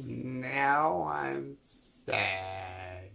Now I'm sad.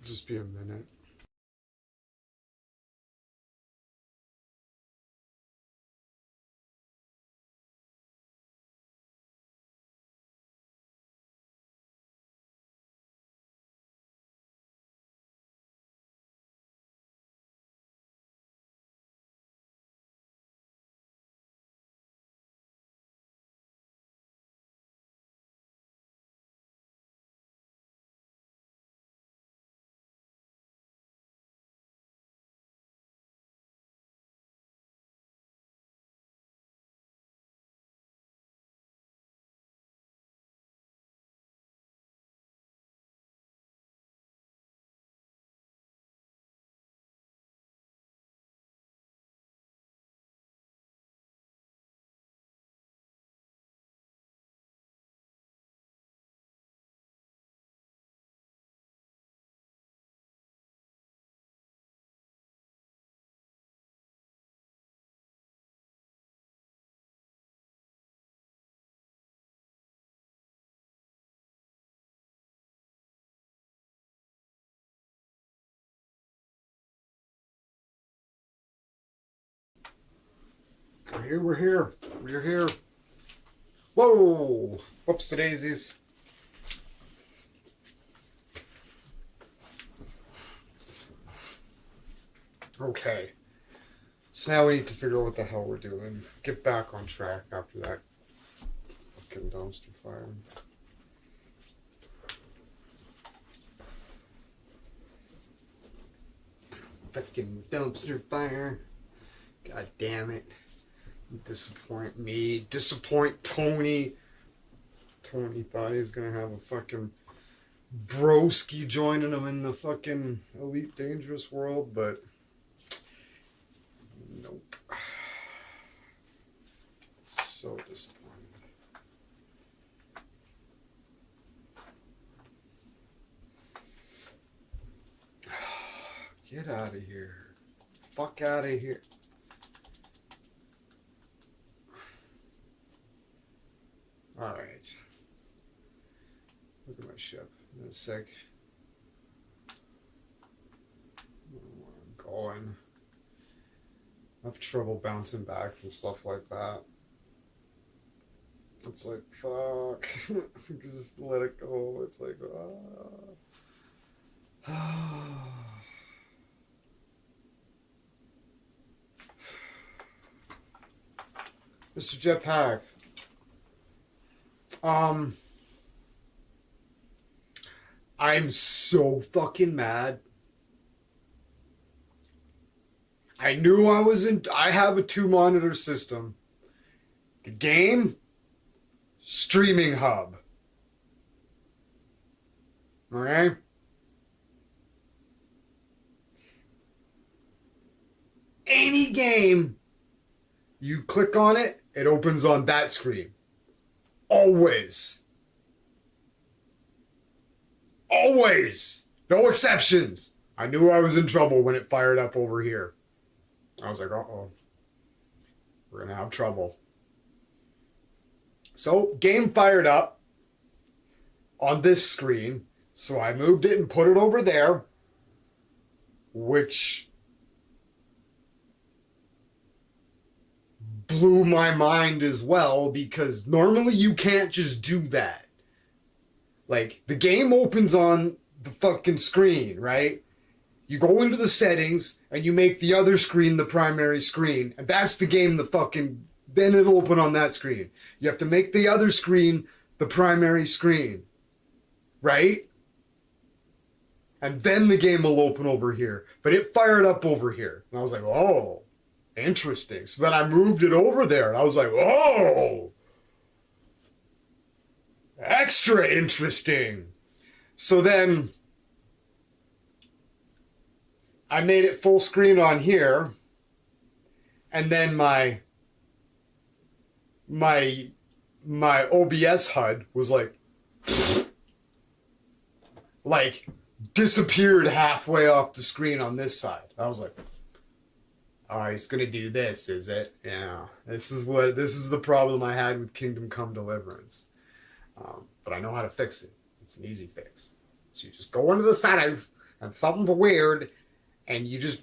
Just be a minute. We're here. Whoa! Whoops, daisies. Okay. So now we need to figure out what the hell we're doing. Get back on track after that fucking dumpster fire. Fucking dumpster fire. God damn it. Disappoint me. Disappoint Tony. Tony thought he was gonna have a fucking broski joining him in the fucking Elite Dangerous world, but nope. So disappointed. Get out of here. Fuck out of here. Alright. Look at my ship. In a sec. Where I'm going. I have trouble bouncing back from stuff like that. It's like, fuck. Just let it go. It's like, Mr. Jetpack. I'm so fucking mad. I knew I have a 2-monitor system. The game streaming hub. Okay? Any game, you click on it, it opens on that screen. Always. Always. No exceptions. I knew I was in trouble when it fired up over here. I was like, uh-oh. We're going to have trouble. So, game fired up on this screen. So I moved it and put it over there, which blew my mind as well, because normally you can't just do that. Like, the game opens on the fucking screen, right? You go into the settings and you make the other screen the primary screen, and that's the game then it'll open on that screen. You have to make the other screen the primary screen, right? And then the game will open over here. But it fired up over here. And I was like, oh, interesting. So then I moved it over there. And I was like, oh, extra interesting. So then I made it full screen on here. And then my OBS HUD was like disappeared halfway off the screen on this side. I was like, oh, he's gonna do this, is it? Yeah. This is the problem I had with Kingdom Come Deliverance. But I know how to fix it. It's an easy fix. So you just go into the settings and something weird, and you just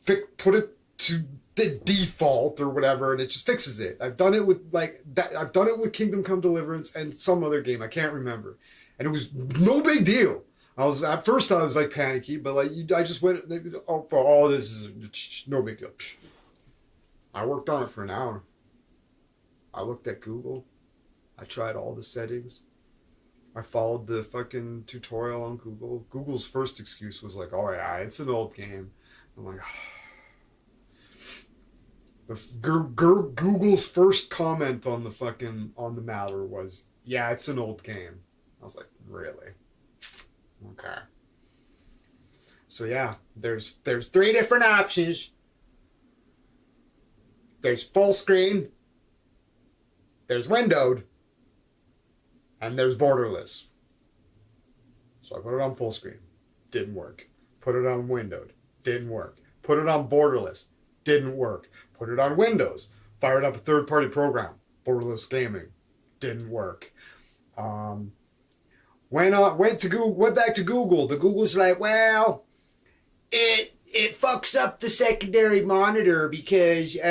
put it to the default or whatever, and it just fixes it. I've done it with I've done it with Kingdom Come Deliverance and some other game I can't remember, and it was no big deal. At first I was like panicky, but I just went, oh, this is no big deal. I worked on it for an hour. I looked at Google. I tried all the settings. I followed the fucking tutorial on Google. Google's first excuse was like, oh yeah, it's an old game. I'm like, Google's first comment on the matter was, yeah, it's an old game. I was like, really? Okay. So yeah, there's 3 different options. There's full screen, there's windowed, and there's borderless. So I put it on full screen. Didn't work. Put it on windowed. Didn't work. Put it on borderless. Didn't work. Put it on Windows. Fired up a third-party program. Borderless gaming. Didn't work. Went back to Google. The Google's like, well, it fucks up the secondary monitor because it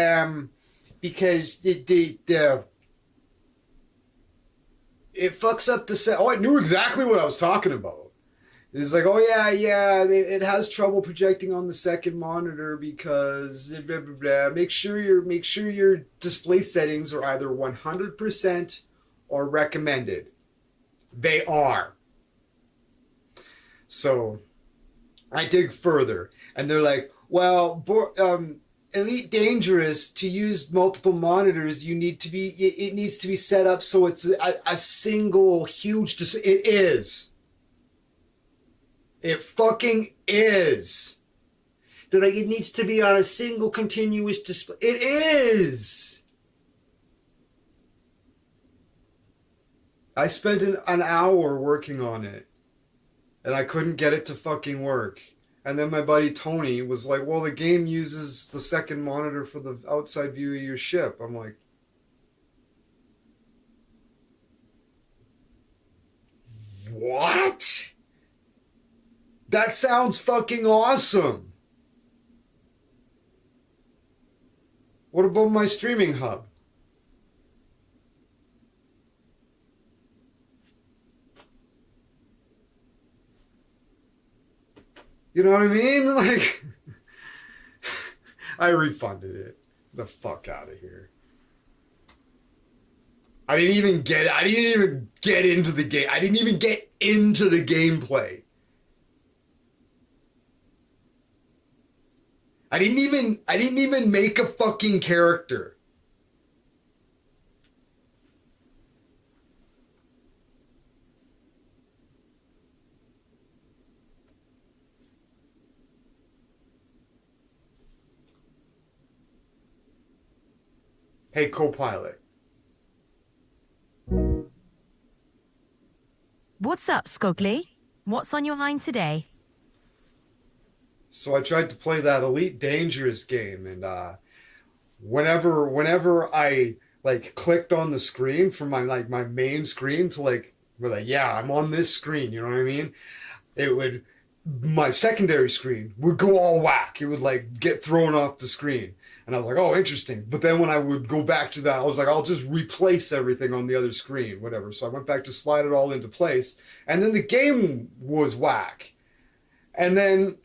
fucks up the I knew exactly what I was talking about. It's like, oh yeah, it has trouble projecting on the second monitor because blah, blah, blah. Make sure your display settings are either 100% or recommended. They are. So I dig further, and they're like, well, Elite Dangerous, to use multiple monitors, it needs to be set up so it's a single huge it is. It fucking is. They're like, it needs to be on a single continuous display. It is. I spent an hour working on it, and I couldn't get it to fucking work. And then my buddy Tony was like, well, the game uses the second monitor for the outside view of your ship. I'm like, what? That sounds fucking awesome. What about my streaming hub? You know what I mean? Like, I refunded it. The fuck out of here. I didn't even get into the game. I didn't even get into the gameplay. I didn't even make a fucking character. Hey, Copilot. What's up, Scogly? What's on your mind today? So I tried to play that Elite Dangerous game, and whenever I like clicked on the screen for my main screen to like, we're like, yeah, I'm on this screen. You know what I mean? It would my secondary screen would go all whack. It would like get thrown off the screen. And I was like, oh, interesting. But then when I would go back to that, I was like, I'll just replace everything on the other screen, whatever. So I went back to slide it all into place. And then the game was whack. And then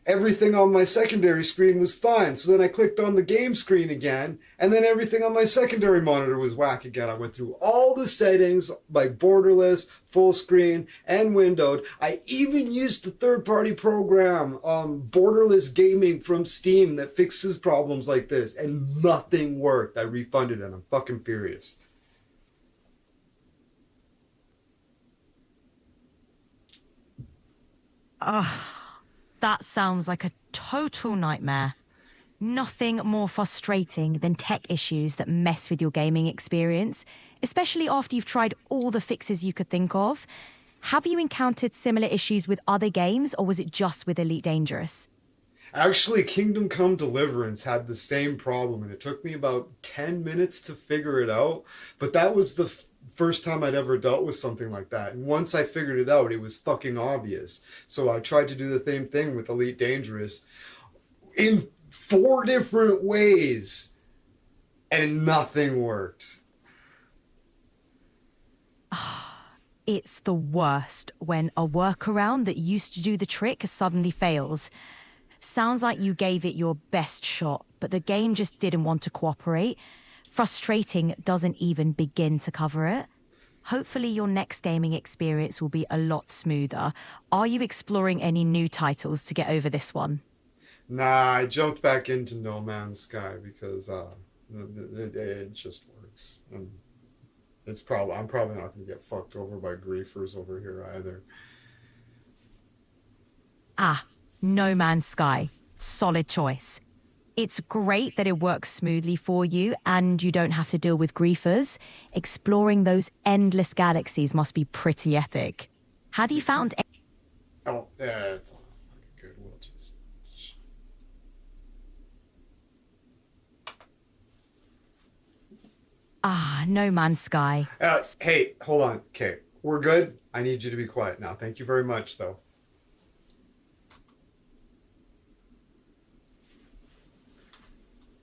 everything on my secondary screen was fine. So then I clicked on the game screen again, and then everything on my secondary monitor was whack again. I went through all the settings, like borderless, full screen, and windowed. I even used the third-party program, Borderless Gaming from Steam, that fixes problems like this, and nothing worked. I refunded it. I'm fucking furious. Ugh, that sounds like a total nightmare. Nothing more frustrating than tech issues that mess with your gaming experience, especially after you've tried all the fixes you could think of. Have you encountered similar issues with other games, or was it just with Elite Dangerous? Actually, Kingdom Come Deliverance had the same problem, and it took me about 10 minutes to figure it out. But that was the first time I'd ever dealt with something like that. And once I figured it out, it was fucking obvious. So I tried to do the same thing with Elite Dangerous in four different ways, and nothing worked. It's the worst when a workaround that used to do the trick suddenly fails. Sounds like you gave it your best shot, but the game just didn't want to cooperate. Frustrating doesn't even begin to cover it. Hopefully, your next gaming experience will be a lot smoother. Are you exploring any new titles to get over this one? Nah, I jumped back into No Man's Sky because it just works. And I'm probably not gonna get fucked over by griefers over here either. Ah, No Man's Sky. Solid choice. It's great that it works smoothly for you and you don't have to deal with griefers. Exploring those endless galaxies must be pretty epic. Have you found Oh, yeah, it's all fucking good. We'll just. No Man's Sky? Hey, hold on. Okay, we're good. I need you to be quiet now. Thank you very much, though.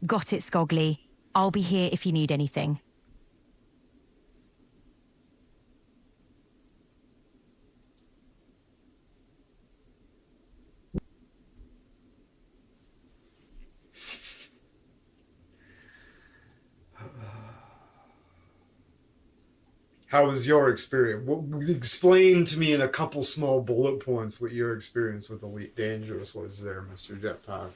Got it, Scogly. I'll be here if you need anything. How was your experience? Explain to me in a couple small bullet points what your experience with Elite Dangerous was there, Mr. Jetpack.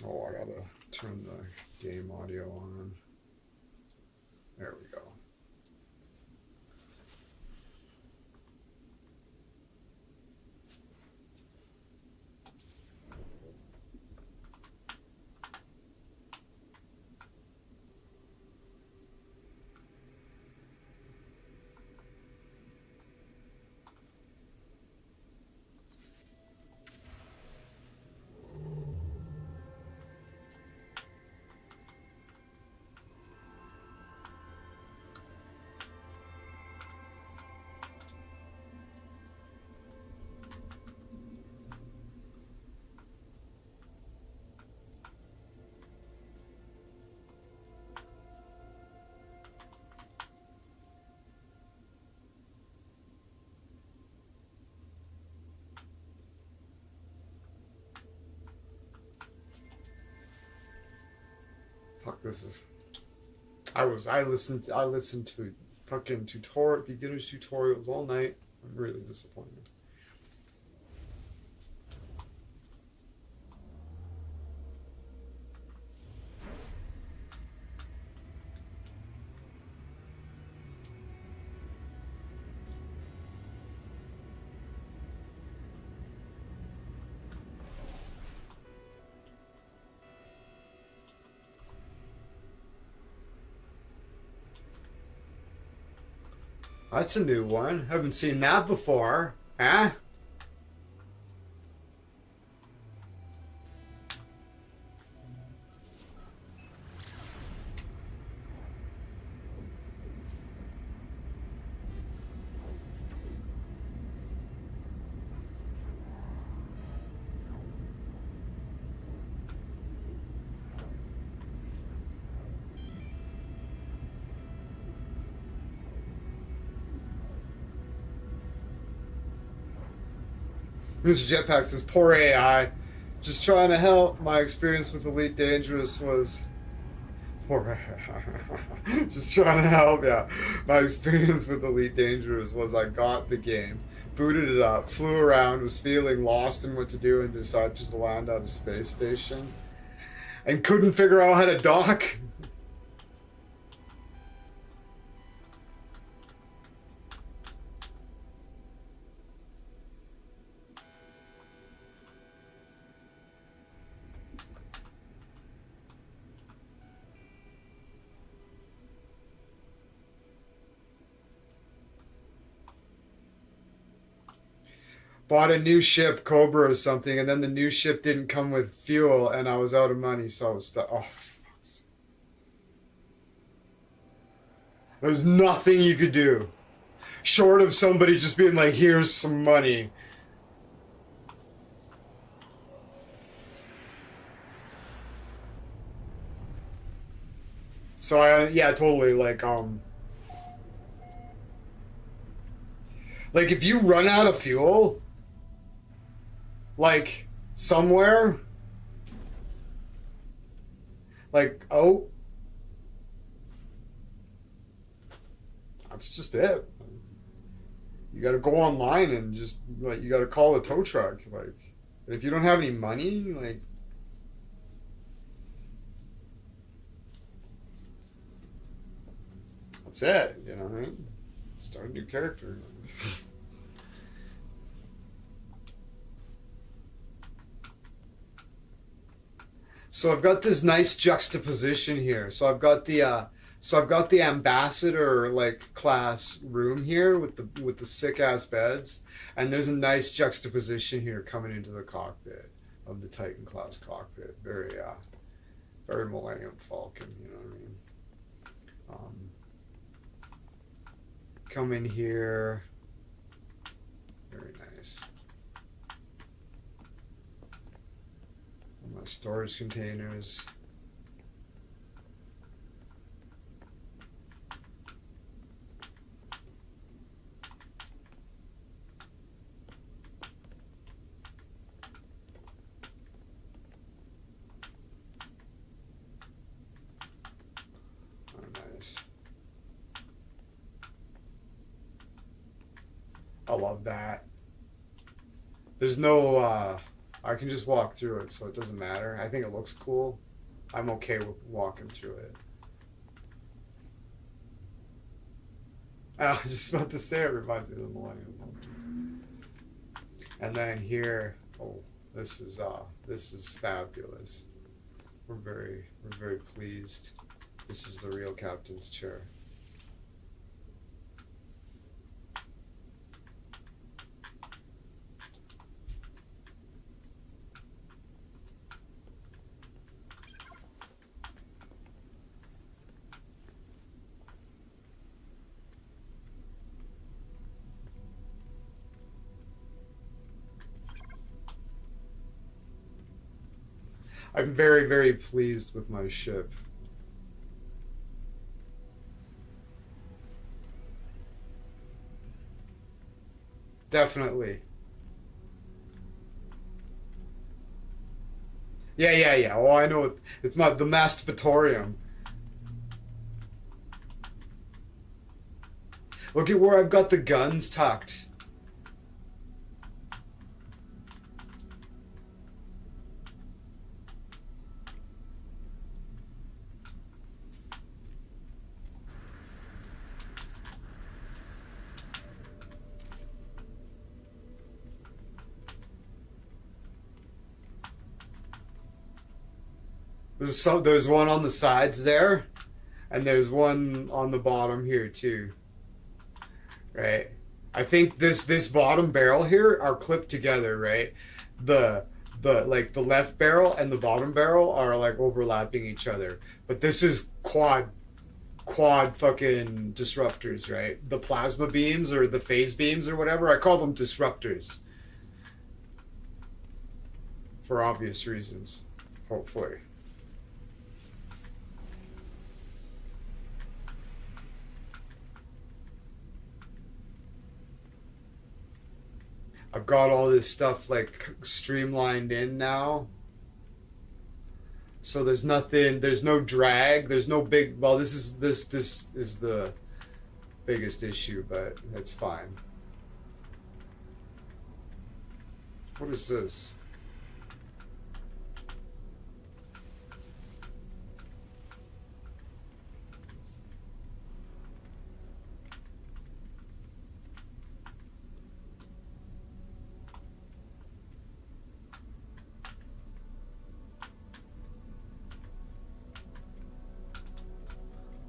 Oh, I gotta turn the game audio on. There we go. Fuck, this is. I listened to fucking beginners tutorials all night. I'm really disappointed. That's a new one. Haven't seen that before. Huh? Mr. Jetpack says, poor AI. Just trying to help. My experience with Elite Dangerous was... Poor AI. Just trying to help, yeah. My experience with Elite Dangerous was I got the game, booted it up, flew around, was feeling lost in what to do, and decided to land at a space station. And couldn't figure out how to dock. Bought a new ship, Cobra or something, and then the new ship didn't come with fuel, and I was out of money, so I was stuck. Oh, fuck. There's nothing you could do. Short of somebody just being like, here's some money. So yeah, totally, like if you run out of fuel, like, somewhere, like, oh, that's just it. You gotta go online and just, like, you gotta call a tow truck, like, and if you don't have any money, like, that's it, you know, right? Start a new character. So I've got this nice juxtaposition here. So I've got the ambassador like class room here with the sick ass beds, and there's a nice juxtaposition here coming into the cockpit of the Titan class cockpit. Very very Millennium Falcon, you know what I mean? Come in here. Very nice. My storage containers. Oh, nice. I love that. There's no I can just walk through it, so it doesn't matter. I think it looks cool. I'm okay with walking through it. I was just about to say it reminds me of the Millennium Falcon. And then here, oh, this is fabulous. We're very pleased. This is the real captain's chair. I'm very pleased with my ship. Definitely. Yeah. Oh, I know. It's not the masturbatorium. Look at where I've got the guns tucked. There's one on the sides there, and there's one on the bottom here too. right? I think this bottom barrel here are clipped together, right? The like the left barrel and the bottom barrel are like overlapping each other. But this is quad fucking disruptors, right? The plasma beams or the phase beams or whatever. I call them disruptors for obvious reasons, hopefully. I've got all this stuff like streamlined in now. So there's no drag, there's no big, well, this is the biggest issue, but it's fine. What is this?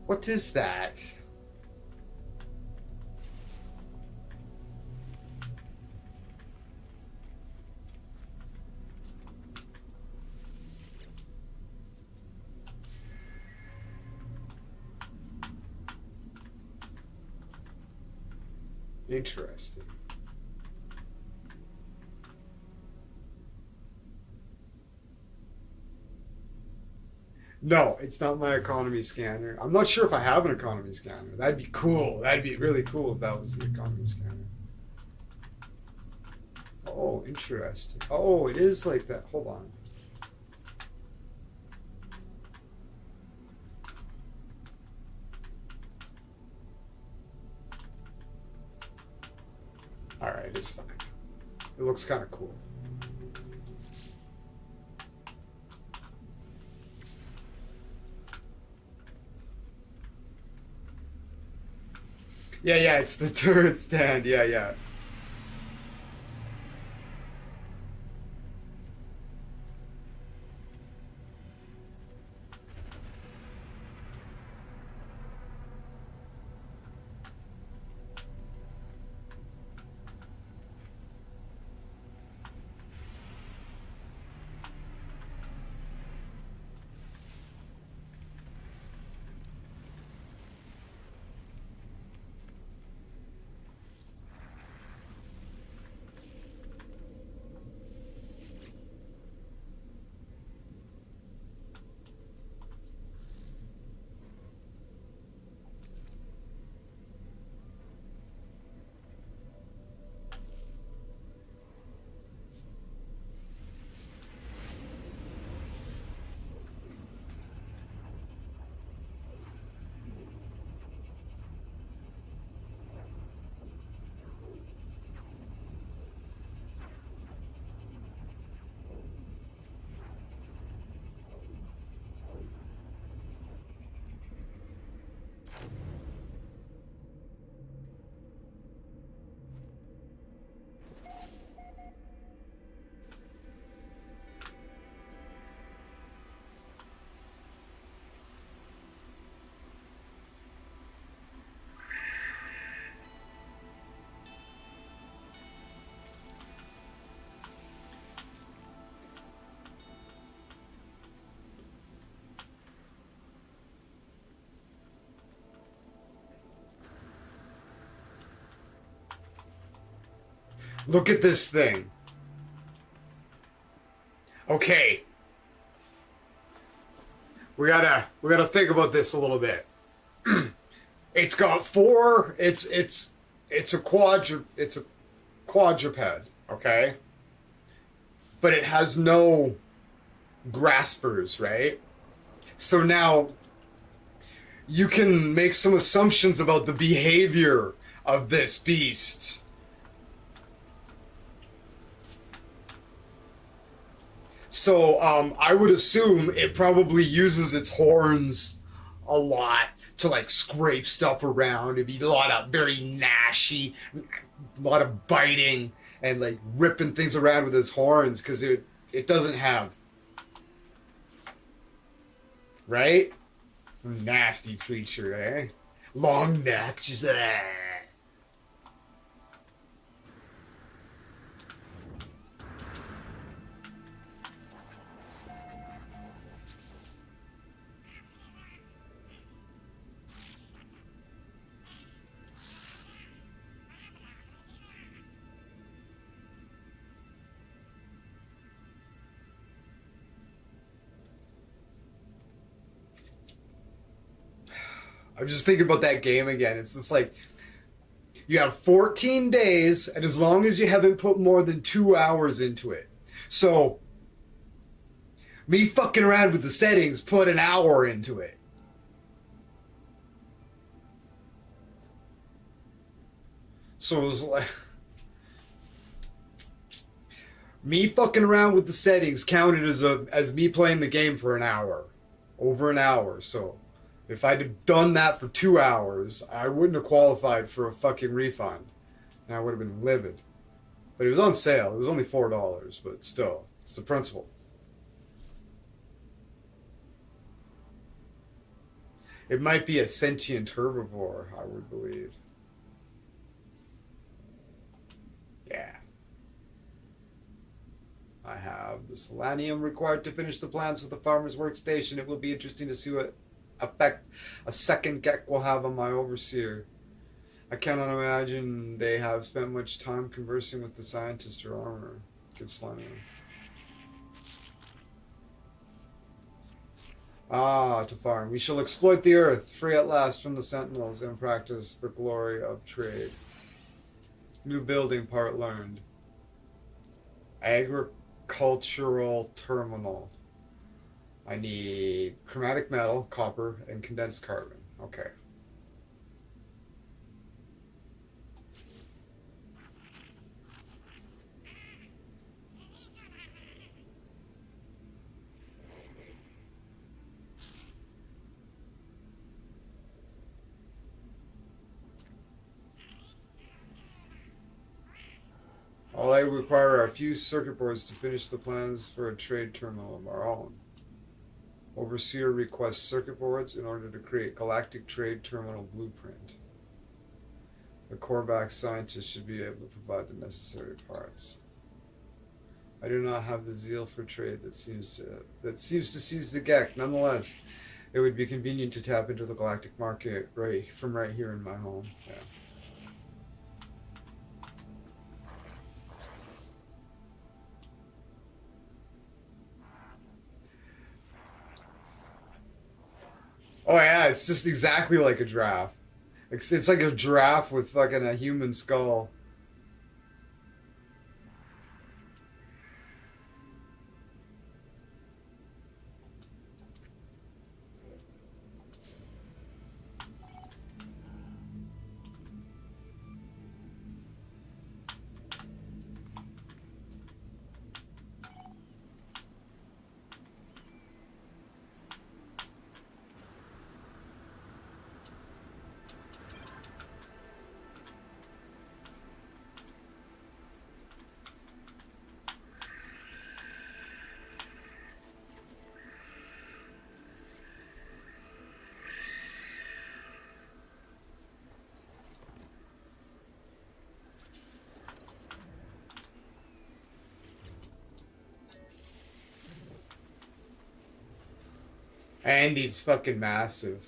What is that? Interesting. No, it's not my economy scanner. I'm not sure if I have an economy scanner. That'd be cool. That'd be really cool if that was the economy scanner. Oh, interesting. Oh, it is like that. Hold on. All right, it's fine. It looks kind of cool. Yeah, yeah, it's the turret stand. Yeah, yeah. Look at this thing. Okay. We gotta think about this a little bit. It's got four. It's a quadruped. Okay. But it has no graspers, right? So now you can make some assumptions about the behavior of this beast. So I would assume it probably uses its horns a lot to like scrape stuff around. It'd be a lot of very gnashy, a lot of biting and like ripping things around with its horns because it doesn't have, right? Nasty creature, eh? Long neck, just I'm just thinking about that game again. It's just like you have 14 days, and as long as you haven't put more than 2 hours into it. So me fucking around with the settings put an hour into it. So it was like me fucking around with the settings counted as me playing the game for an hour. Over an hour. So if I'd have done that for 2 hours, I wouldn't have qualified for a fucking refund. And I would have been livid. But it was on sale. It was only $4, but still, it's the principle. It might be a sentient herbivore, I would believe. Yeah. I have the selenium required to finish the plans for the farmer's workstation. It will be interesting to see what effect a second Gek will have on my overseer. I cannot imagine they have spent much time conversing with the scientist or armor. Give selenium. Ah, to farm. We shall exploit the earth, free at last from the sentinels, and practice the glory of trade. New building part learned. Agricultural terminal. I need chromatic metal, copper, and condensed carbon. Okay. All I require are a few circuit boards to finish the plans for a trade terminal of our own. Overseer requests circuit boards in order to create galactic trade terminal blueprint. The Korvax scientist should be able to provide the necessary parts. I do not have the zeal for trade that seems to seize the Gek. Nonetheless, it would be convenient to tap into the galactic market right here in my home. Yeah. Oh yeah, it's just exactly like a giraffe. It's like a giraffe with fucking a human skull. And he's fucking massive.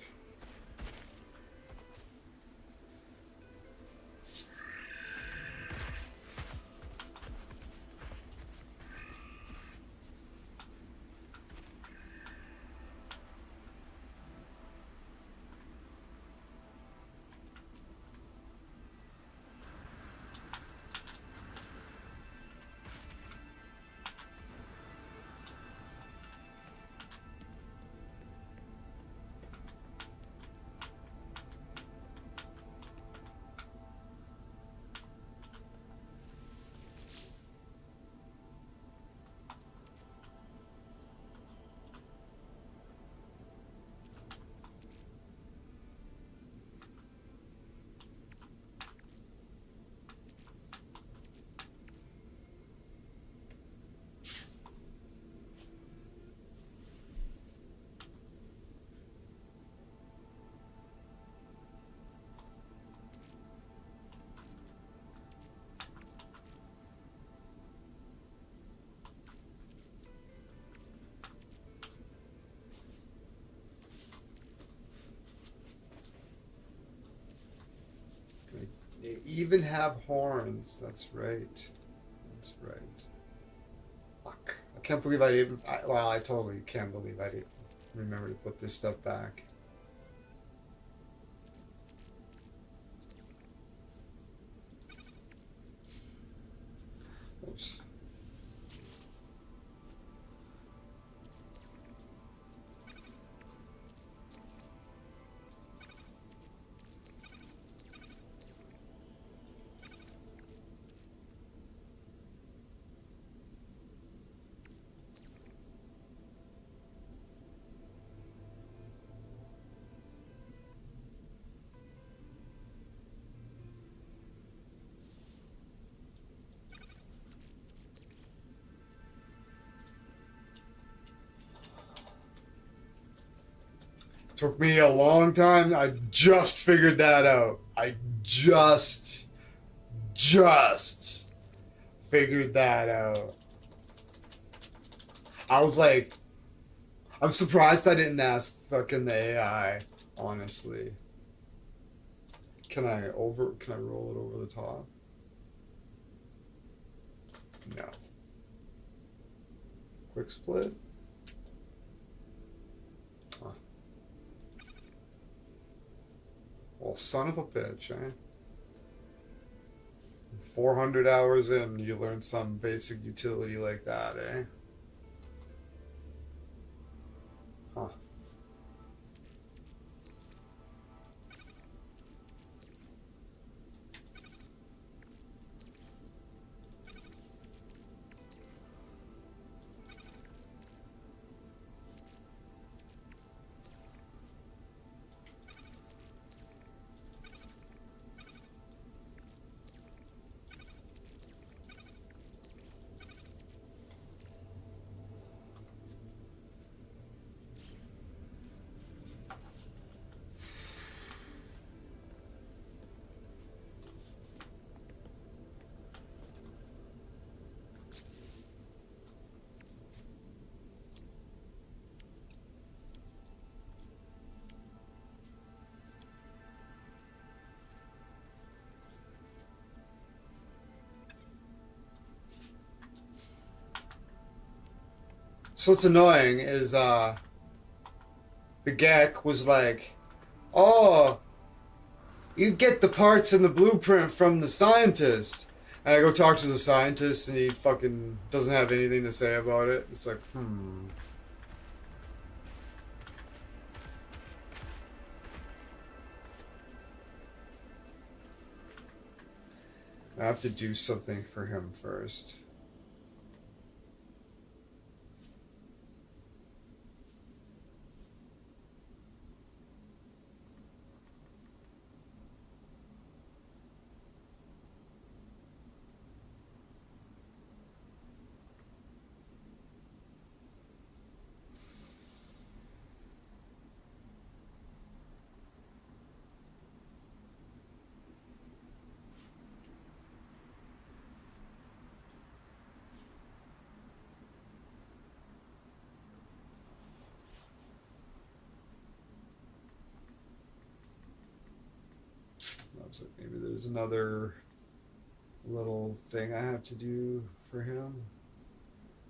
They even have horns. That's right. That's right. Fuck. I can't believe I didn't. Well, I totally can't believe I didn't remember to put this stuff back. Took me a long time. I just figured that out. I just figured that out. I was like, I'm surprised I didn't ask fucking the AI, honestly. Can I roll it over the top? No. Quick split? Huh. Well, son of a bitch, eh? 400 hours in, you learn some basic utility like that, eh? Huh. So what's annoying is the Gek was like, "Oh, you get the parts in the blueprint from the scientist." And I go talk to the scientist and he fucking doesn't have anything to say about it. It's like, I have to do something for him first. I was like, maybe there's another little thing I have to do for him.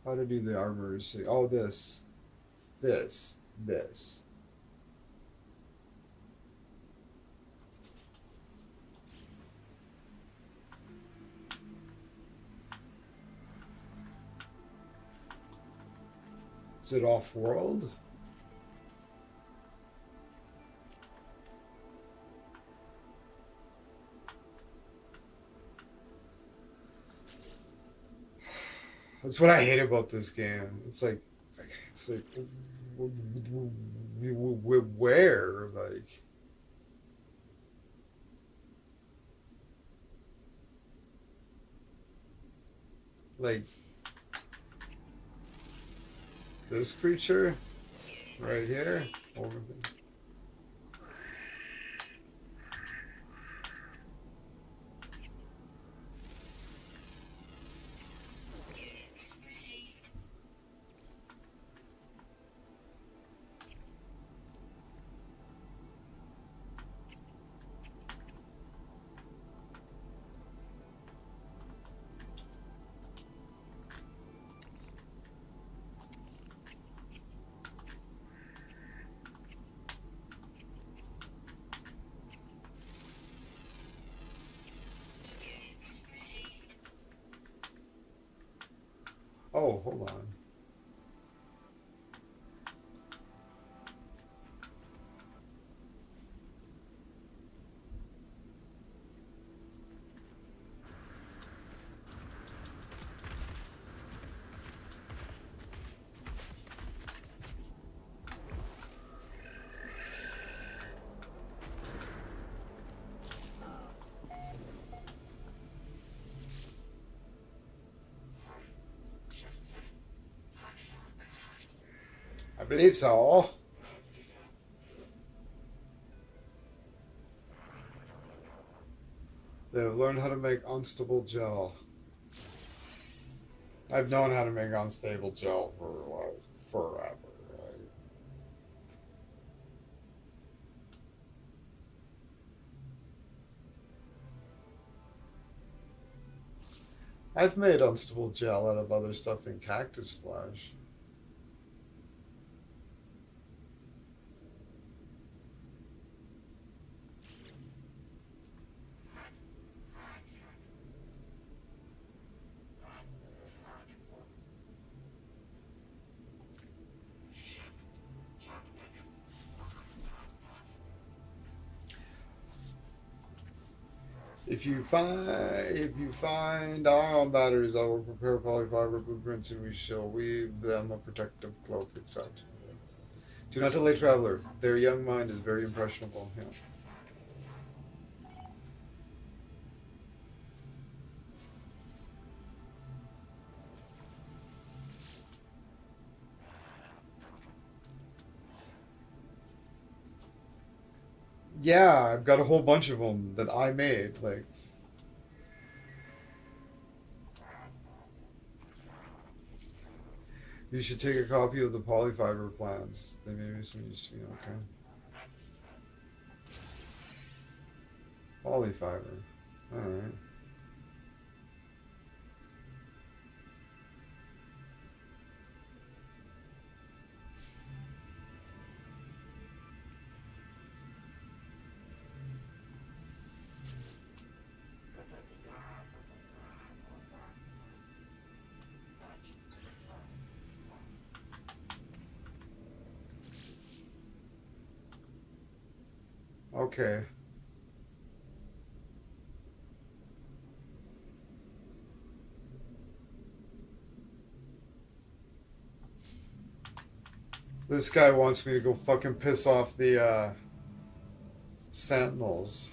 How to do the armors? Oh, this. Is it off-world? That's what I hate about this game. It's like where, like this creature right here. Over there. Oh, hold on. I believe so. They've learned how to make unstable gel. I've known how to make unstable gel for like forever, right? I've made unstable gel out of other stuff than cactus flesh. If you find ion batteries, I will prepare polyfiber blueprints and we shall weave them a protective cloak, etc. Do not delay, traveler. Their young mind is very impressionable. Yeah. Yeah, I've got a whole bunch of them that I made. Like, you should take a copy of the polyfiber plans. They may be some use to me. Okay. Polyfiber. All right. Okay. This guy wants me to go fucking piss off the sentinels.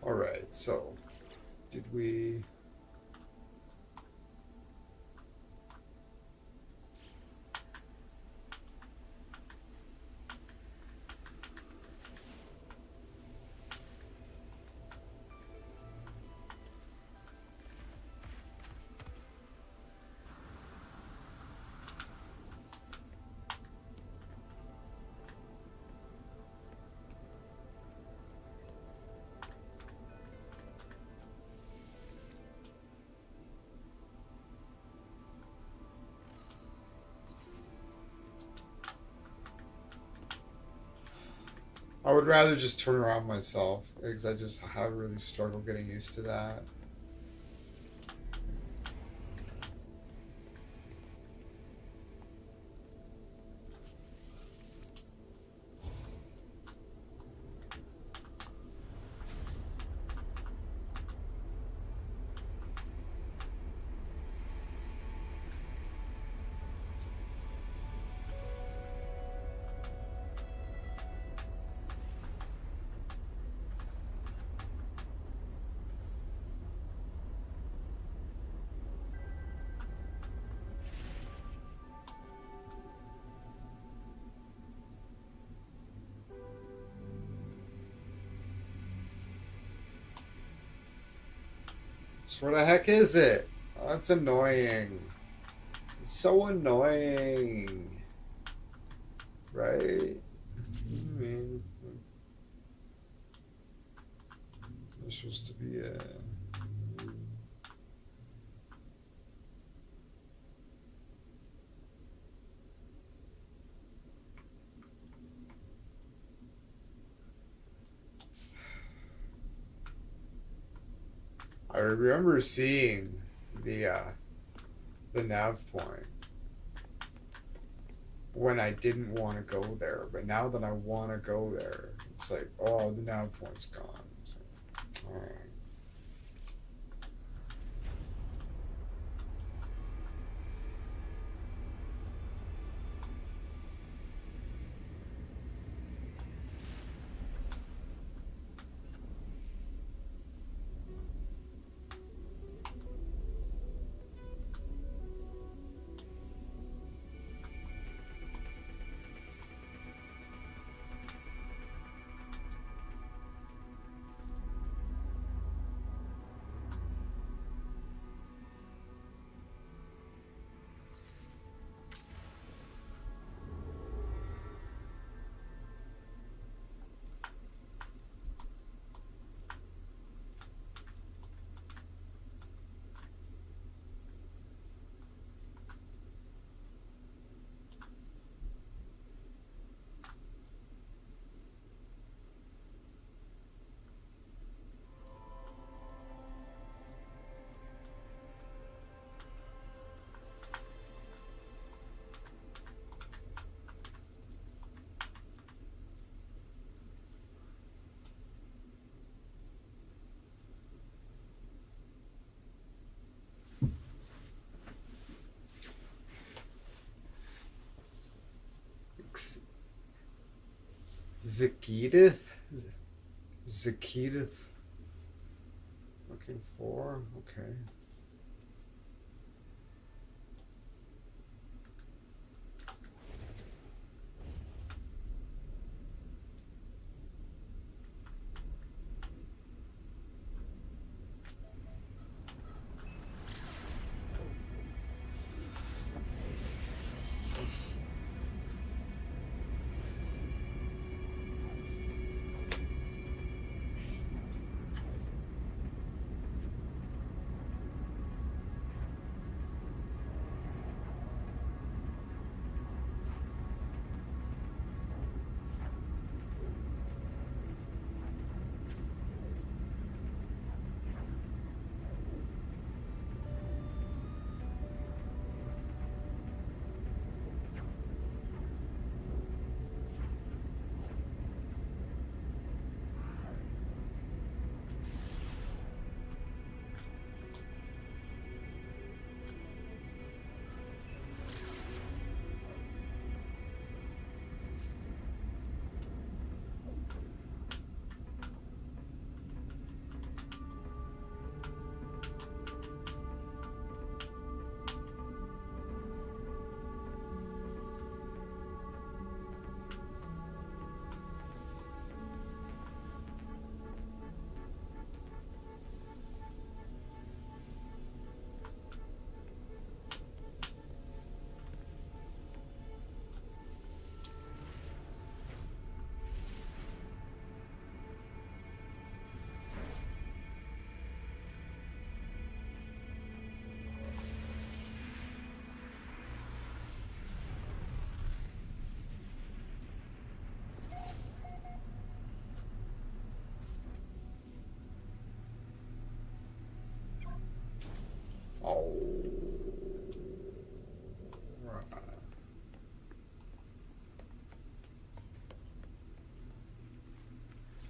All right. So, did we? I would rather just turn around myself because I just have really struggled getting used to that. So what the heck is it? Oh, that's annoying. It's so annoying. Right? I mean, there's supposed to be a... I remember seeing the nav point when I didn't want to go there, but now that I want to go there, it's like, oh, the nav point's gone. It's like, all right. Zakidith? Zakidith? Looking for? Okay.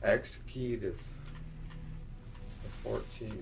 Executed the 14th.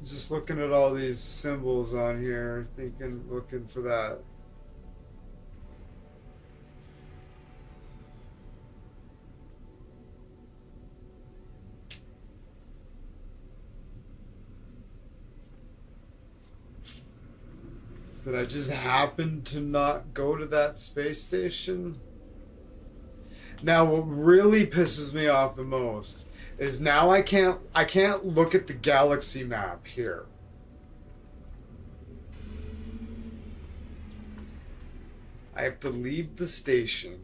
Just looking at all these symbols on here, looking for that. But I just happened to not go to that space station. Now, what really pisses me off the most is now I can't look at the galaxy map here. I have to leave the station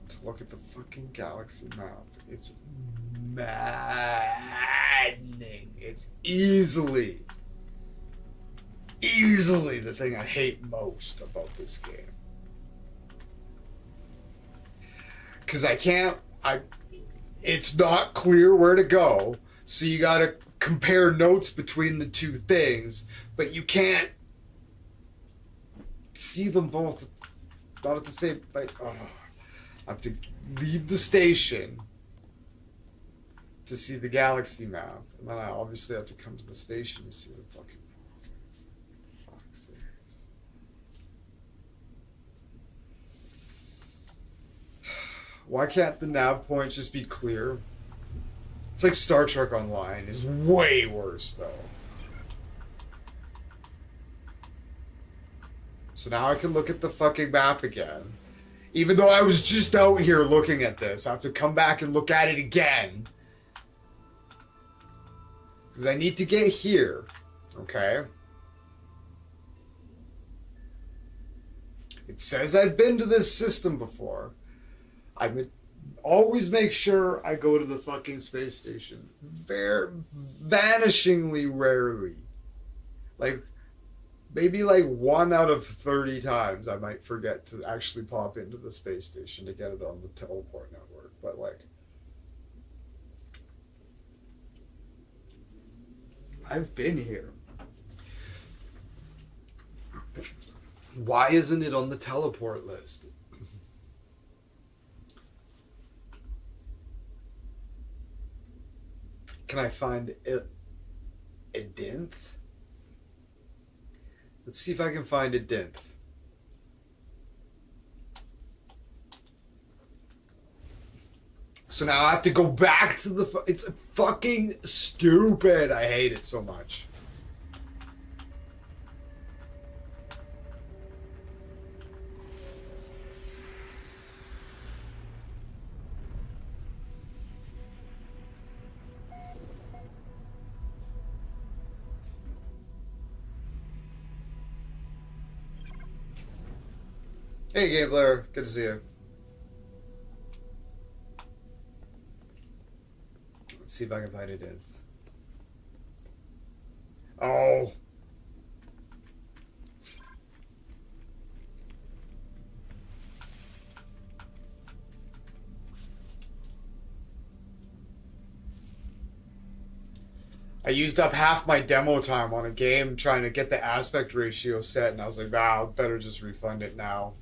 to look at the fucking galaxy map. It's maddening. It's easily the thing I hate most about this game. Because it's not clear where to go, so you gotta compare notes between the two things, but you can't see them both not at the same, like, I have to leave the station to see the galaxy map, and then I obviously have to come to the station to see the fucking series. Why can't the nav points just be clear? It's like Star Trek Online is way worse though. So now I can look at the fucking map again. Even though I was just out here looking at this, I have to come back and look at it again. Because I need to get here. Okay? It says I've been to this system before. I would always make sure I go to the fucking space station. Vanishingly rarely. Like, maybe like 1 out of 30 times I might forget to actually pop into the space station to get it on the teleport network. But like, I've been here. Why isn't it on the teleport list? Can I find Idinth? Let's see if I can find Idinth. So now I have to go back to the... It's fucking stupid. I hate it so much. Hey, Gabler. Good to see you. Let's see if I can find it in. Oh. I used up half my demo time on a game trying to get the aspect ratio set, and I was like, "Wow, better just refund it now."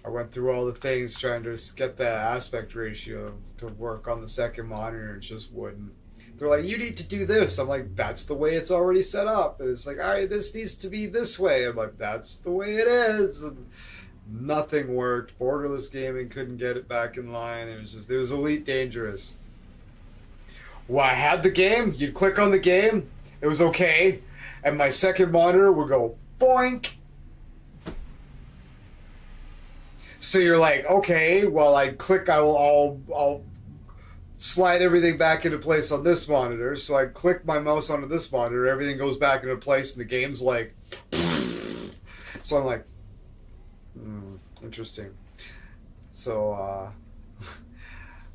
I went through all the things trying to get the aspect ratio to work on the second monitor, and it just wouldn't. They're like, "You need to do this." I'm like, "That's the way it's already set up." And it's like, "All right, this needs to be this way." I'm like, "That's the way it is." And nothing worked. Borderless Gaming couldn't get it back in line. It was Elite Dangerous. Well, I had the game. You'd click on the game. It was okay. And my second monitor would go boink. So you're like, okay, well, I'll slide everything back into place on this monitor. So I click my mouse onto this monitor. Everything goes back into place, and the game's like, so I'm like, interesting. So,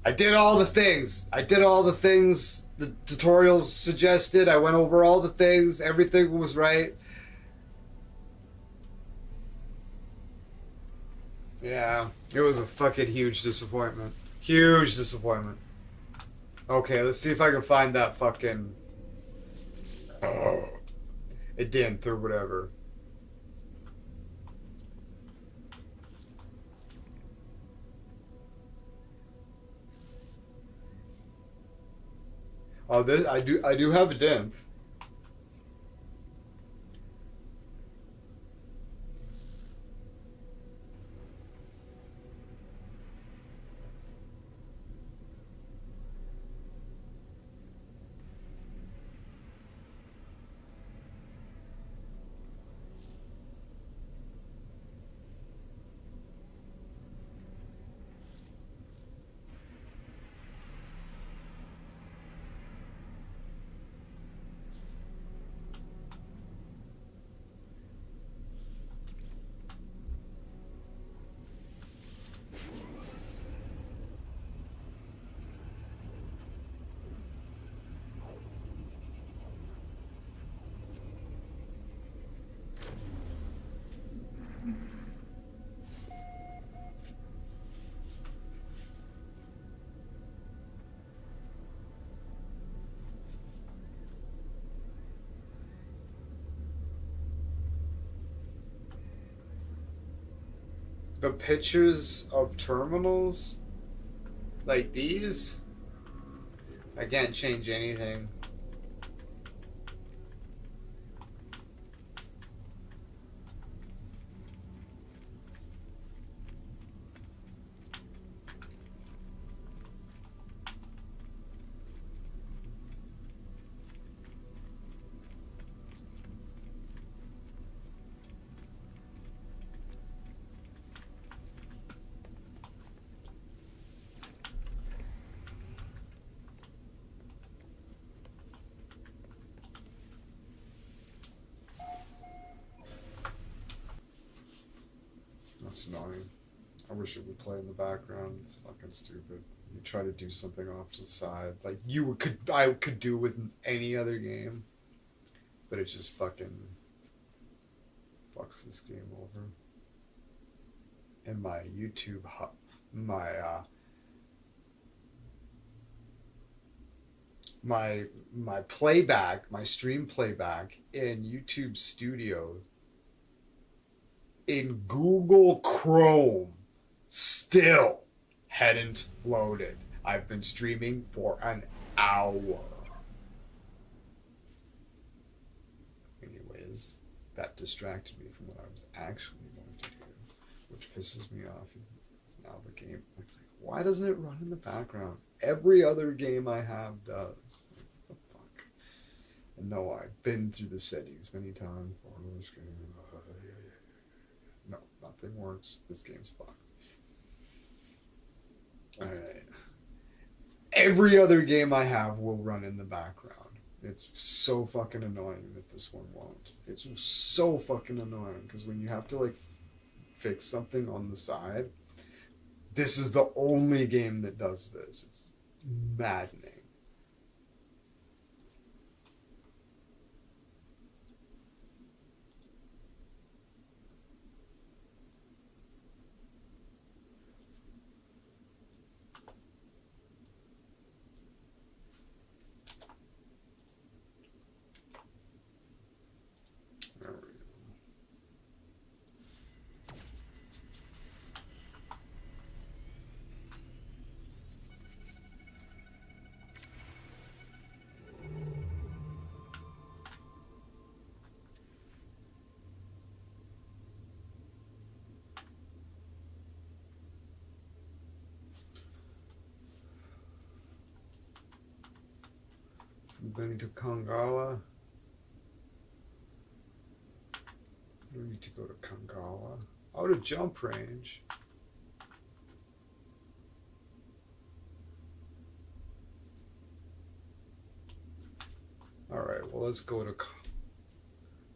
I did all the things. The tutorials suggested. I went over all the things. Everything was right. Yeah, it was a fucking huge disappointment. Huge disappointment. Okay, let's see if I can find that fucking... It didn't, or whatever. Oh, this I do have a dent. The pictures of terminals like these, I can't change anything. That's annoying. I wish it would play in the background. It's fucking stupid. You try to do something off to the side, like I could do with any other game, but it just fucking fucks this game over. And my YouTube hub, my playback, my stream playback in YouTube Studio in Google Chrome still hadn't loaded. I've been streaming for an hour. Anyways, that distracted me from what I was actually going to do, which pisses me off. It's now the game. It's like, why doesn't it run in the background? Every other game I have does. Like, what the fuck? And no, I've been through the settings many times. No, nothing works. This game's fucked. Alright. Every other game I have will run in the background. It's so fucking annoying that this one won't. It's so fucking annoying because when you have to like fix something on the side, this is the only game that does this. It's maddening. going to Kangala. We need to go to Kangala. Out of jump range. Alright, well, let's go to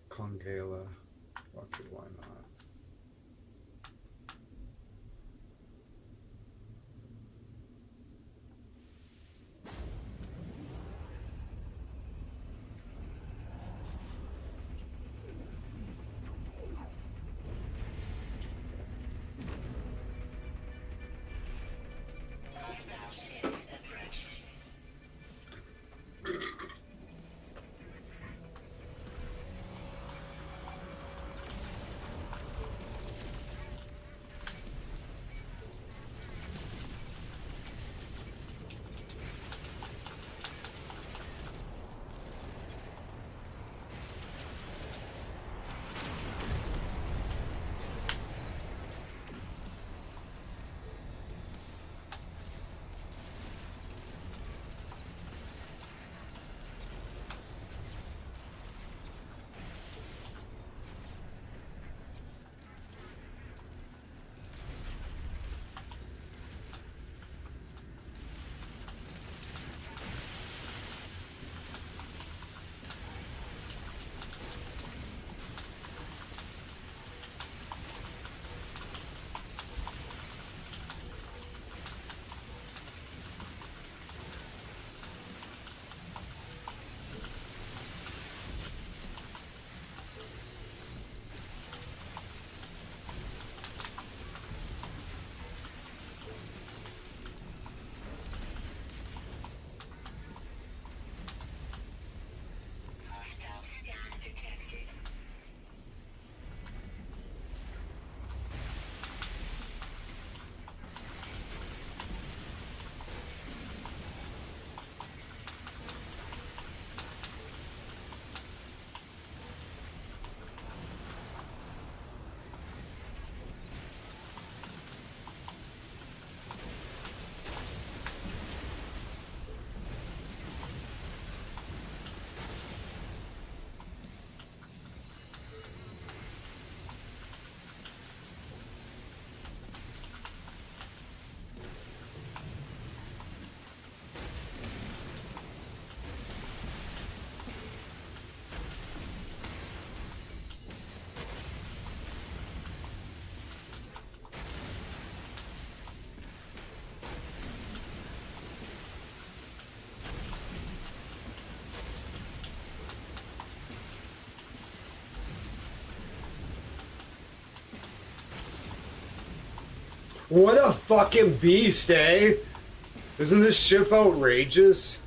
Kangala. Fuck it, why not? What a fucking beast, eh? Isn't this ship outrageous?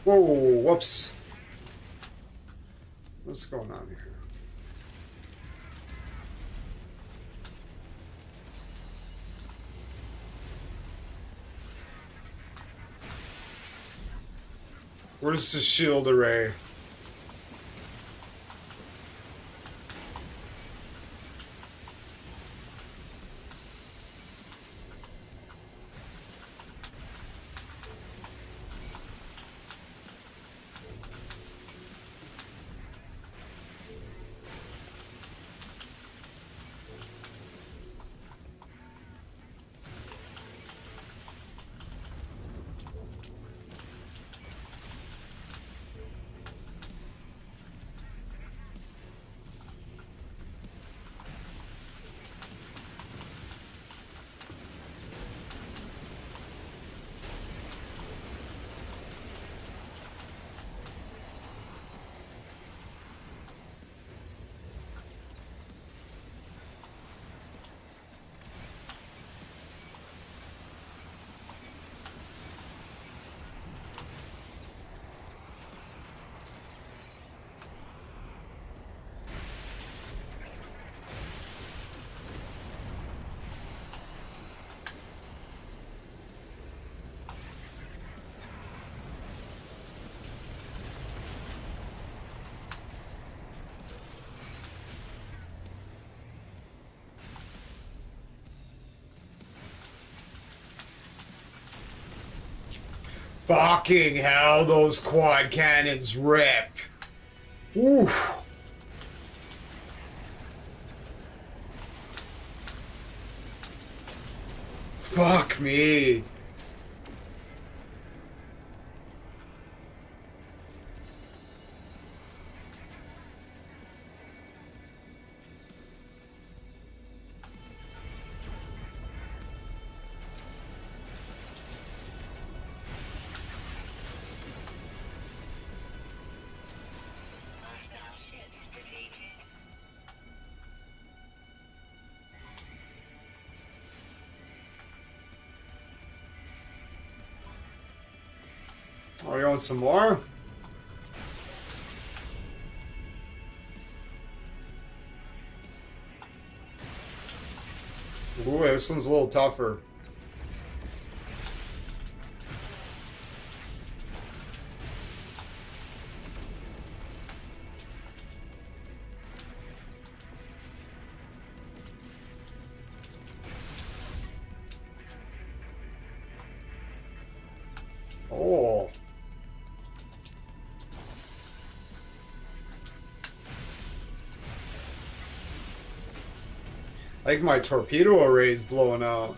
Whoa, whoops. What's going on here? Where's the shield array? Fucking hell, those quad cannons rip. Oof. Fuck me. Oh, you want some more? Ooh, this one's a little tougher. Oh. I think my torpedo array's blowing out.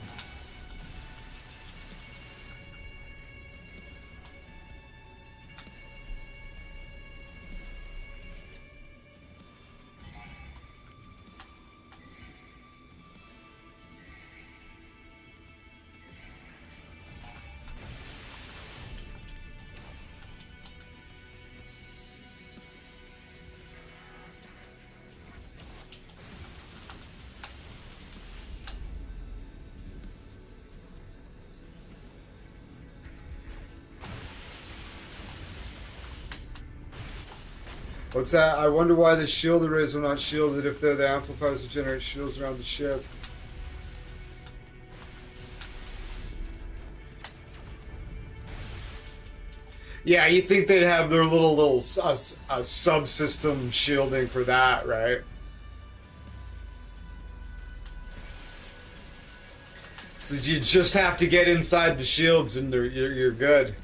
What's that? I wonder why the shield arrays are not shielded if they're the amplifiers that generate shields around the ship. Yeah, you'd think they'd have their little subsystem shielding for that, right? So you just have to get inside the shields and you're good.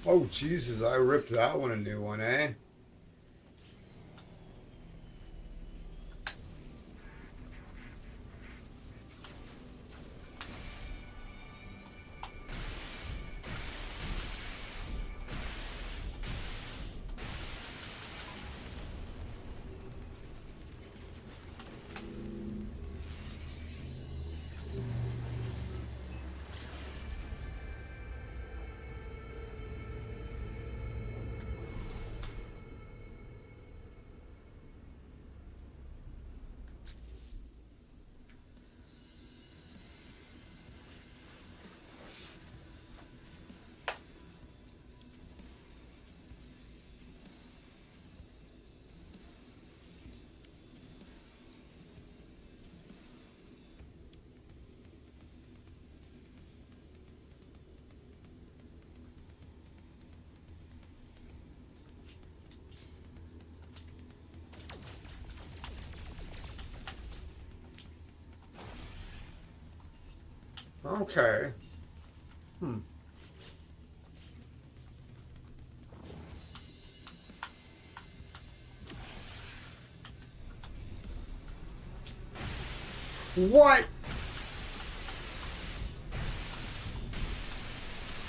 Oh, Jesus, I ripped that one a new one, eh? Okay. Hmm. What?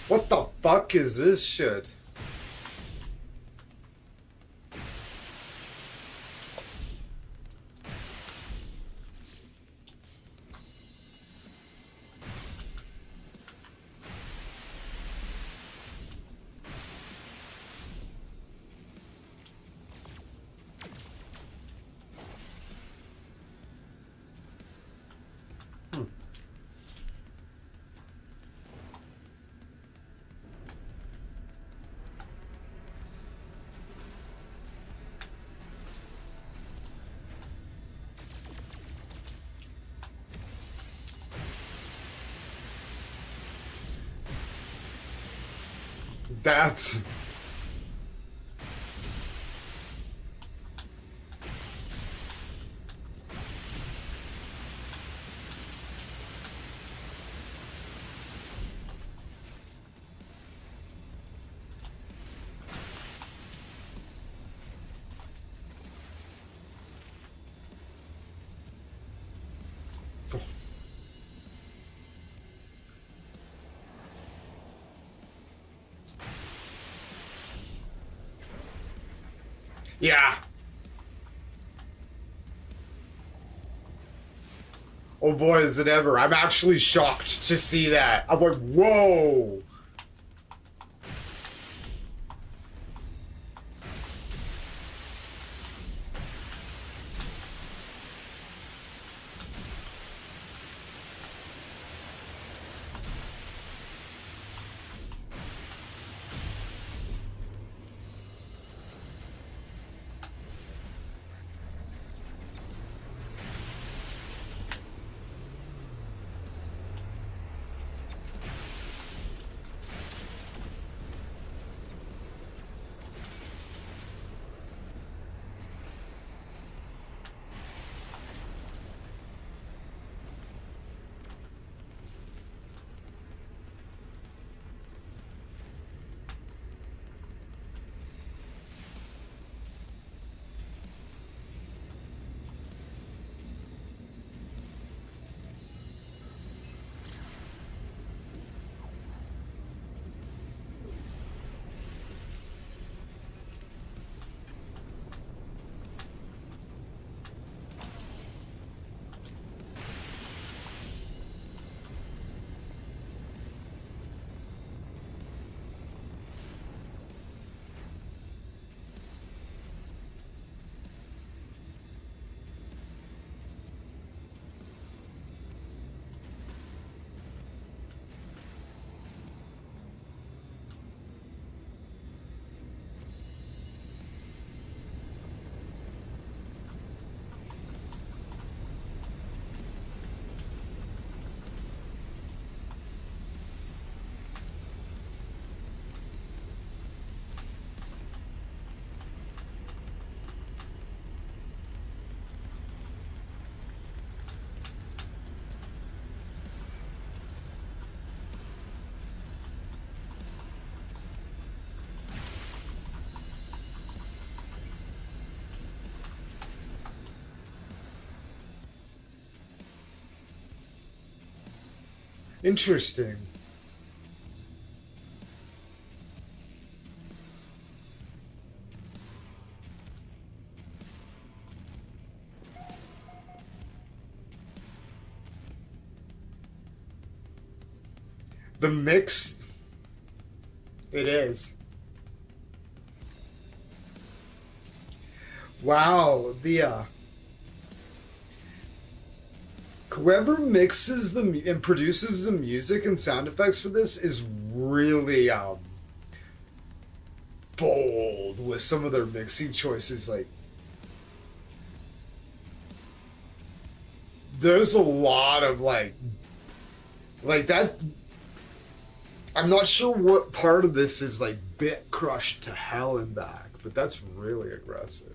What the fuck is this shit? Hmm. That's... Yeah. Oh boy, is it ever. I'm actually shocked to see that. I'm like, whoa. Interesting. The mix... It is. Wow, whoever mixes and produces the music and sound effects for this is really bold with some of their mixing choices. There's a lot of like that. I'm not sure what part of this is like bit crushed to hell and back, but that's really aggressive.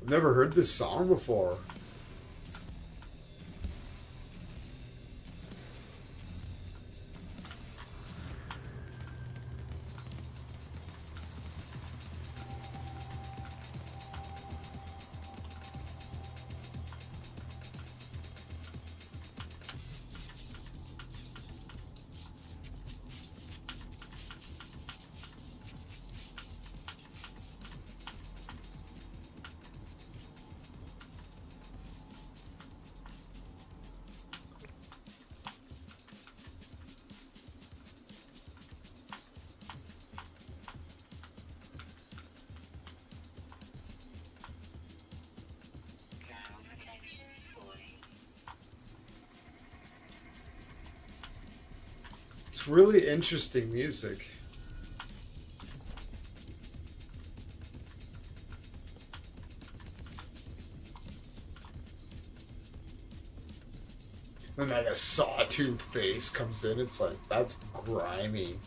Never heard this song before. It's really interesting music. And then a sawtooth bass comes in, it's like, that's grimy.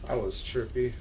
That was trippy.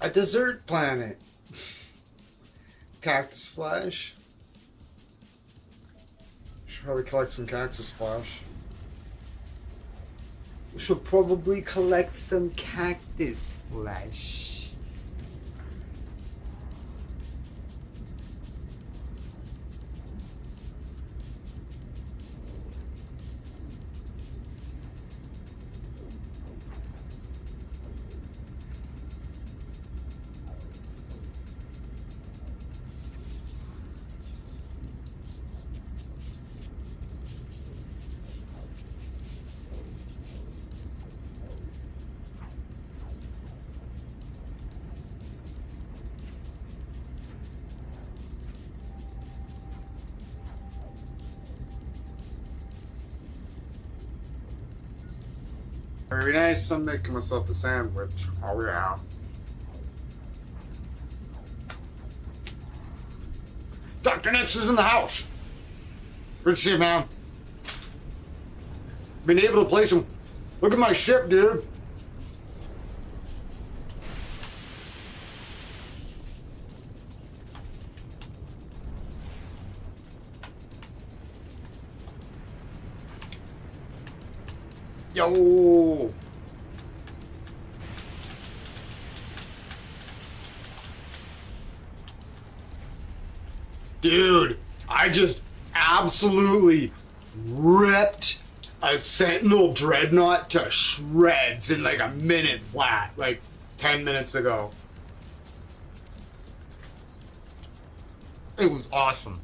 A desert planet. Cactus flesh. Should probably collect some cactus flesh. We should probably collect some cactus flesh. Very nice. I'm making myself a sandwich. Oh yeah. Dr. Nitz is in the house. Good to see you, man. Been able to play some. Look at my ship, dude. Yo. Dude, I just absolutely ripped a Sentinel Dreadnought to shreds in like a minute flat, like 10 minutes ago. It was awesome.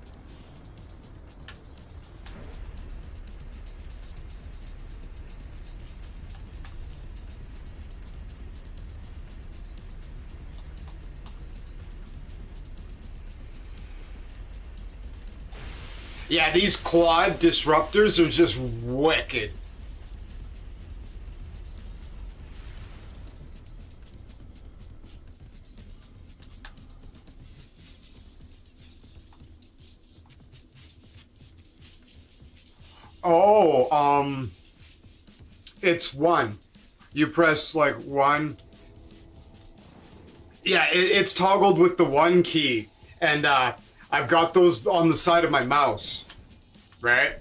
Yeah, these quad disruptors are just wicked. Oh, it's one. You press like one. Yeah, it's toggled with the one key, and I've got those on the side of my mouse, right?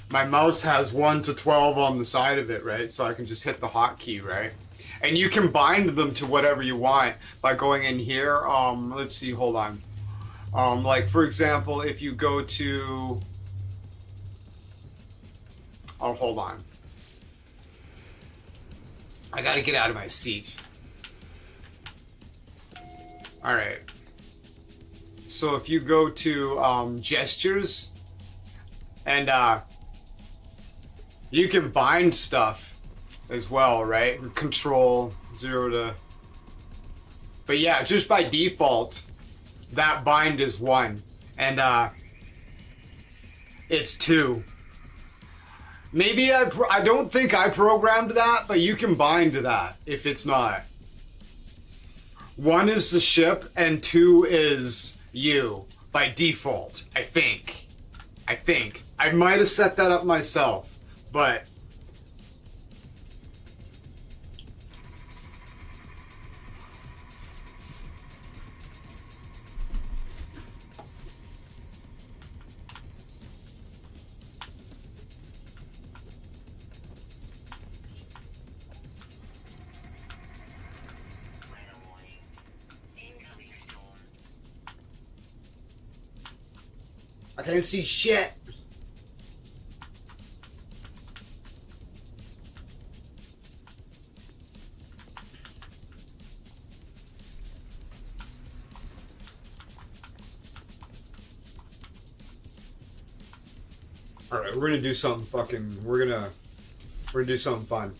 My mouse has 1 to 12 on the side of it, right? So I can just hit the hotkey, right? And you can bind them to whatever you want by going in here. Let's see, hold on. Like for example, if you go to, oh, hold on. I gotta get out of my seat. All right. So if you go to gestures, and you can bind stuff as well, right? Control 0 to. But yeah, just by default, that bind is 1, and it's 2. Maybe I don't think I programmed that, but you can bind to that if it's not. 1 is the ship, and 2 is you by default. I think. I might have set that up myself, but. I can't see shit. All right, we're gonna do something fucking. We're gonna do something fun.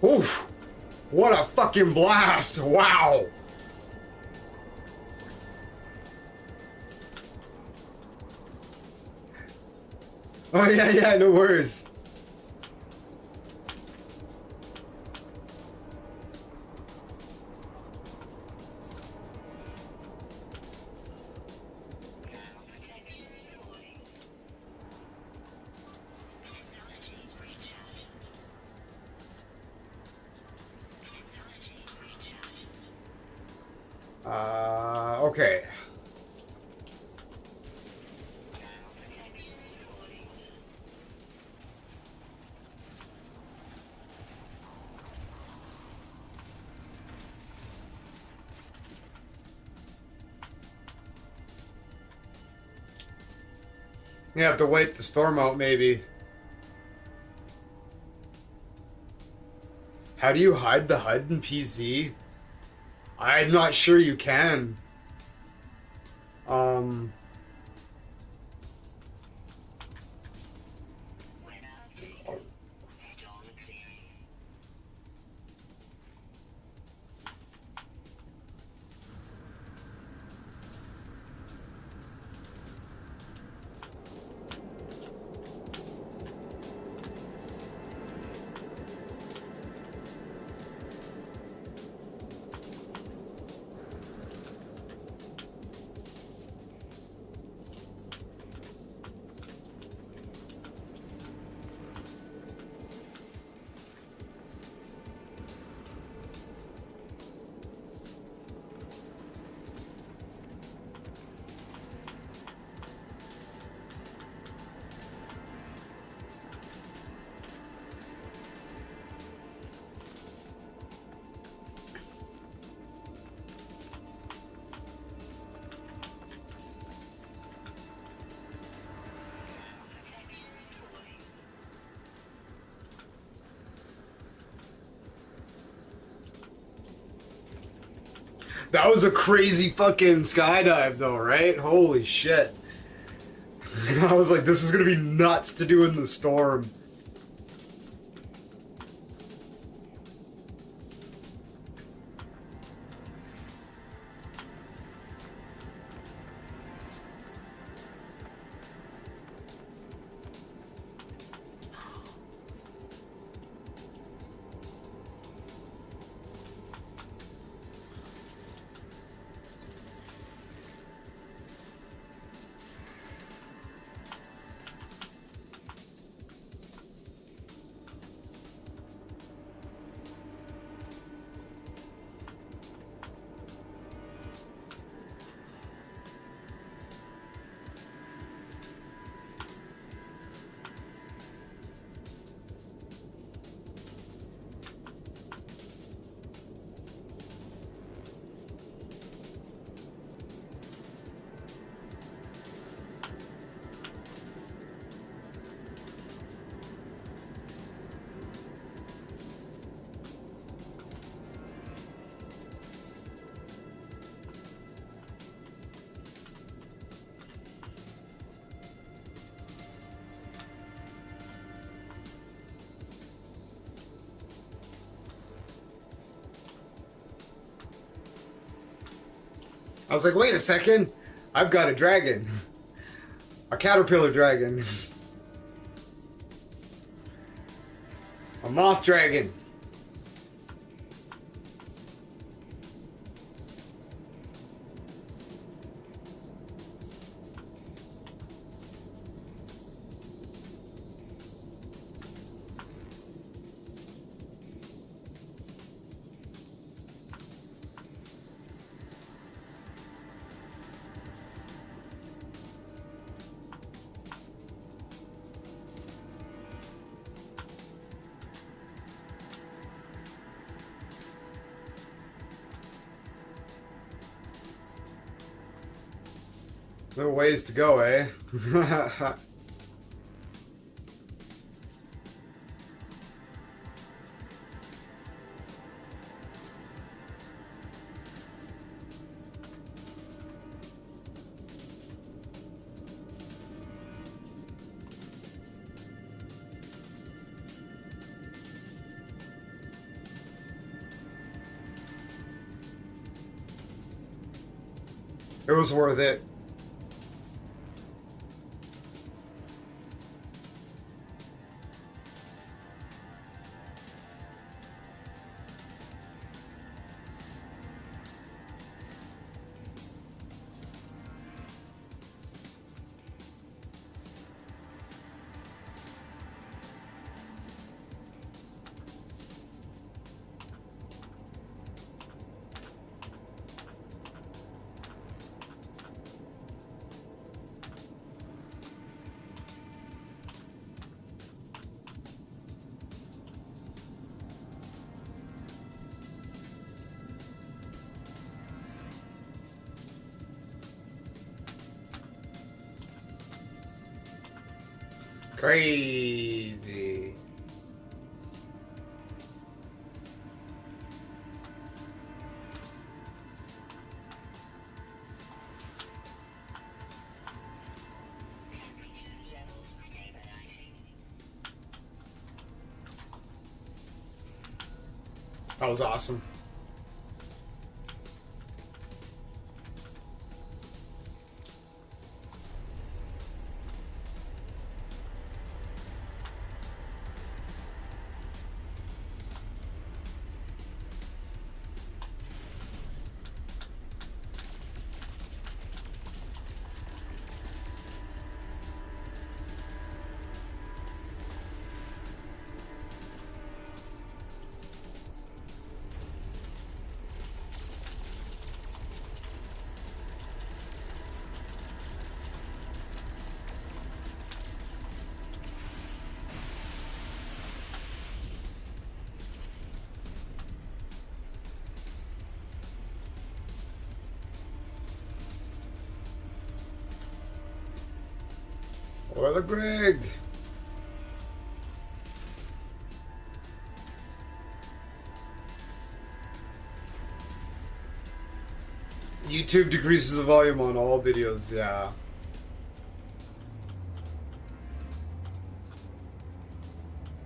Oof! What a fucking blast! Wow! Oh yeah, yeah, no worries. Okay. You have to wait the storm out, maybe. How do you hide the HUD in PC? I'm not sure you can. Um... That was a crazy fucking skydive though, right? Holy shit. I was like, this is gonna be nuts to do in the storm. I was like, wait a second. I've got a dragon. A caterpillar dragon. A moth dragon. Little ways to go, eh? It was worth it. Crazy. That was awesome. Oiler Greg. YouTube decreases the volume on all videos, yeah.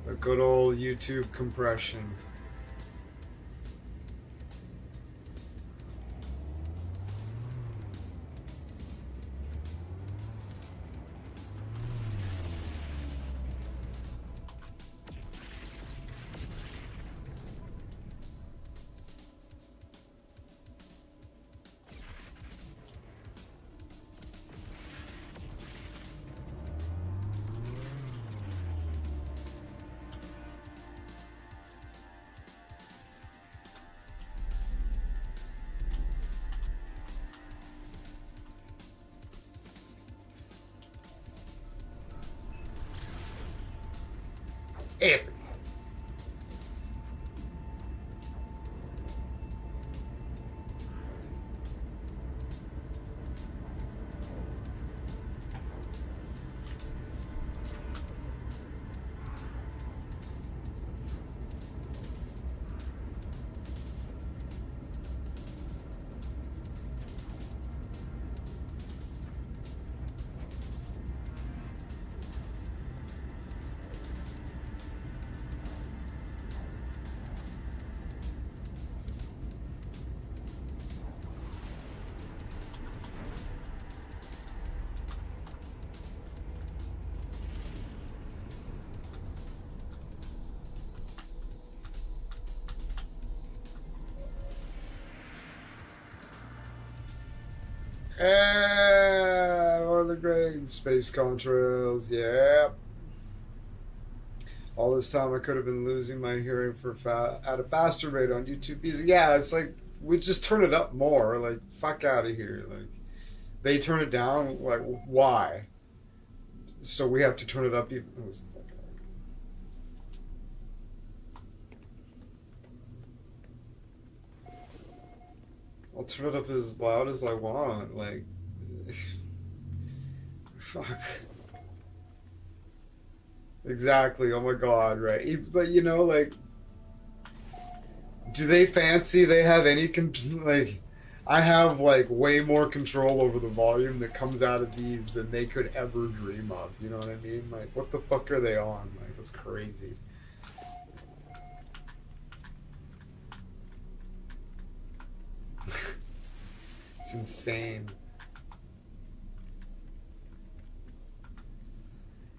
The good old YouTube compression. Epic. Or the great space contrails, yeah. All this time I could have been losing my hearing for at a faster rate on YouTube Music. Yeah, it's like we just turn it up more. Like fuck out of here. Like they turn it down. Like why? So we have to turn it up even. I'll turn it up as loud as I want. Like fuck. Exactly. Oh my god. Right. But you know, like, do they fancy they have any like? I have like way more control over the volume that comes out of these than they could ever dream of. You know what I mean? Like, what the fuck are they on? Like, that's crazy. It's insane.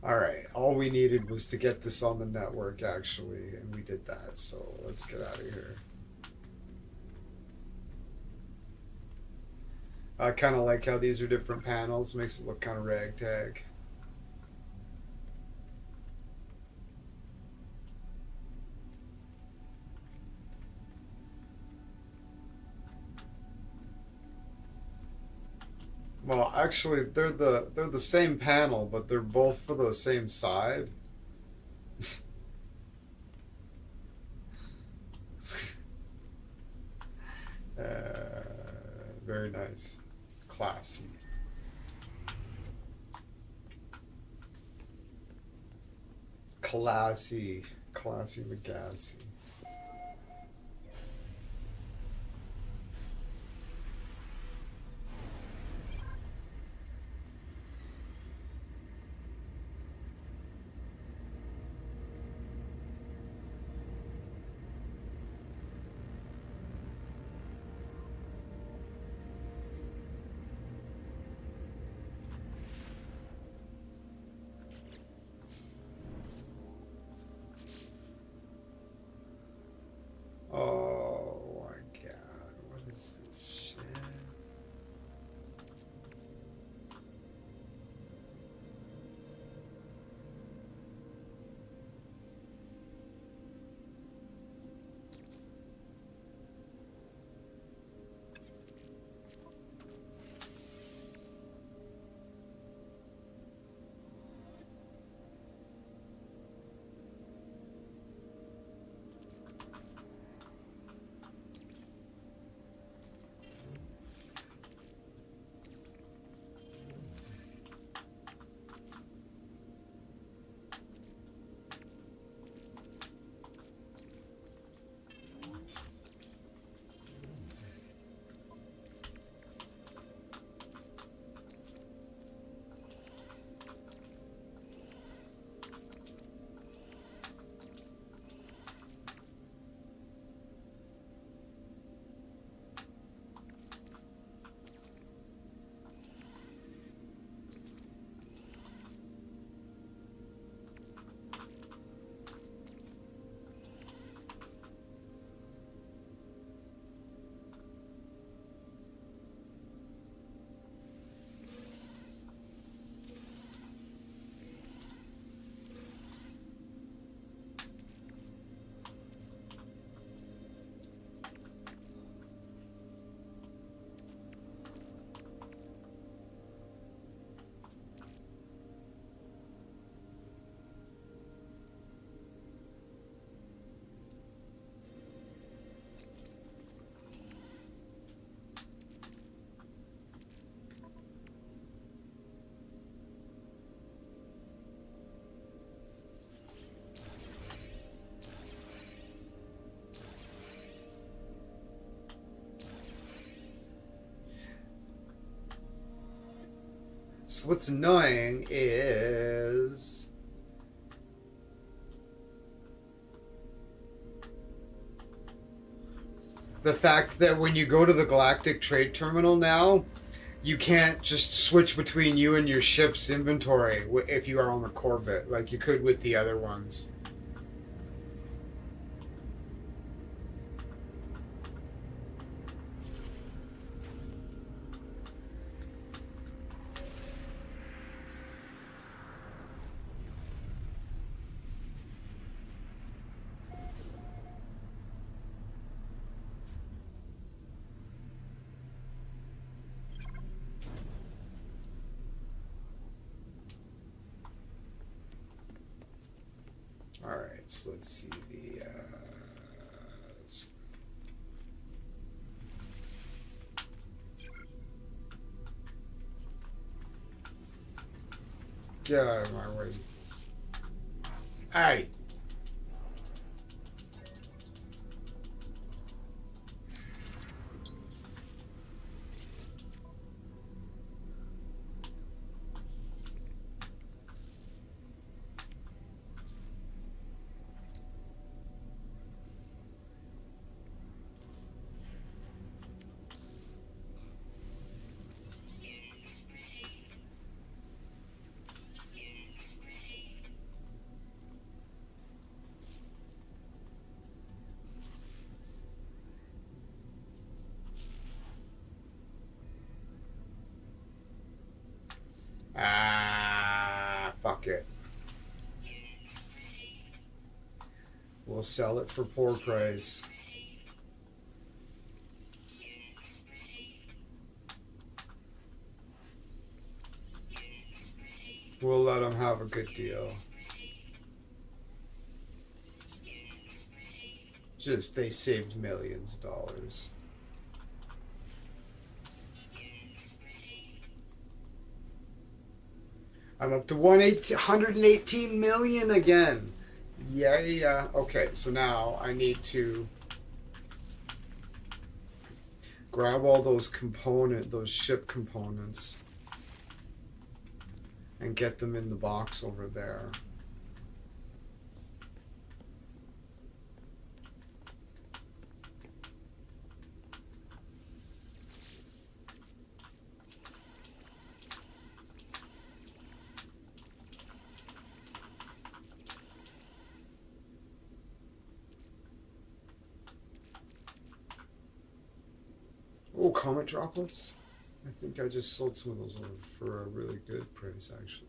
Alright, all we needed was to get this on the network, actually, and we did that, so let's get out of here. I kind of like how these are different panels, makes it look kind of ragtag. Well, actually, they're the same panel, but they're both for the same side. uh, Very nice, classy, classy McGassy. Oh my god, what is this shit? So what's annoying is the fact that when you go to the Galactic Trade Terminal now, you can't just switch between you and your ship's inventory if you are on the Corvette like you could with the other ones. Alright, so let's see the... Get out of my way. Hey! Ah, fuck it. We'll sell it for poor price. We'll let them have a good deal. Just, they saved millions of dollars. I'm up to 118 million again. Yeah. Okay, so now I need to grab all those ship components, and get them in the box over there. Oh, comet droplets? I think I just sold some of those for a really good price, actually.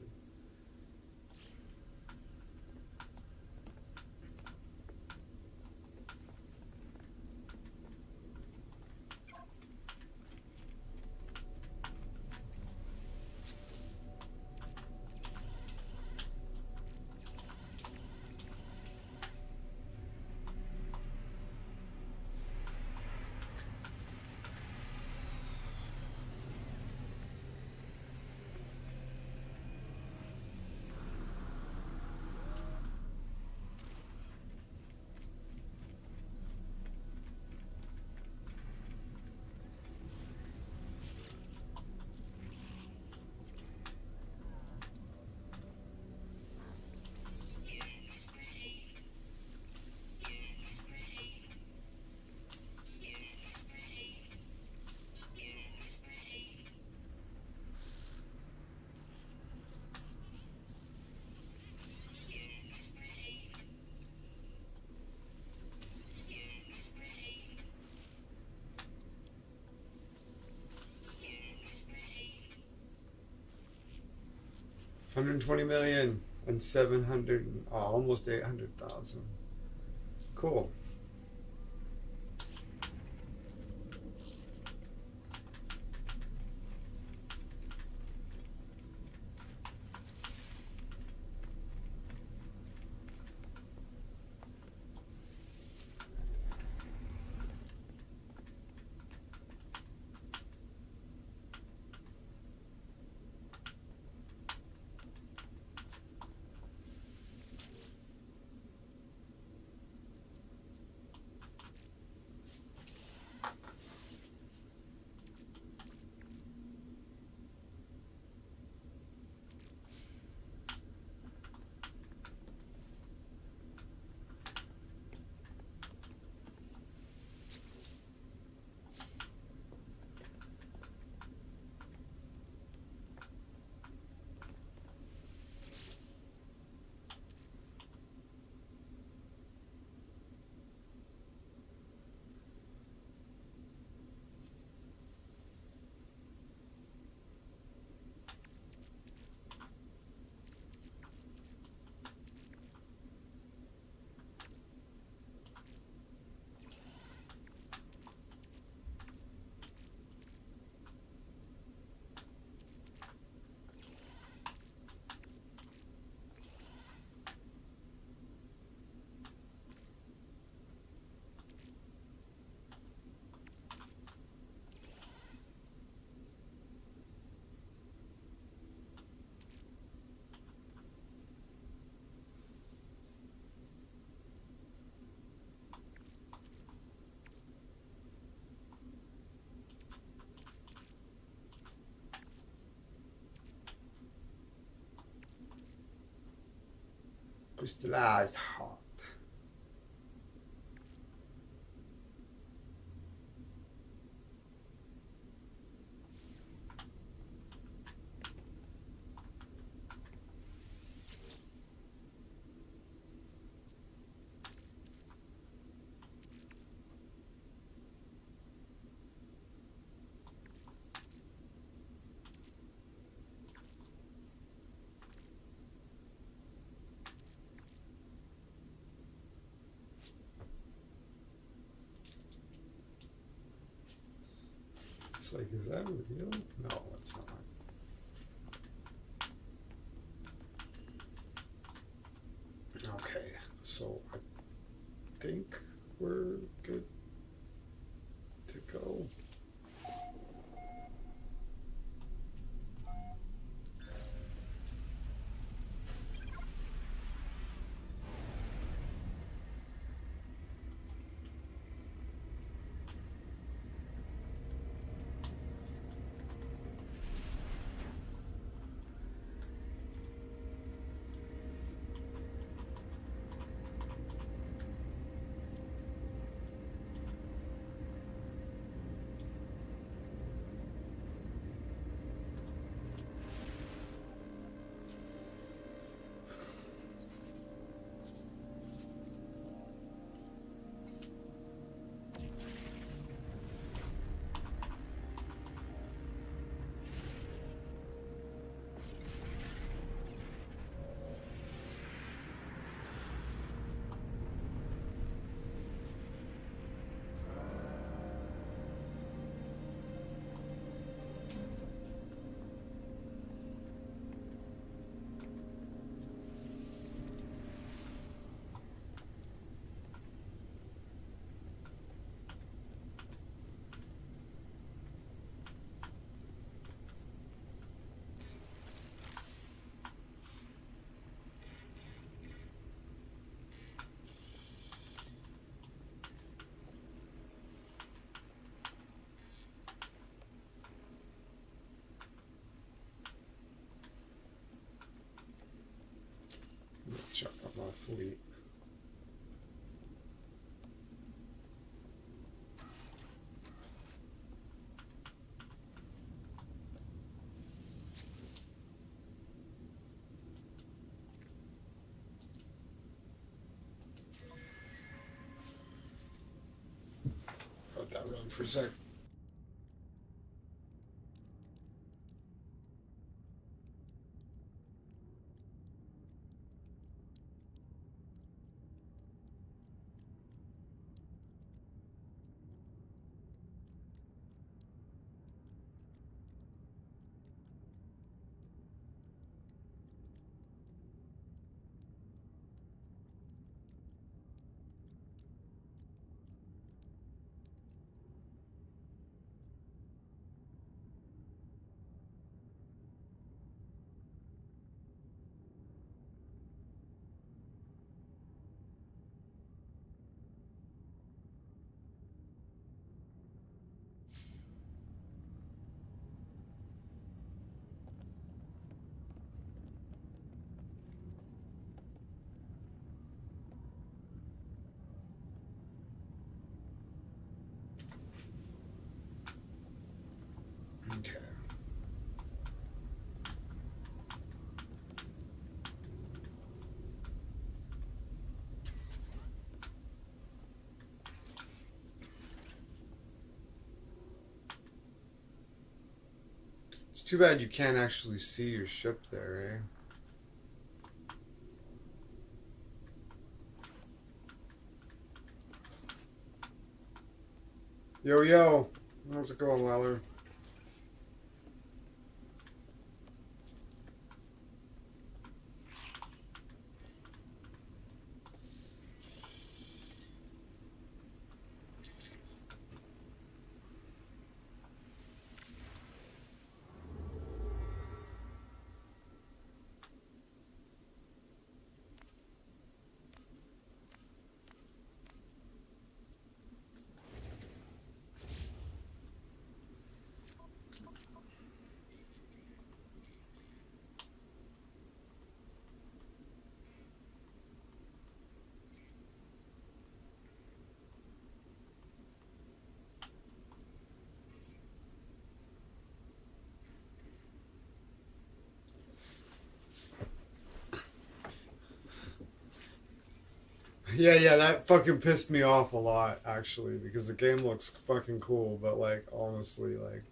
$120 million and 700, almost 800,000. Cool. Crystallized heart. It's like, is that real? No, it's not. Okay, so I think we're good to go. Check out my fleet. Let that run for a sec. Okay. It's too bad you can't actually see your ship there, eh? Yo, yo. How's it going, Weller? Yeah, that fucking pissed me off a lot, actually, because the game looks fucking cool, but, like, honestly, like...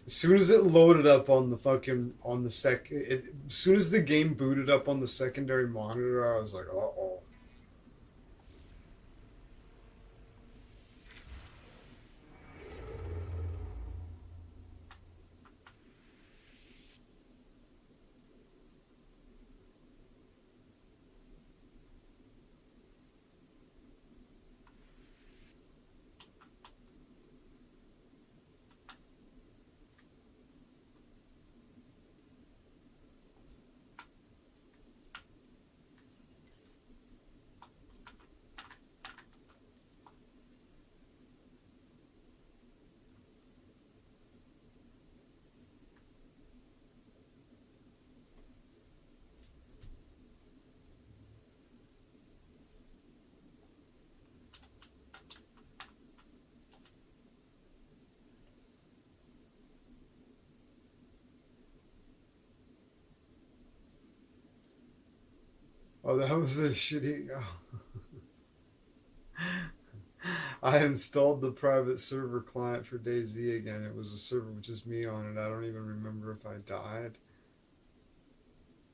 As soon as it loaded up on the fucking on the as soon as the game booted up on the secondary monitor, I was like, uh oh. Oh, that was a shitty. Oh. I installed the private server client for DayZ again. It was a server with just me on it. I don't even remember if I died.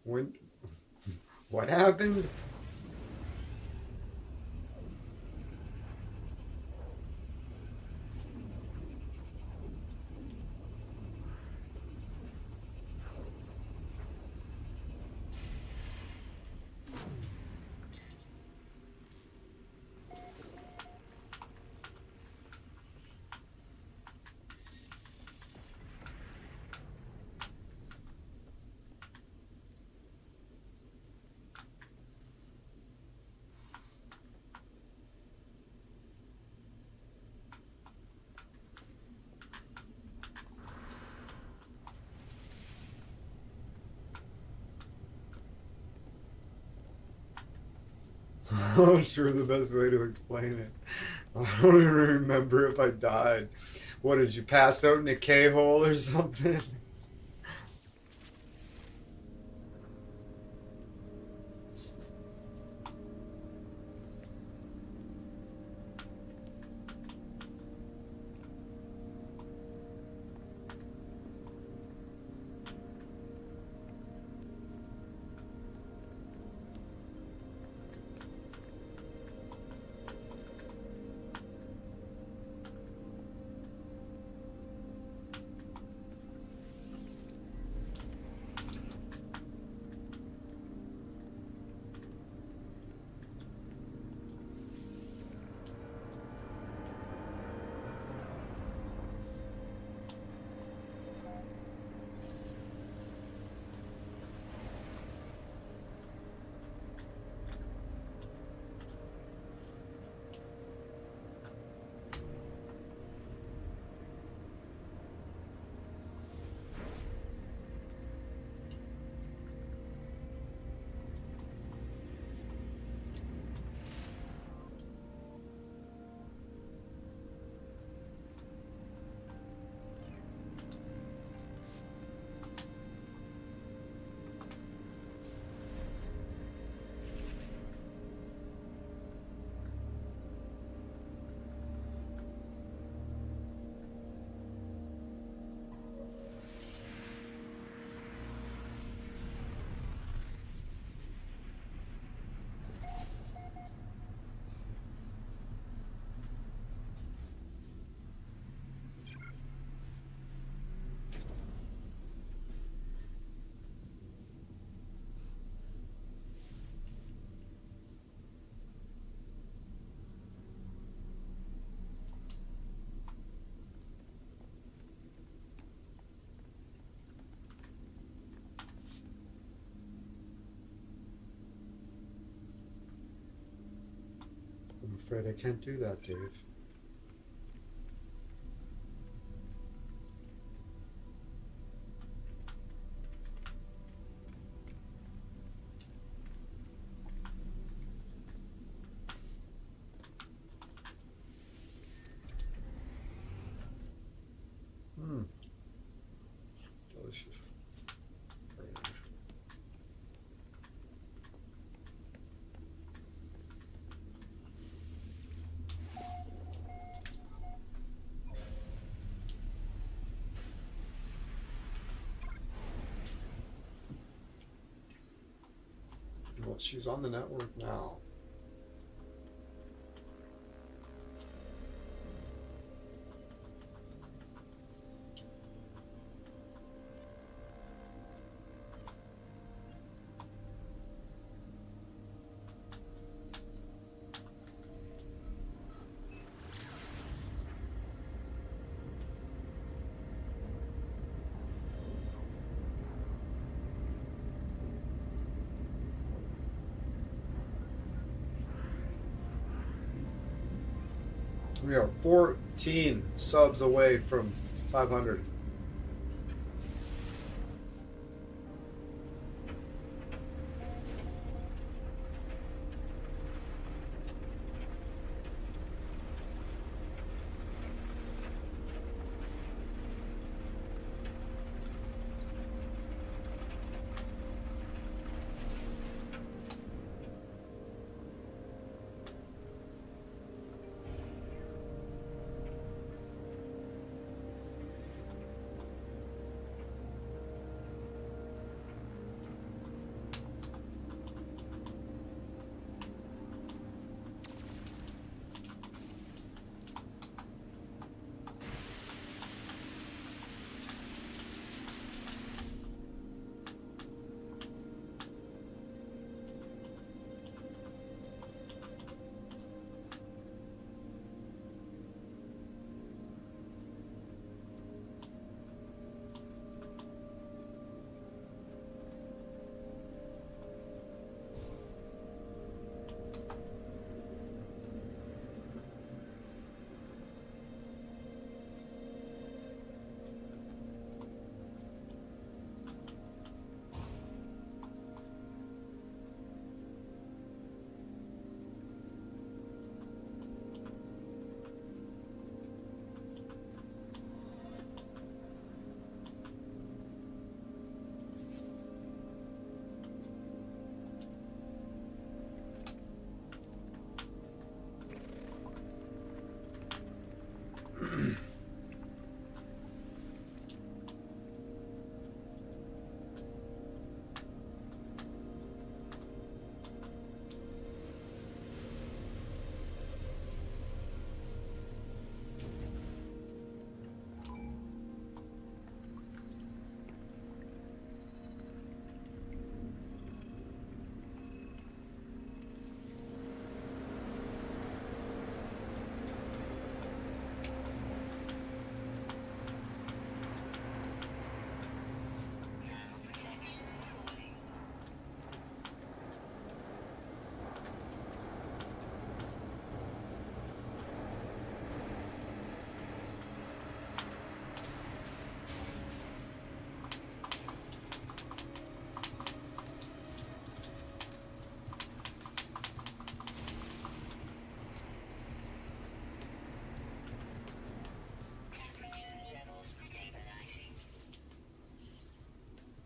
When? What happened? I'm sure the best way to explain it. I don't even remember if I died. What, did you pass out in a K-hole or something? I'm afraid I can't do that, Dave. Hmm. Delicious. Very nice. Well, she's on the network now. We are 14 subs away from 500.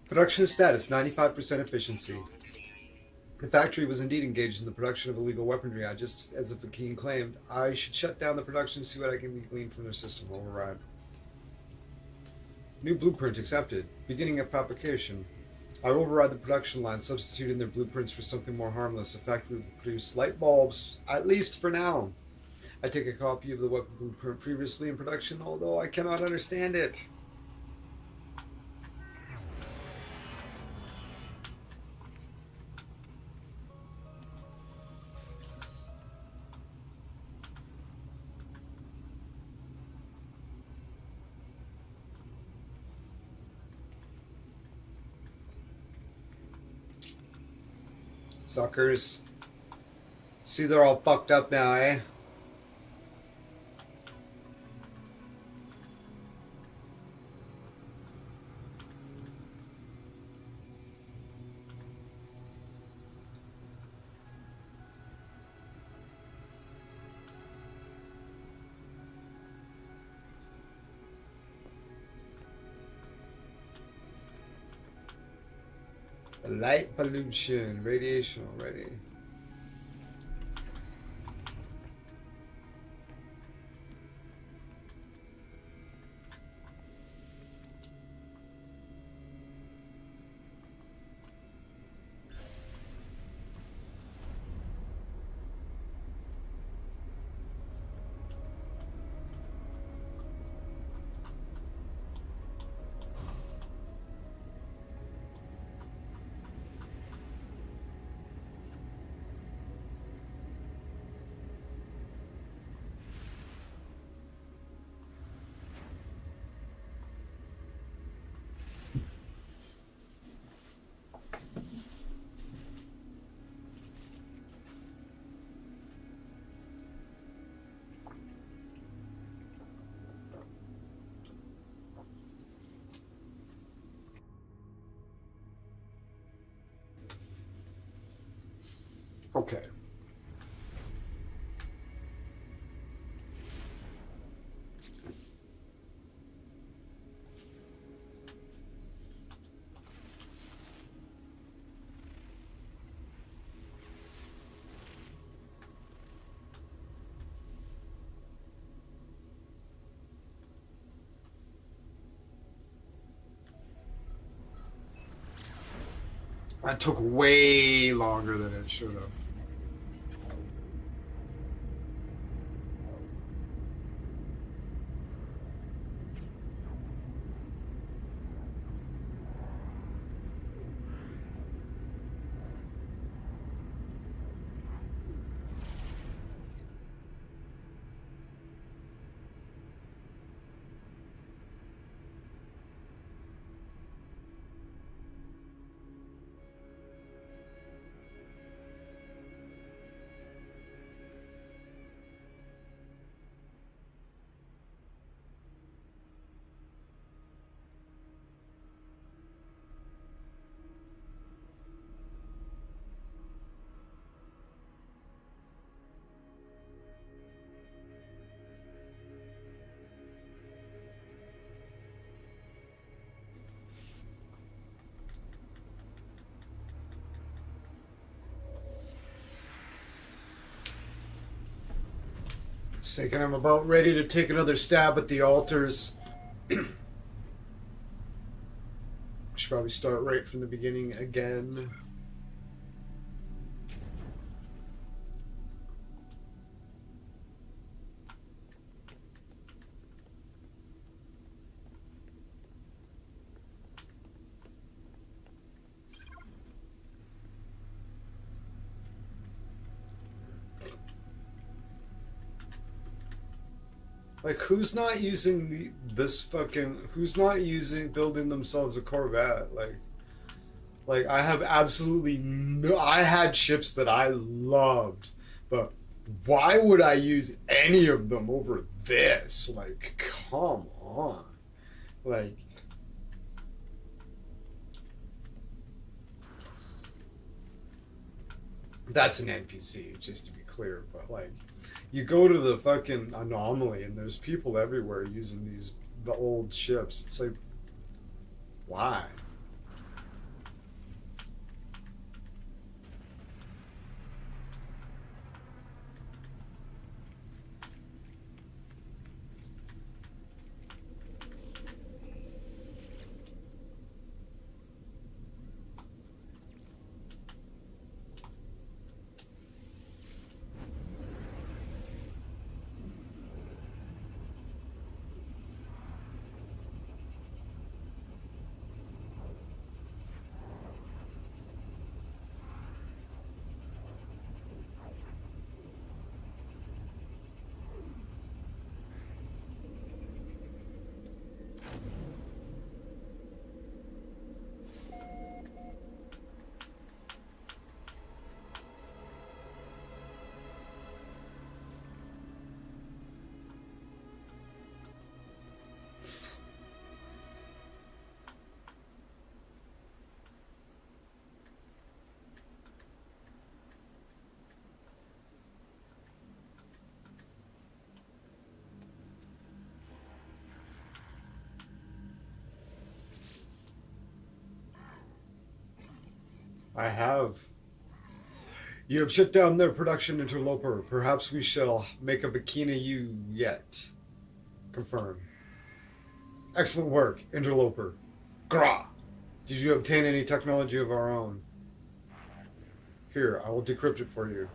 Production status 95% efficiency. The factory was indeed engaged in the production of illegal weaponry. I just, as the King claimed, I should shut down the production and see what I can glean from their system. Override. New blueprint accepted. Beginning of fabrication. I override the production line, substituting their blueprints for something more harmless. The factory will produce light bulbs, at least for now. I take a copy of the weapon blueprint previously in production, although I cannot understand it. Suckers. See, they're all fucked up now, eh? Light pollution, radiation already. Okay. That took way longer than it should have. Thinking I'm about ready to take another stab at the altars. Should probably start right from the beginning again. Like, who's not using this fucking... Who's not building themselves a Corvette? Like, I have absolutely no... I had ships that I loved, but why would I use any of them over this? Like, come on. Like... That's an NPC, just to be clear, but like... You go to the fucking anomaly and there's people everywhere using the old ships. It's like, why? I have. You have shut down their production interloper. Perhaps we shall make a bikini you yet. Confirm. Excellent work, interloper. Gra! Did you obtain any technology of our own? Here, I will decrypt it for you.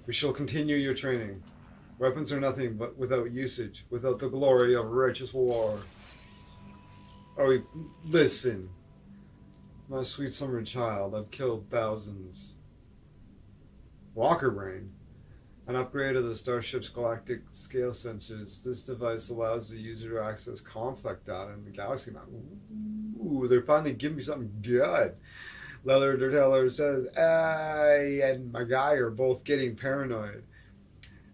We shall continue your training. Weapons are nothing but without usage, without the glory of righteous war. Oh, listen. My sweet summer child, I've killed thousands. Walker Brain. An upgrade of the starship's galactic scale sensors. This device allows the user to access conflict data in the galaxy map. Ooh, they're finally giving me something good. Leather Teller says, I and my guy are both getting paranoid.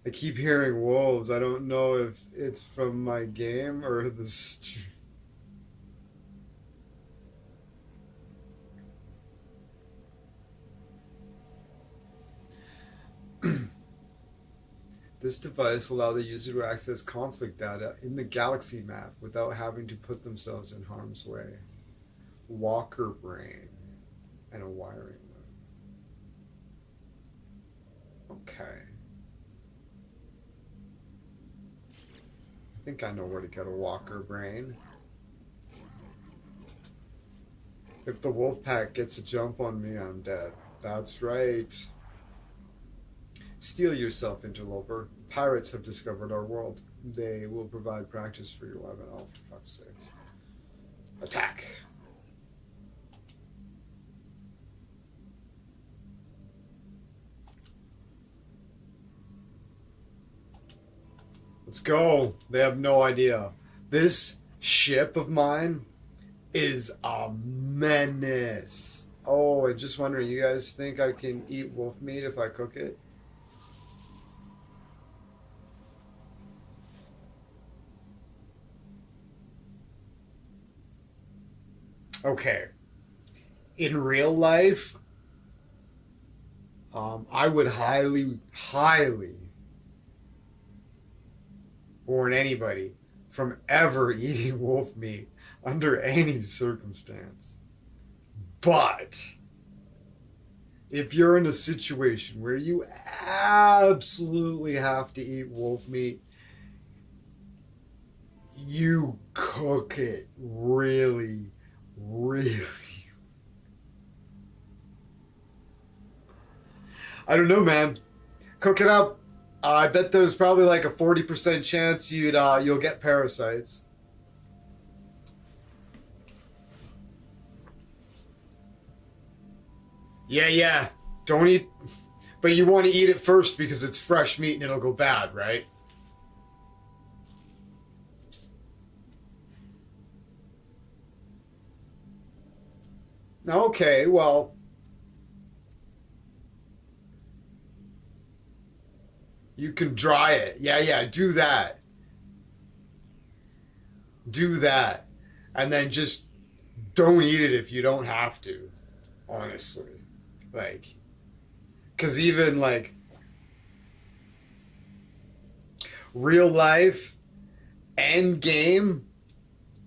I keep hearing wolves. I don't know if it's from my game or the... This device allows the user to access conflict data in the galaxy map without having to put themselves in harm's way. Walker brain and a wiring loop. Okay. I think I know where to get a walker brain. If the wolf pack gets a jump on me, I'm dead. That's right. Steel yourself, interloper. Pirates have discovered our world. They will provide practice for your weapon. Oh, for fuck's sakes. Attack. Let's go. They have no idea. This ship of mine is a menace. Oh, and just wondering, you guys think I can eat wolf meat if I cook it? Okay. In real life, I would highly warn anybody from ever eating wolf meat under any circumstance. But if you're in a situation where you absolutely have to eat wolf meat, you cook it really. I don't know, man. Cook it up. I bet there's probably like a 40% chance you'll get parasites. Yeah. Don't eat, but you want to eat it first because it's fresh meat and it'll go bad, right? Okay, well, you can dry it. Yeah, do that. Do that. And then just don't eat it if you don't have to, honestly. Like, because even like real life end game,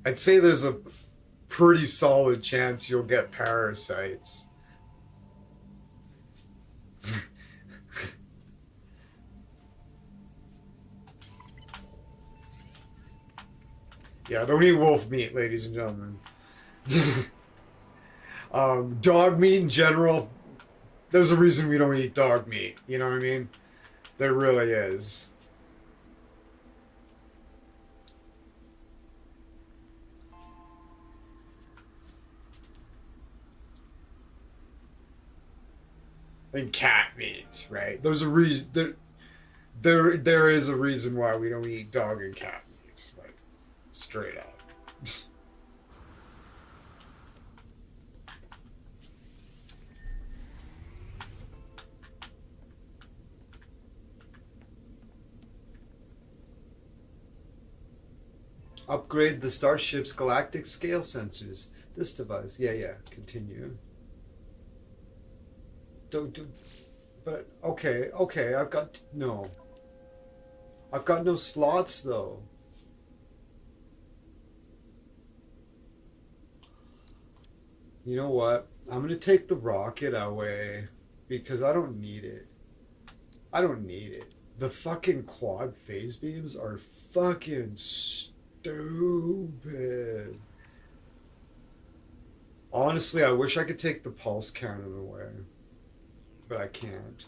I'd say there's a pretty solid chance you'll get parasites. Yeah, don't eat wolf meat, ladies and gentlemen. Dog meat in general, there's a reason we don't eat dog meat. You know what I mean? There really is. And cat meat, right? There's a reason. There is a reason why we don't eat dog and cat meat, like straight up. Upgrade the starship's galactic scale sensors. This device, yeah. Continue. Don't do, but okay. I've got no slots though. You know what? I'm gonna take the rocket away because I don't need it. The fucking quad phase beams are fucking stupid. Honestly, I wish I could take the pulse cannon away. But I can't.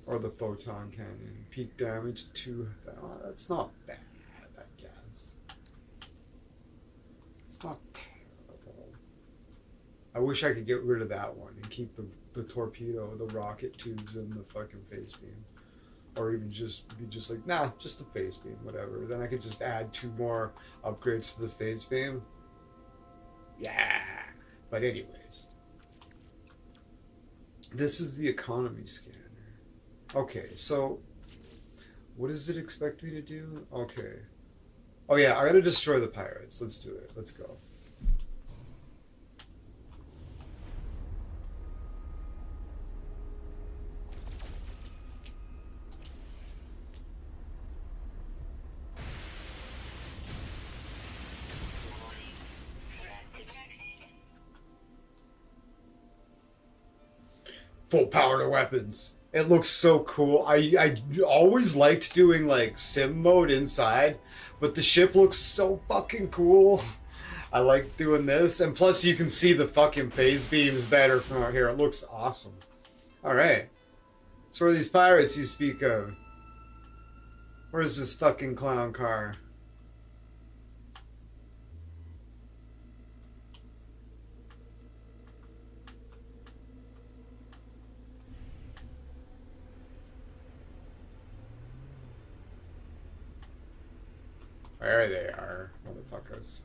Or the photon cannon. Peak damage 2. Oh, that's not bad, I guess. It's not terrible. I wish I could get rid of that one and keep the torpedo, the rocket tubes, and the fucking phase beam. Or even just be just like, nah, just the phase beam, whatever. Then I could just add 2 more upgrades to the phase beam. Yeah. But anyways. This is the economy scanner. Okay, so what does it expect me to do? Okay. Oh yeah, I gotta destroy the pirates. Let's do it. Let's go. full power to weapons. It looks so cool. I always liked doing like sim mode inside, but the ship looks so fucking cool. I like doing this, and plus you can see the fucking phase beams better from out here. It looks awesome. Alright. So where are these pirates you speak of? Where's this fucking clown car? There they are, motherfuckers.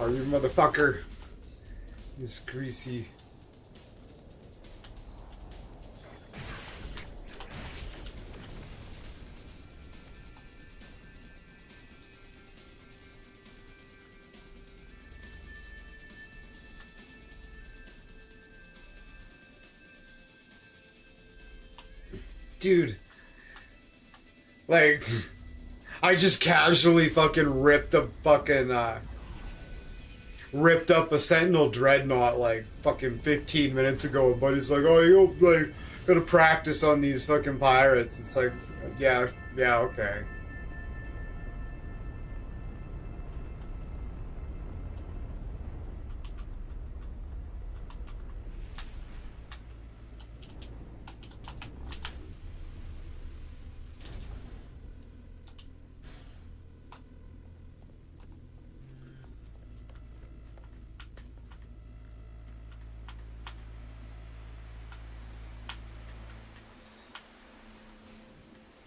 Oh, you motherfucker. This greasy. Dude. Like, I just casually fucking ripped a fucking, ripped up a Sentinel Dreadnought like fucking 15 minutes ago, but he's like, oh, you like gotta practice on these fucking pirates. It's like, yeah, okay.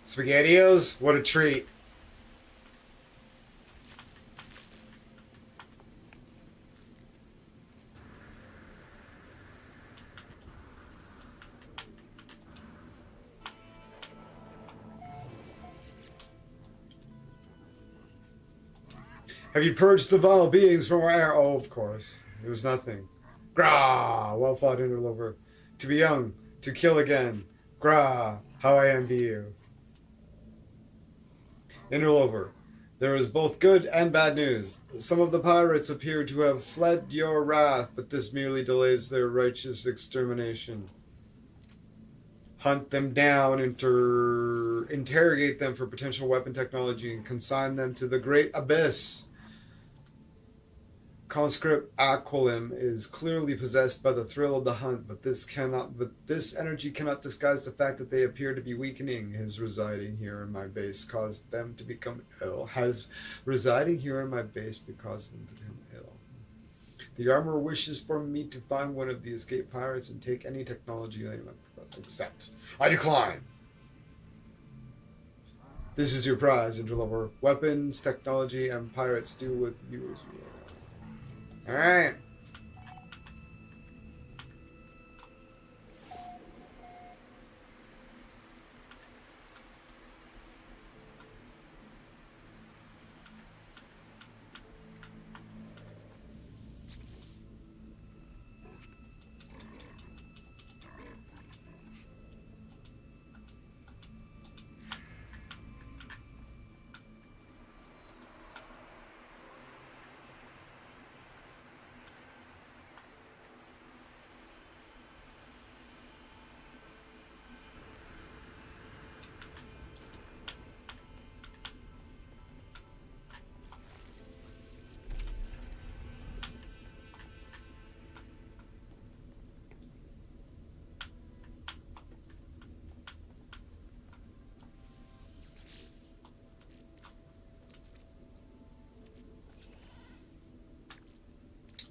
SpaghettiOs? What a treat. Have you purged the vile beings from our air? Oh, of course. It was nothing. Grah! Well fought, interloper. To be young, to kill again. Grah! How I envy you. Interloper. There is both good and bad news. Some of the pirates appear to have fled your wrath, but this merely delays their righteous extermination. hunt them down, interrogate them for potential weapon technology, and consign them to the great abyss. Conscript Aquilum is clearly possessed by the thrill of the hunt, but this energy cannot disguise the fact that they appear to be weakening. His residing here in my base caused them to become ill. Has residing here in my base caused them to become ill. The armor wishes for me to find one of the escaped pirates and take any technology they might accept. I decline. This is your prize, interloper. Weapons, technology, and pirates do with you as you will. Alright.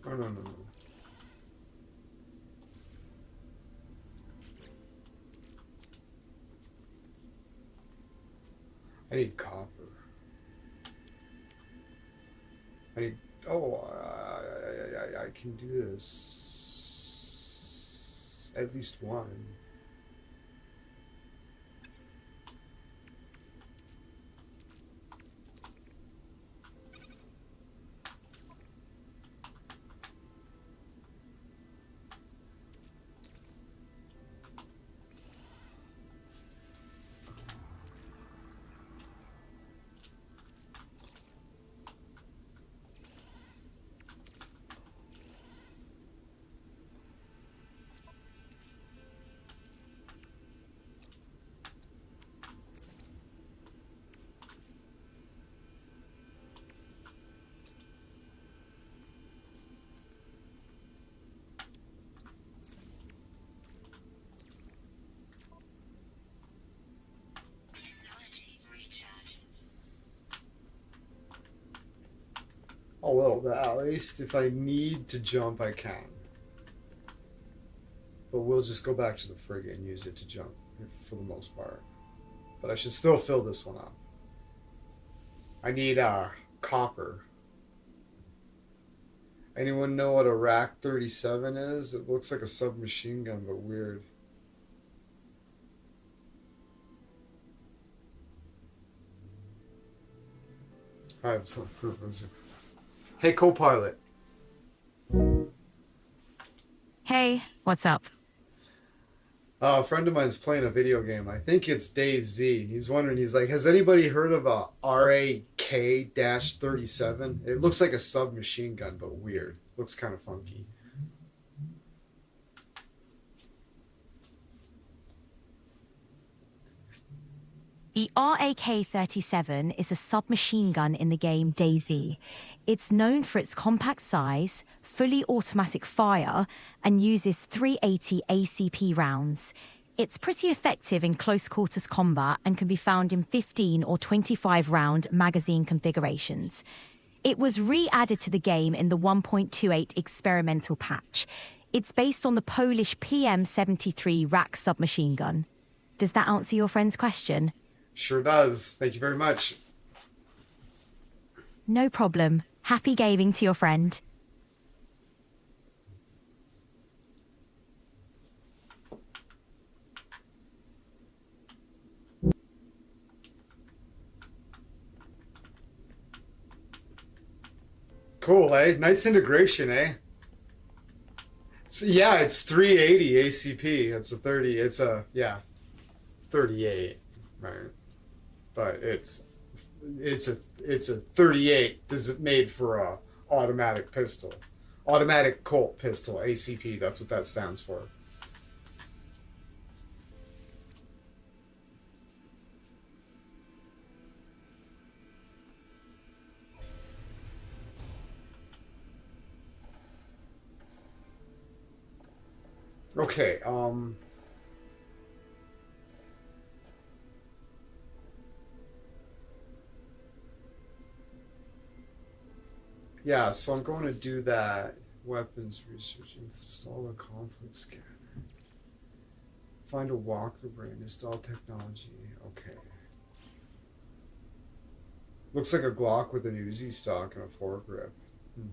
Oh, no. I need copper. I need... Oh, I can do this. At least one. Oh well, at least if I need to jump, I can. But we'll just go back to the frigate and use it to jump, for the most part. But I should still fill this one up. I need copper. Anyone know what a Rack 37 is? It looks like a submachine gun, but weird. I have some purpose. Hey, co-pilot. Hey, what's up? A friend of mine's playing a video game. I think it's DayZ. He's wondering, he's like, has anybody heard of a RAK-37? It looks like a submachine gun, but weird. Looks kind of funky. The RAK-37 is a submachine gun in the game DayZ. It's known for its compact size, fully automatic fire, and uses 380 ACP rounds. It's pretty effective in close quarters combat and can be found in 15 or 25 round magazine configurations. It was re-added to the game in the 1.28 experimental patch. It's based on the Polish PM73 Rack submachine gun. Does that answer your friend's question? Sure does. Thank you very much. No problem. Happy gaming to your friend. Cool, eh? Nice integration, eh? So, yeah, it's 380 ACP. It's a 30. It's a 38, right? But it's a 38. This is made for a automatic pistol, automatic Colt pistol, ACP. That's what that stands for. Okay, yeah, so I'm going to do that. Weapons research, install a conflict scanner. Find a walker brain, install technology. Okay. Looks like a Glock with an Uzi stock and a foregrip. Hmm.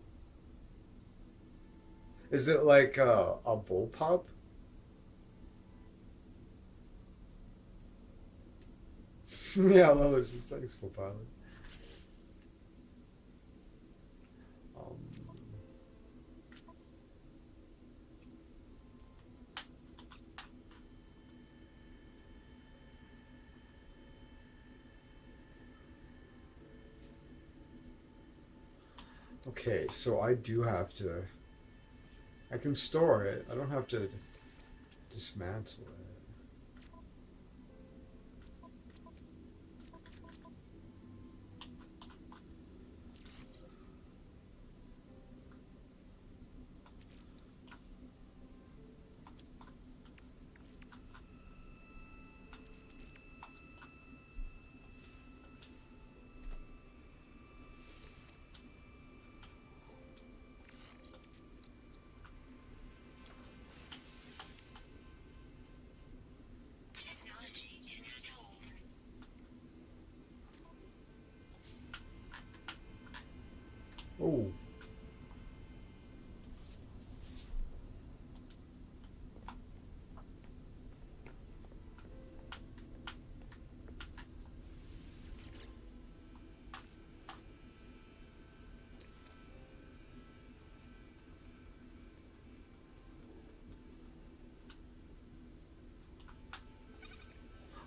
Is it like a bullpup? Yeah, well, there's this thanks, co-pilot. Um, okay, so I do have to. I can store it. I don't have to dismantle it. Oh,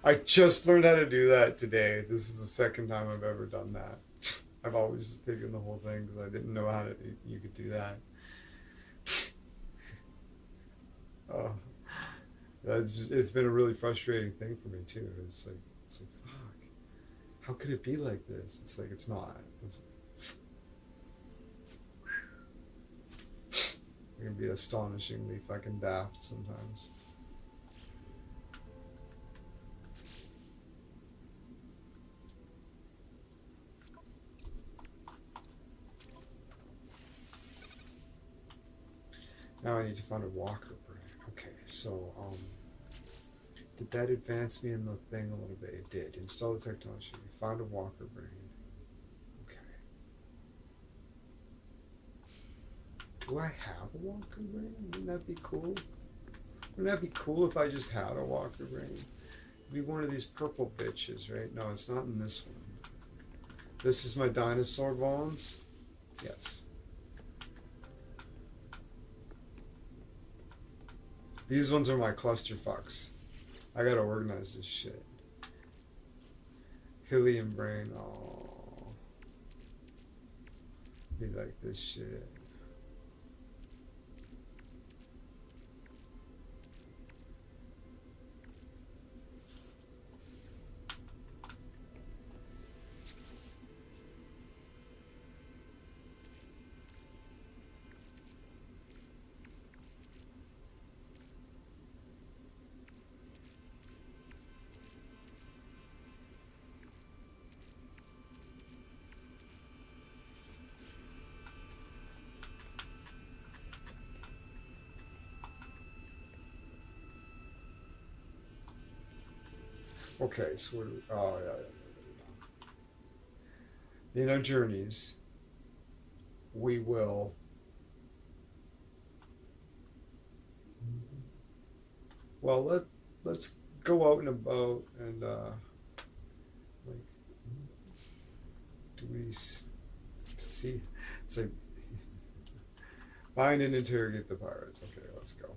I just learned how to do that today. This is the second time I've ever done that. I've always just taken the whole thing because I didn't know how to. You could do that. Oh, it's been a really frustrating thing for me too. It's like fuck. How could it be like this? It's like it's not. It can be astonishingly fucking daft sometimes. Now I need to find a walker brain. Okay, so did that advance me in the thing a little bit? It did. Install the technology. Found a walker brain. Okay. Do I have a walker brain? Wouldn't that be cool? Wouldn't that be cool if I just had a walker brain? It'd be one of these purple bitches, right? No, it's not in this one. This is my dinosaur bones? Yes. These ones are my clusterfucks. I gotta organize this shit. Helium brain, oh. Be like this shit. Okay, so what do we, oh yeah. In our journeys, we will let's go out and about and like do we see it's like find and interrogate the pirates. Okay, let's go.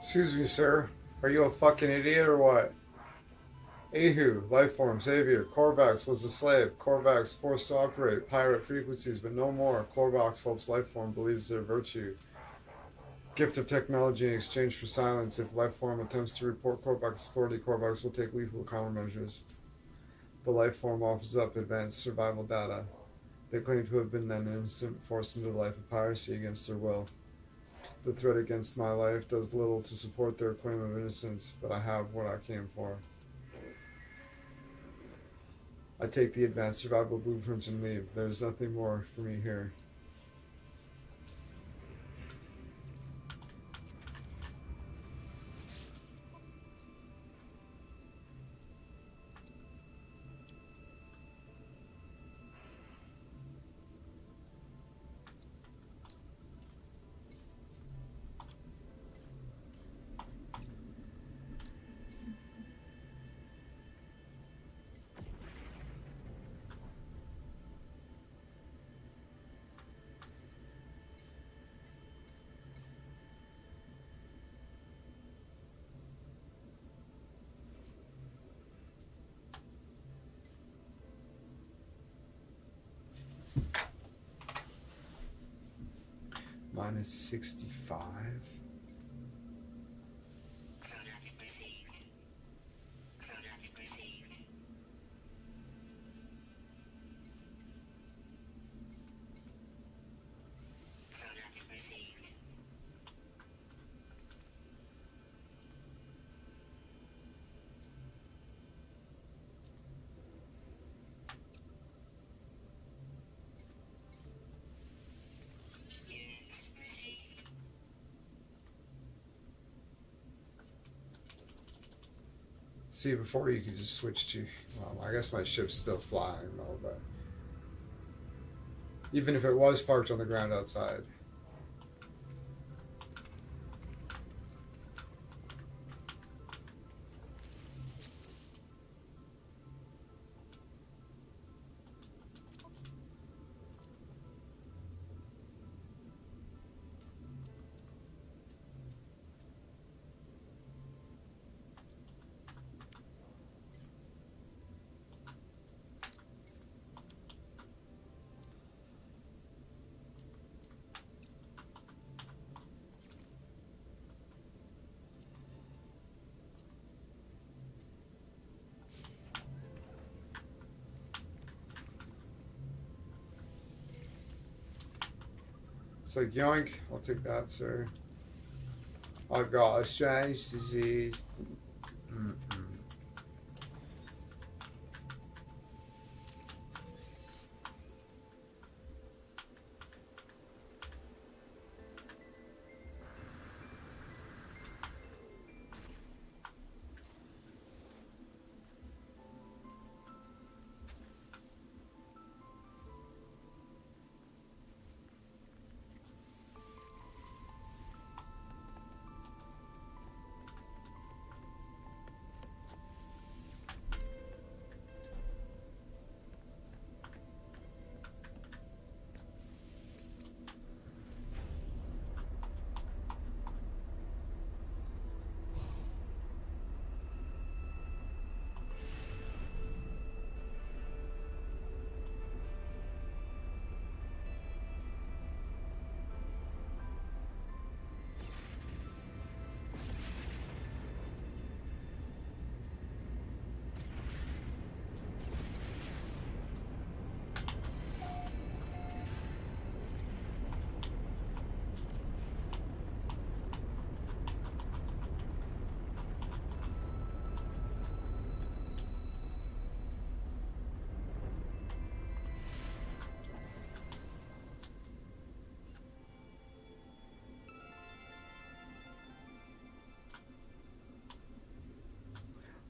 Excuse me, sir. Are you a fucking idiot or what? Ahu, Lifeform, Xavier, Korvax was a slave. Korvax forced to operate pirate frequencies, but no more. Korvax hopes Lifeform believes their virtue. Gift of technology in exchange for silence. If Lifeform attempts to report Korvax authority, Korvax will take lethal countermeasures. The Lifeform offers up advanced survival data. They claim to have been an innocent forced into the life of piracy against their will. The threat against my life does little to support their claim of innocence, but I have what I came for. I take the advanced survival blueprints and leave. There's nothing more for me here. Minus 65. See, before you could just switch to, well, I guess my ship's still flying though, but even if it was parked on the ground outside. It's like, yoink, I'll take that, sir. I've got a strange disease. Mm-mm.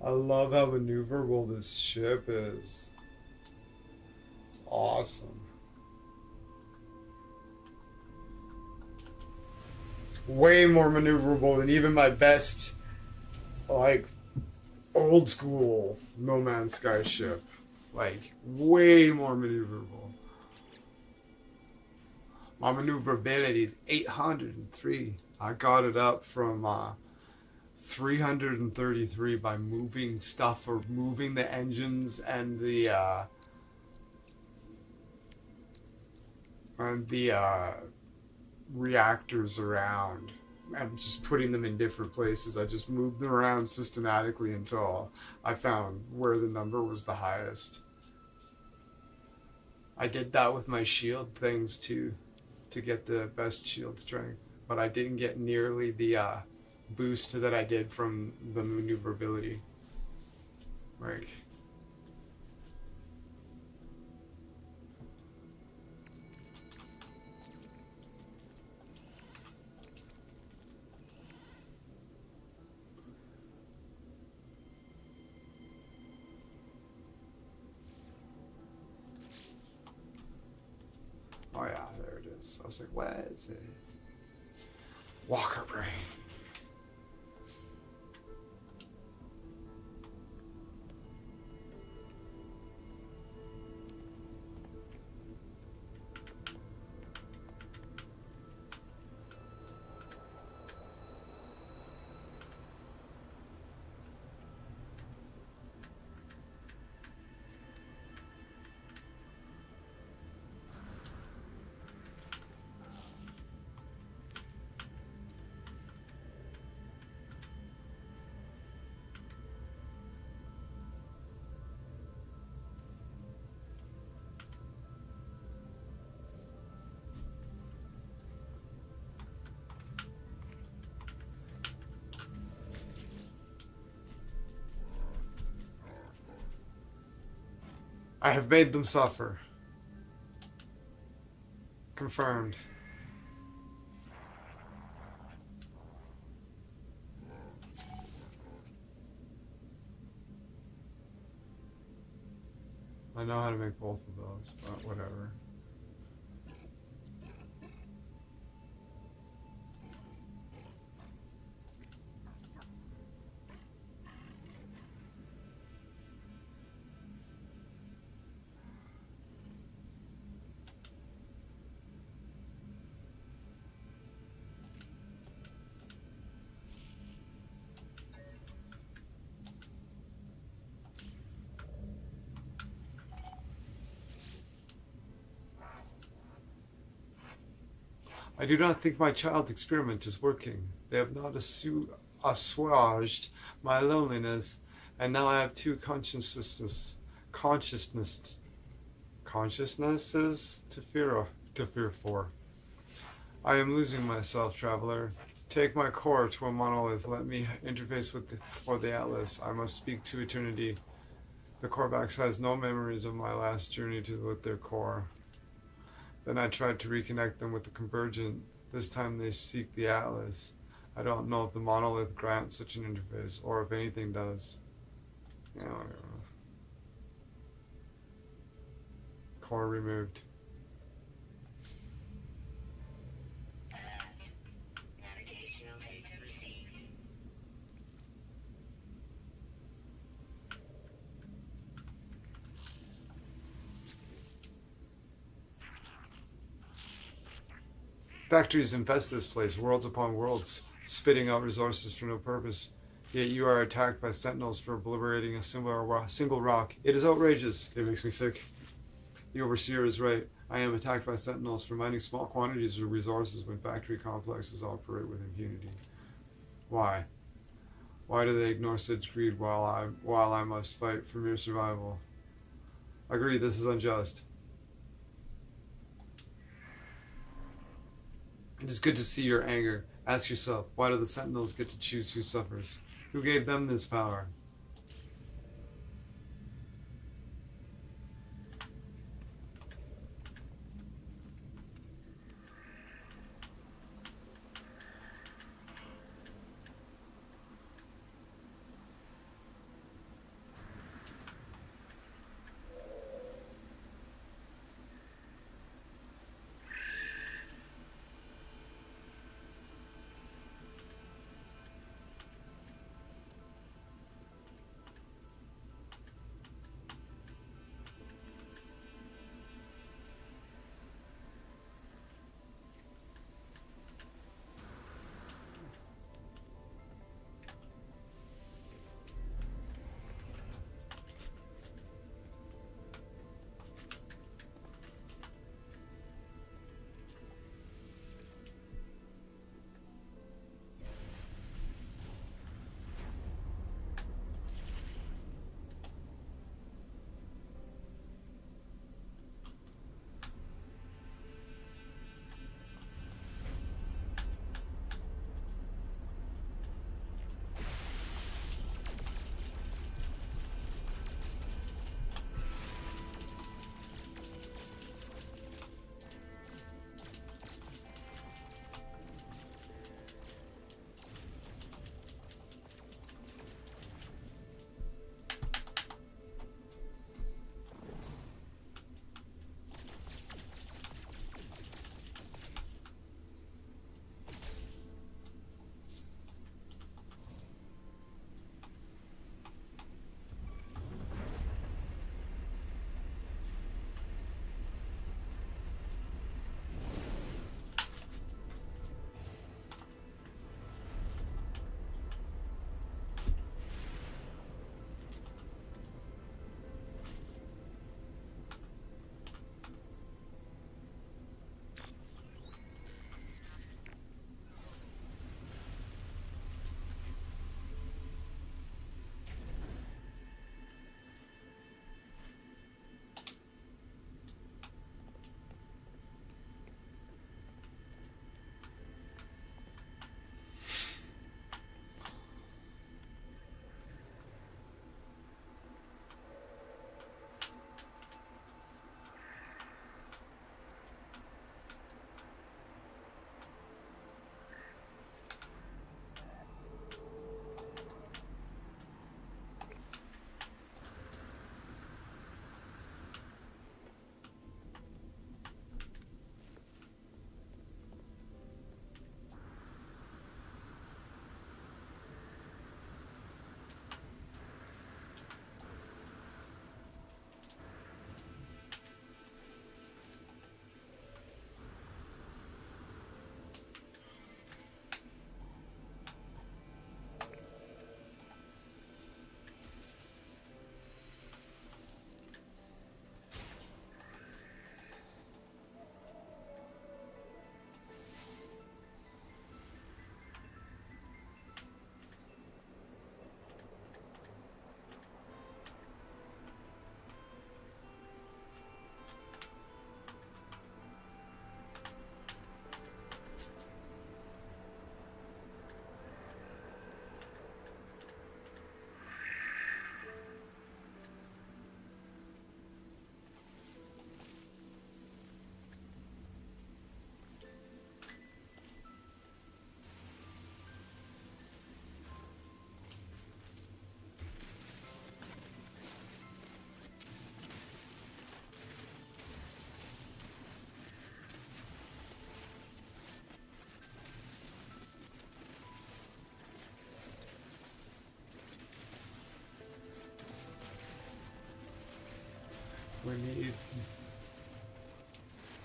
I love how maneuverable this ship is. It's awesome. Way more maneuverable than even my best, like, old school No Man's Sky ship. Like, way more maneuverable. My maneuverability is 803. I got it up from 333 by moving stuff or moving the engines and the reactors around and just putting them in different places. I just moved them around systematically until I found where the number was the highest. I did that with my shield things too, to get the best shield strength, but I didn't get nearly the boost that I did from the maneuverability. Like, oh yeah, there it is. I was like, what is it? Walker brain. I have made them suffer. Confirmed. I know how to make both of those, but whatever. I do not think my child experiment is working. They have not assuaged my loneliness, and now I have two consciousnesses to fear for. I am losing myself, traveler. Take my core to a monolith. Let me interface for the Atlas. I must speak to eternity. The Korvax has no memories of my last journey with their core. Then I tried to reconnect them with the Convergent. This time they seek the Atlas. I don't know if the monolith grants such an interface, or if anything does. Yeah, whatever. Core removed. Navigational data received. Factories infest this place, worlds upon worlds, spitting out resources for no purpose. Yet you are attacked by sentinels for obliterating a single rock. It is outrageous. It makes me sick. The overseer is right. I am attacked by sentinels for mining small quantities of resources when factory complexes operate with impunity. Why? Why do they ignore such greed while I must fight for mere survival? Agreed, this is unjust. It is good to see your anger. Ask yourself, why do the sentinels get to choose who suffers? Who gave them this power?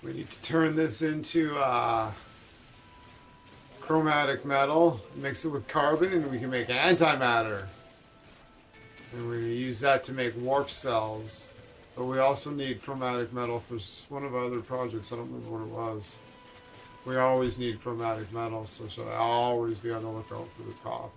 We need to turn this into chromatic metal, mix it with carbon, and we can make antimatter. And we're going to use that to make warp cells. But we also need chromatic metal for one of our other projects. I don't remember what it was. We always need chromatic metal, so should I always be on the lookout for the copper.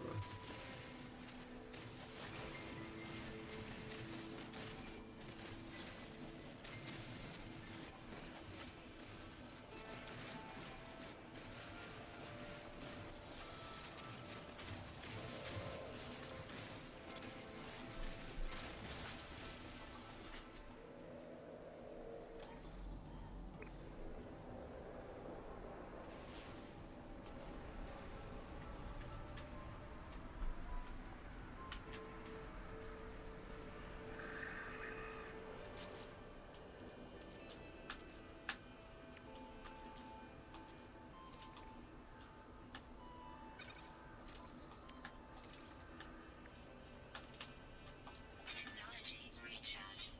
Technology recharge.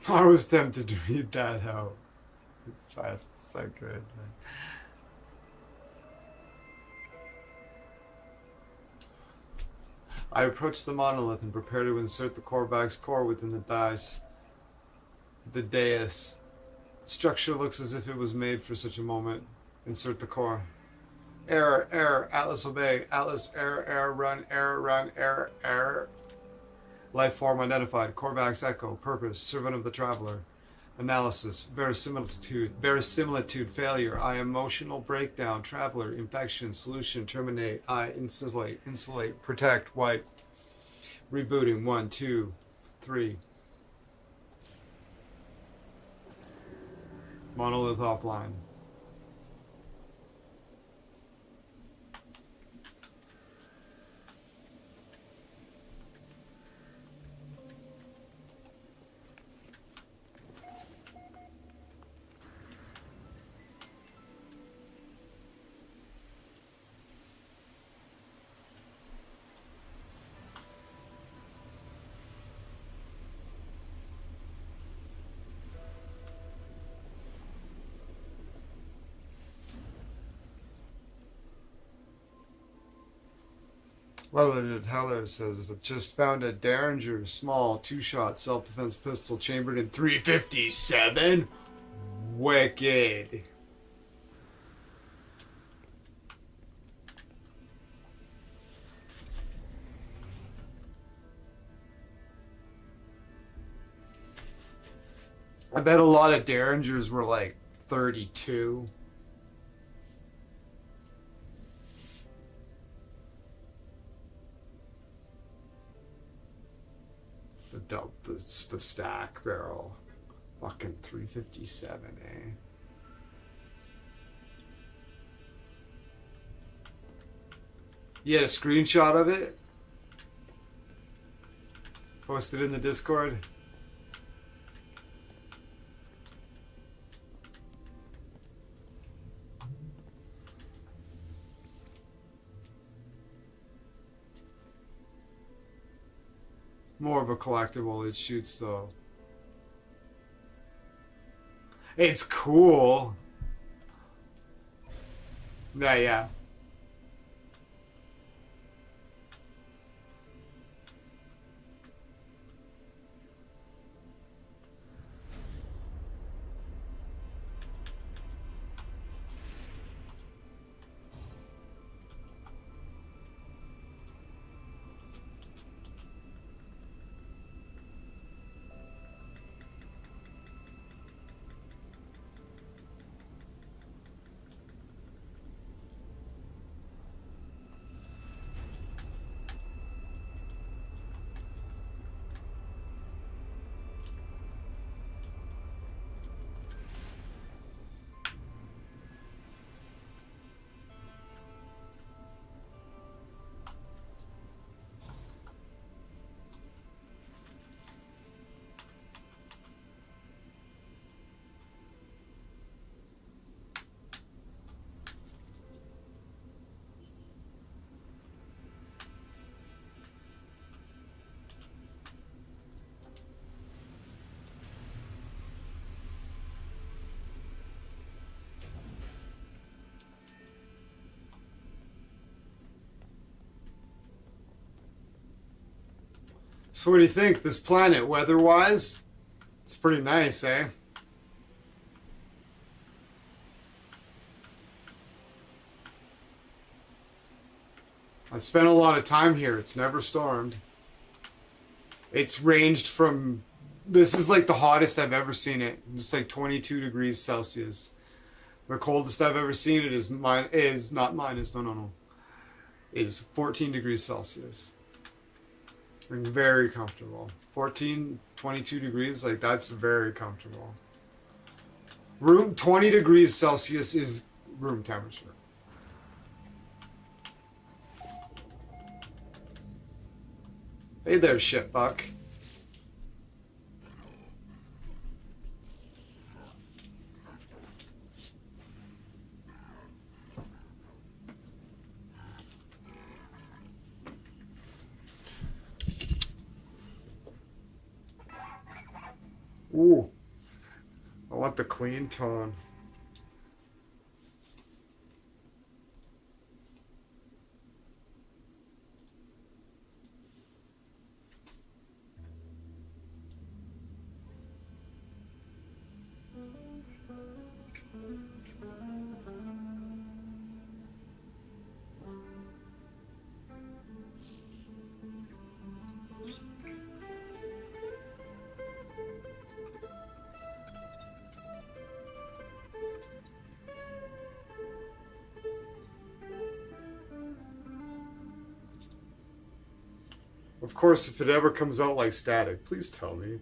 I was tempted to read that out. It's fast, it's so good. I approach the monolith and prepare to insert the Korvax core within the dais. The dais. Structure looks as if it was made for such a moment. Insert the core. Error, error, Atlas obey. Atlas, error, run, error. Life form identified. Korvax echo. Purpose. Servant of the traveler. Analysis. Verisimilitude. Failure. I. Emotional breakdown. Traveler. Infection. Solution. Terminate. I. Insulate. Protect. Wipe. Rebooting. 1, 2, 3. Monolith offline. Letter Teller says, I just found a Derringer small 2-shot self-defense pistol chambered in 357. Wicked. I bet a lot of Derringers were like 32. The stack barrel. Fucking 357, eh? You had a screenshot of it? Posted in the Discord? More of a collectible. It shoots though. It's cool. Yeah. So what do you think? This planet, weather-wise, it's pretty nice, eh? I spent a lot of time here. It's never stormed. It's ranged from... This is like the hottest I've ever seen it. It's like 22 degrees Celsius. The coldest I've ever seen it is not minus. No. Is 14 degrees Celsius. And very comfortable. 14, 22 degrees, like that's very comfortable. Room 20 degrees Celsius is room temperature. Hey there, shitfuck. Ooh. I want the clean tone. Of course, if it ever comes out like static, please tell me.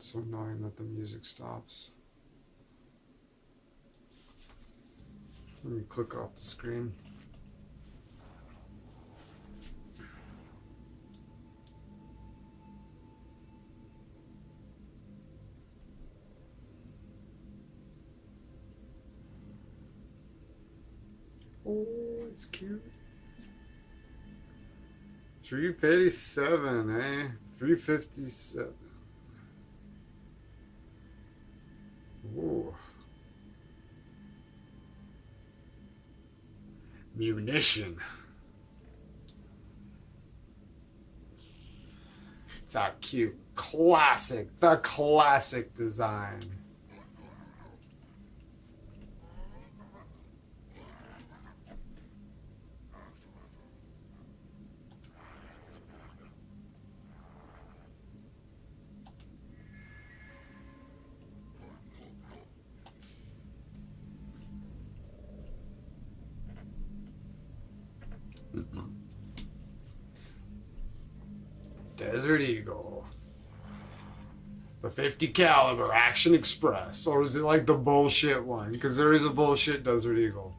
So annoying that the music stops. Let me click off the screen. Oh, it's cute. 357, eh? 357. Ooh. Munition. It's a cute classic, the classic design. Desert Eagle. The 50 caliber Action Express. Or is it like the bullshit one? Because there is a bullshit Desert Eagle.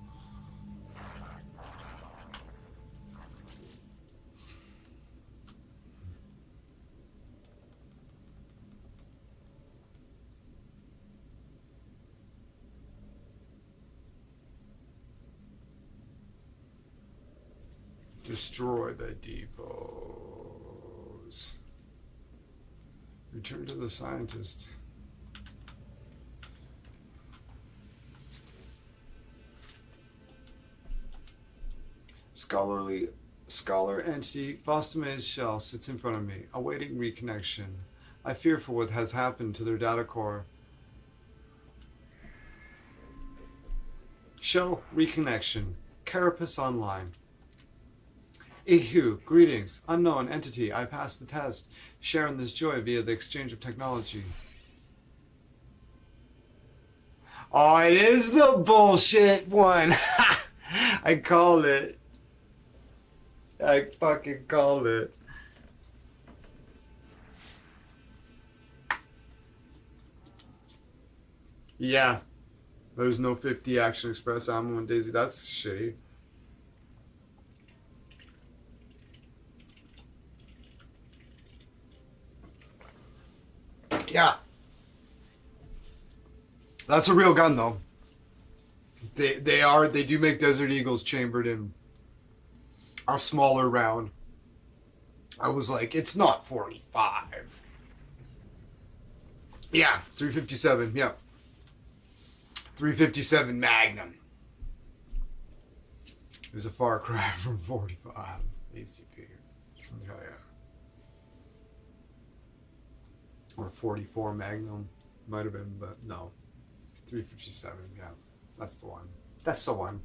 Destroy the depots. Return to the scientist. Scholar entity Fostoma's shell sits in front of me, awaiting reconnection. I fear for what has happened to their data core. Show reconnection. Carapace online. Ihu, greetings. Unknown entity, I passed the test. Sharing this joy via the exchange of technology. Oh, it is the bullshit one. I called it. I fucking called it. Yeah. There's no 50 Action Express ammo and Daisy. That's shitty. Yeah. That's a real gun though. They do make Desert Eagles chambered in a smaller round. I was like, it's not 45. Yeah, 357, yeah. 357 Magnum. Is a far cry from 45 ACP. Yeah, yeah. Or 44 Magnum. Might have been, but no. 357, yeah. That's the one. That's the one.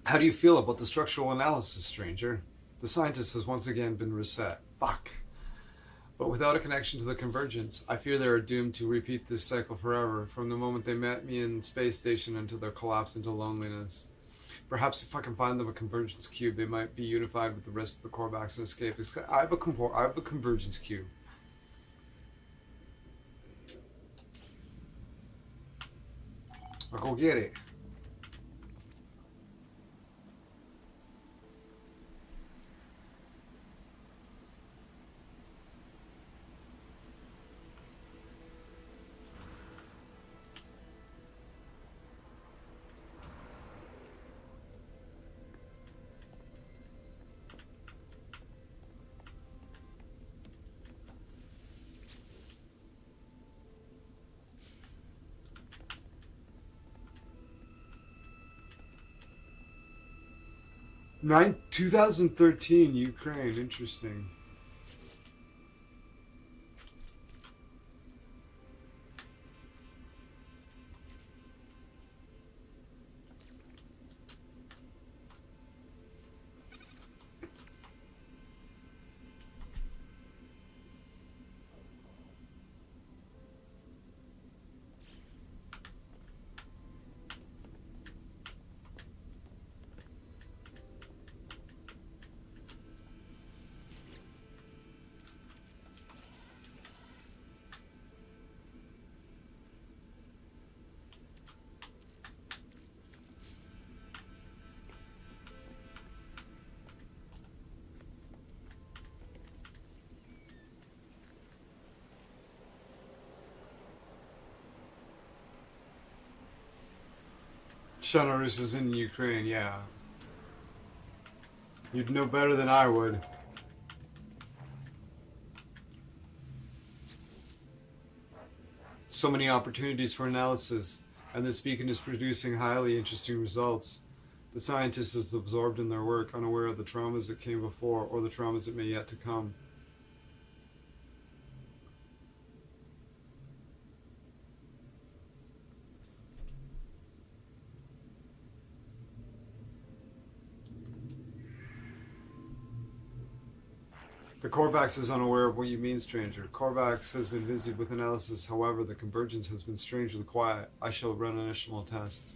How do you feel about the structural analysis, stranger? The scientist has once again been reset. Fuck. But without a connection to the convergence, I fear they are doomed to repeat this cycle forever, from the moment they met me in space station until their collapse into loneliness. Perhaps if I can find them a convergence cube, they might be unified with the rest of the Korvax and escape. I have a convergence cube. I'll go get it. Nine 2013 Ukraine, interesting. Belarus is in Ukraine, yeah. You'd know better than I would. So many opportunities for analysis, and this beacon is producing highly interesting results. The scientist is absorbed in their work, unaware of the traumas that came before or the traumas that may yet to come. The Corvax is unaware of what you mean, stranger. Corvax has been busy with analysis, however, the convergence has been strangely quiet. I shall run initial tests.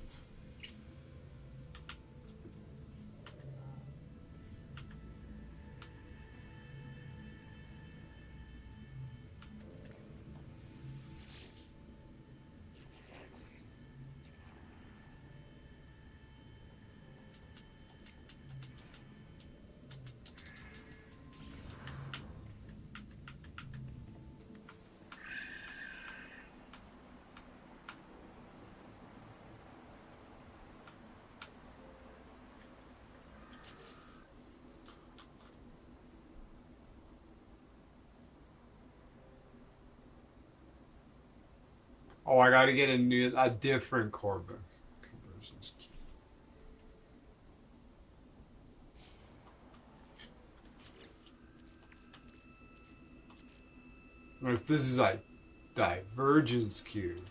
Oh, I gotta get a different Corvax. Conversions key. Notice this is a divergence cube.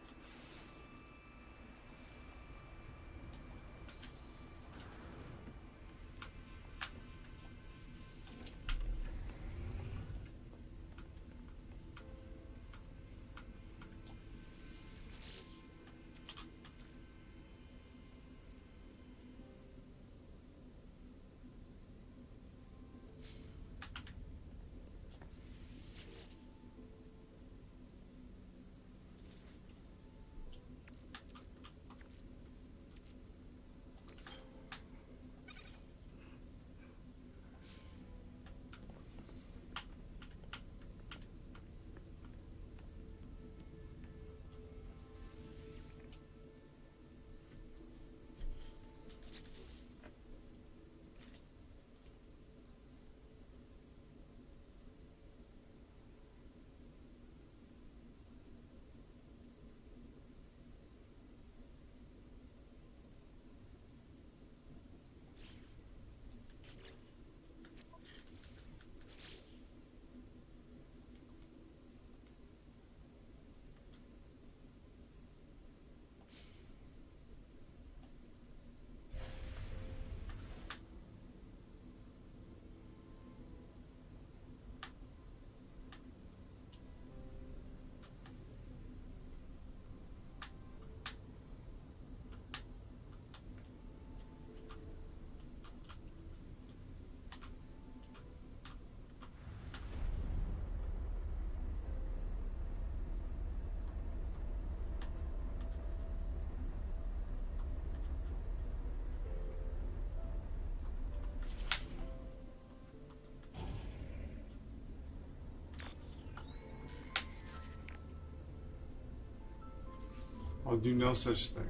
I'll do no such thing.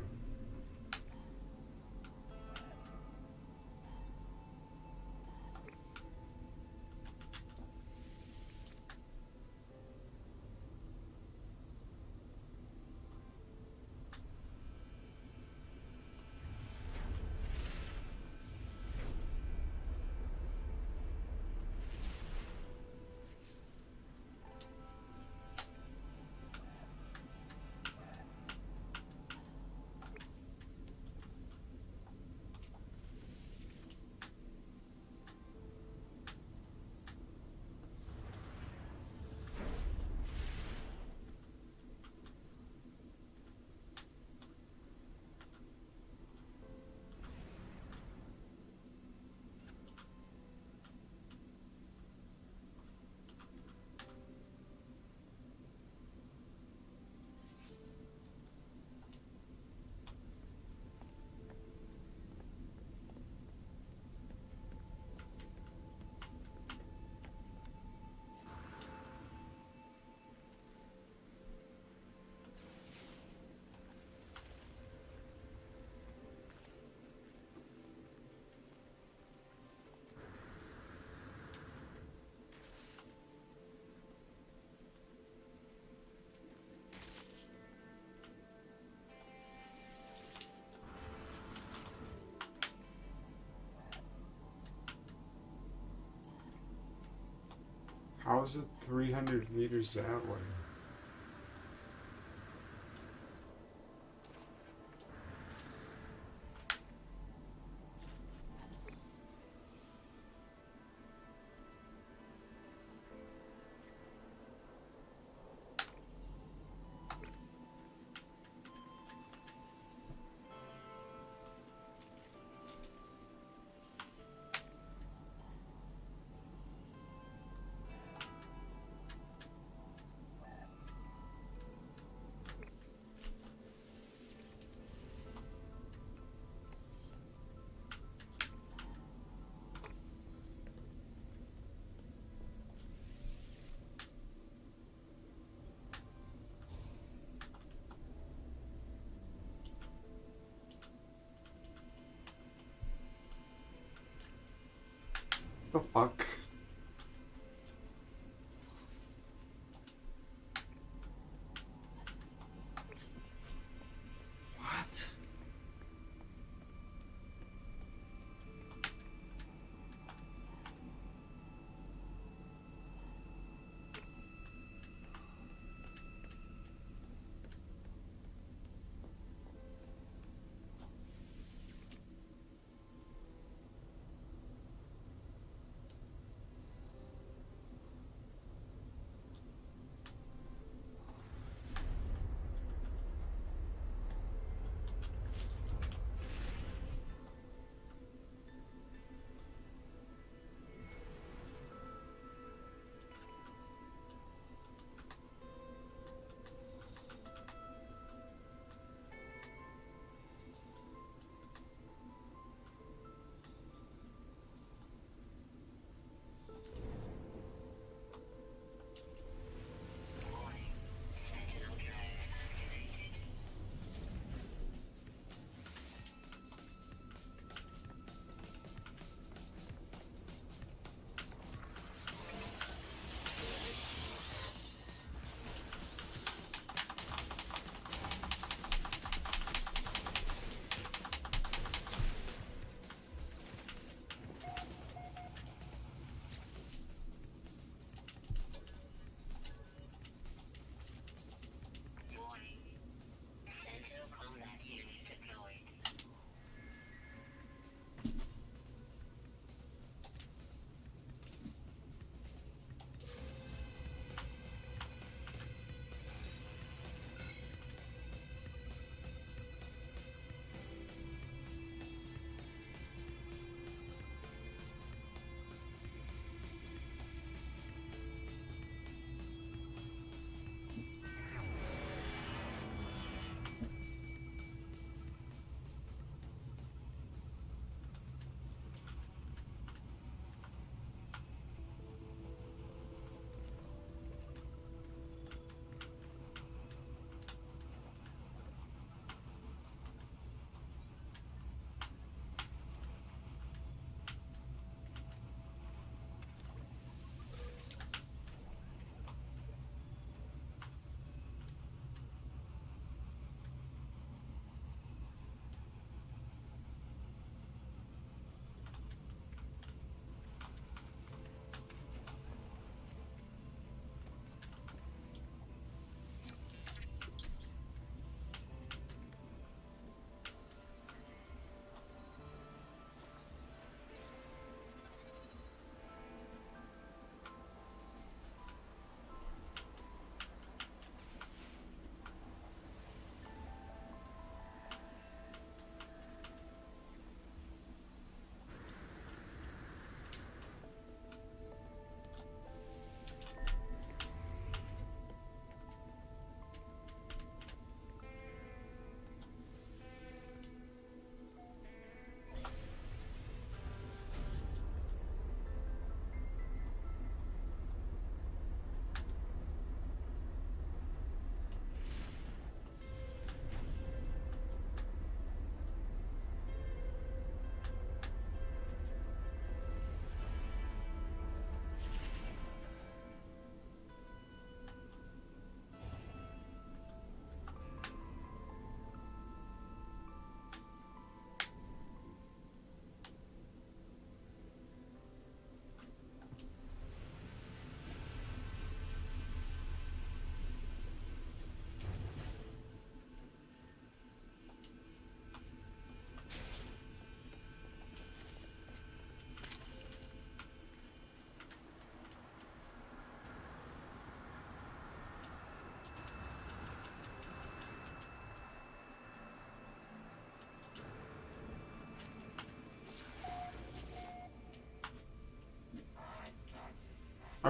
How is it 300 meters that way? The fuck? What?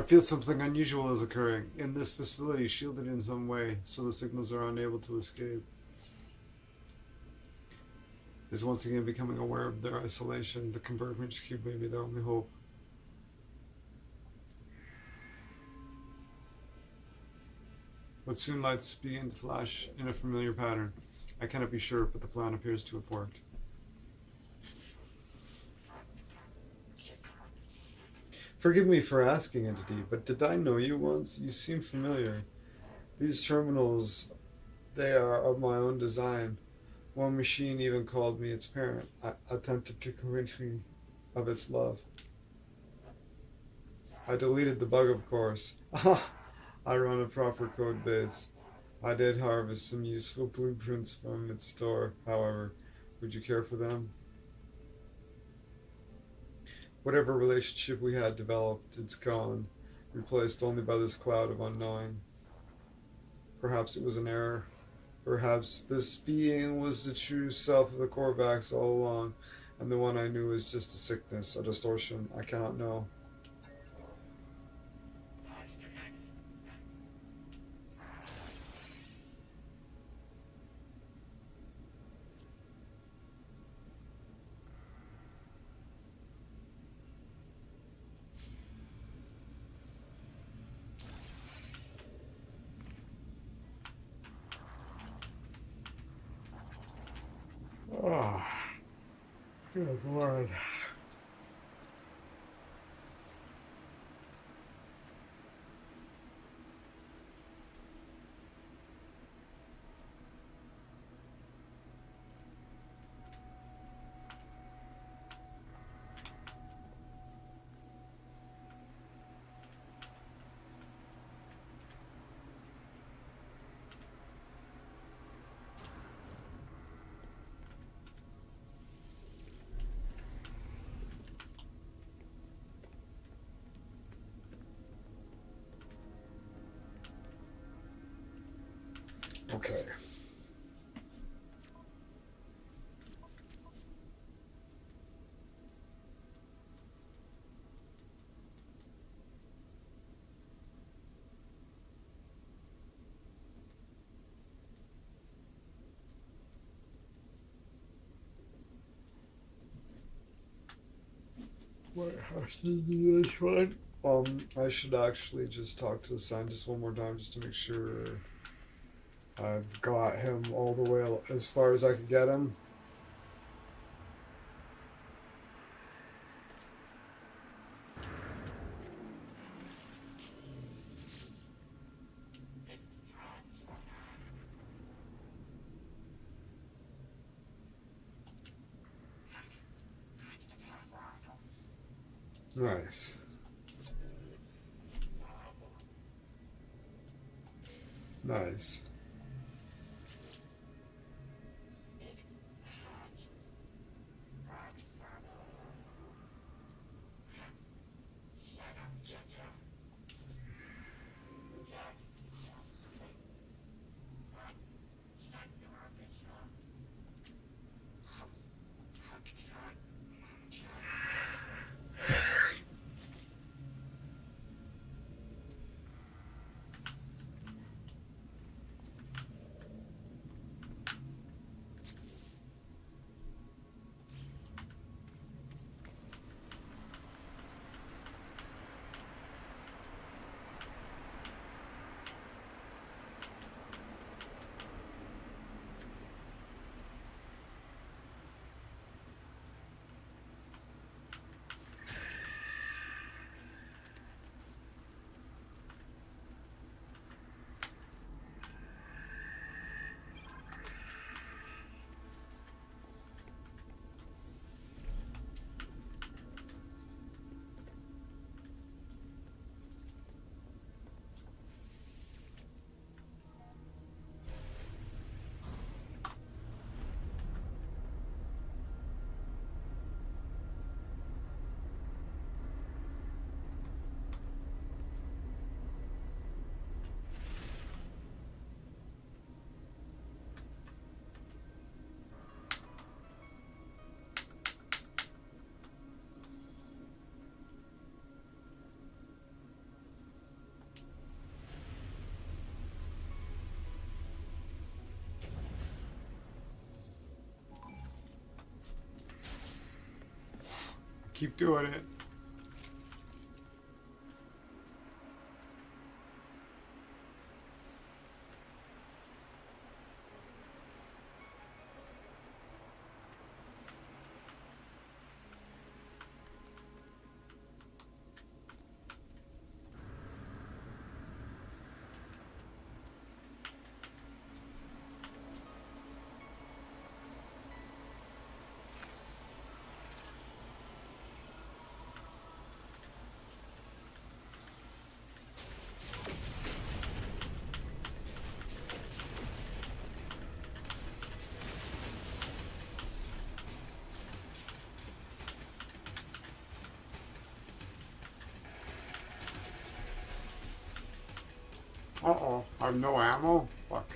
feel something unusual is occurring. In this facility, shielded in some way, so the signals are unable to escape. Is once again becoming aware of their isolation. The convergence cube may be their only hope. But soon lights begin to flash in a familiar pattern. I cannot be sure, but the plan appears to have worked. Forgive me for asking, Entity, but did I know you once? You seem familiar. These terminals, they are of my own design. One machine even called me its parent. I attempted to convince me of its love. I deleted the bug, of course. I run a proper code base. I did harvest some useful blueprints from its store, however. Would you care for them? Whatever relationship we had developed, it's gone, replaced only by this cloud of unknowing. Perhaps it was an error. Perhaps this being was the true self of the Korvax all along, and the one I knew was just a sickness, a distortion. I cannot know. Oh, good Lord. Okay. What has to do this one? I should actually just talk to the scientist one more time just to make sure I've got him all the way as far as I can get him. Nice. Nice. Keep doing it. Uh-oh, I have no ammo? Fuck.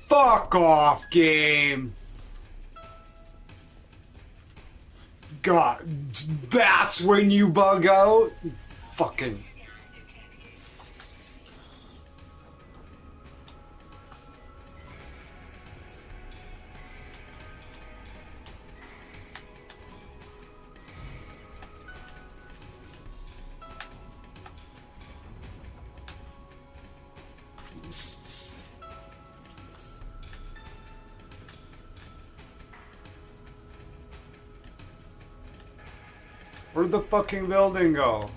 Fuck off, game! God, that's when you bug out? Fucking... Where'd the fucking building go?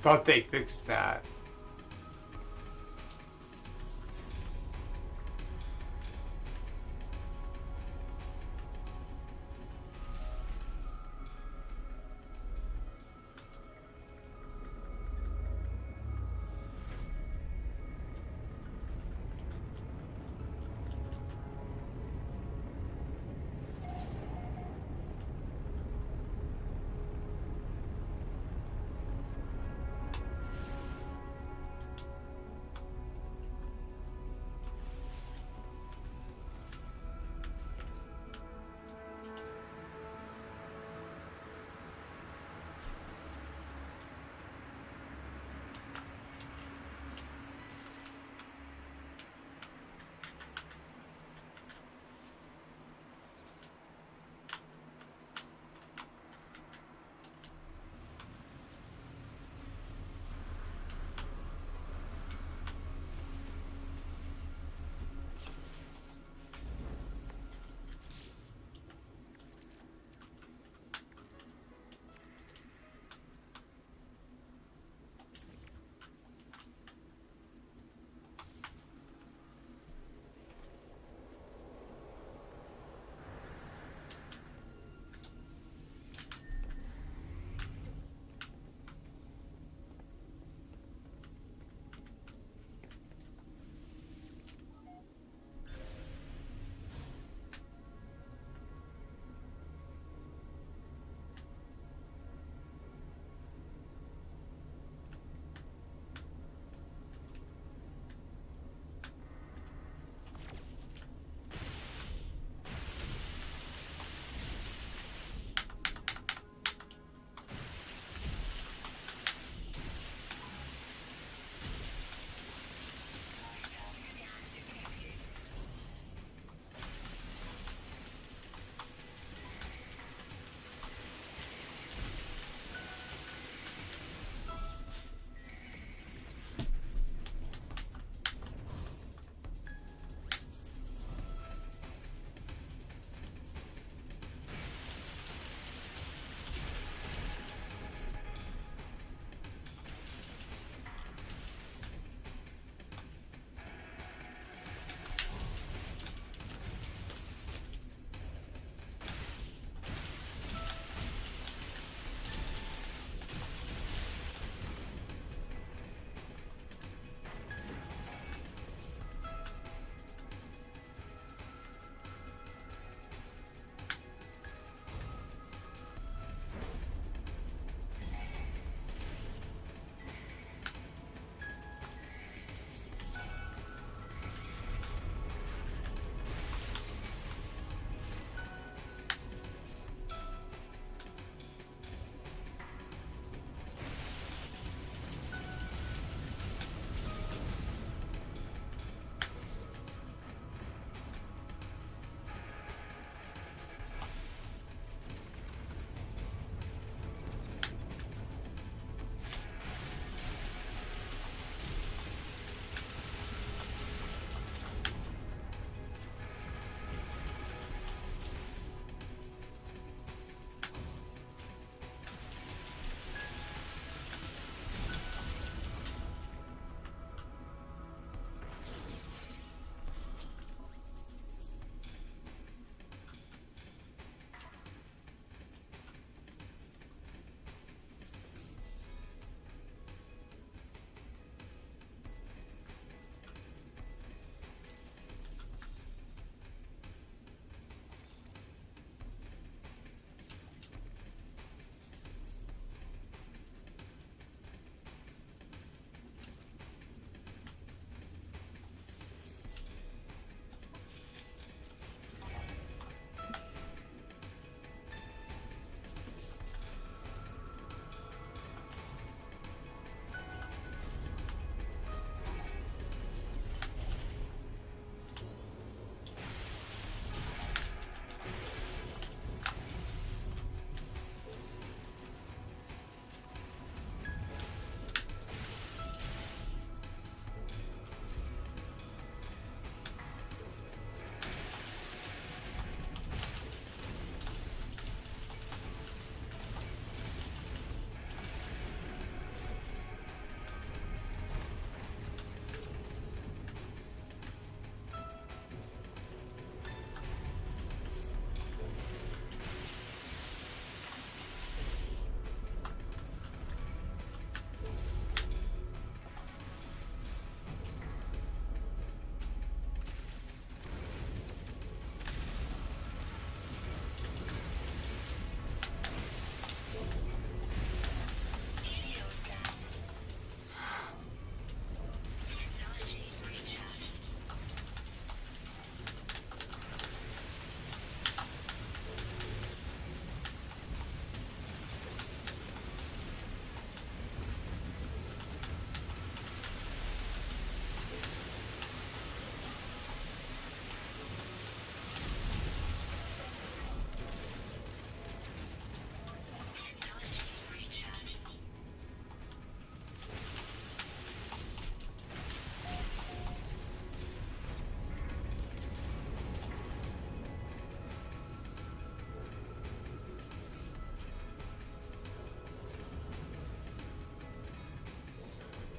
thought they fixed that.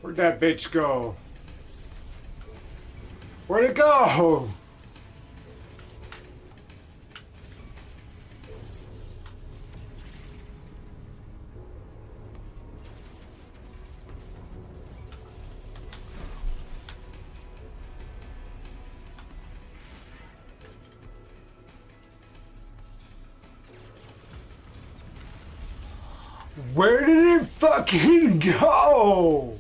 Where'd that bitch go? Where'd it go? Where did it fucking go?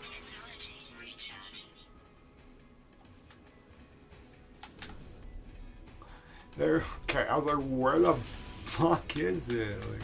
Technology recharge. There. Okay, I was like, where the fuck is it? Like,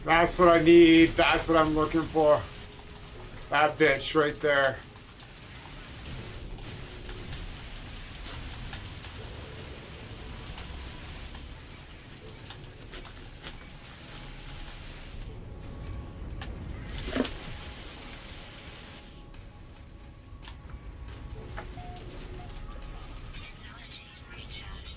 that's what I need. That's what I'm looking for. That bitch right there. Technology recharge.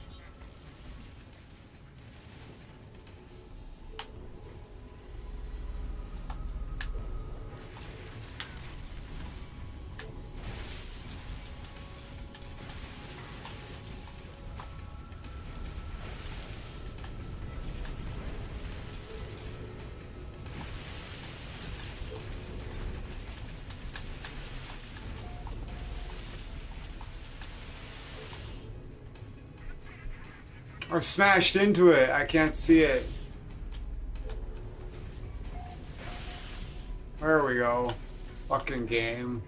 I smashed into it. I can't see it. There we go. Fucking game.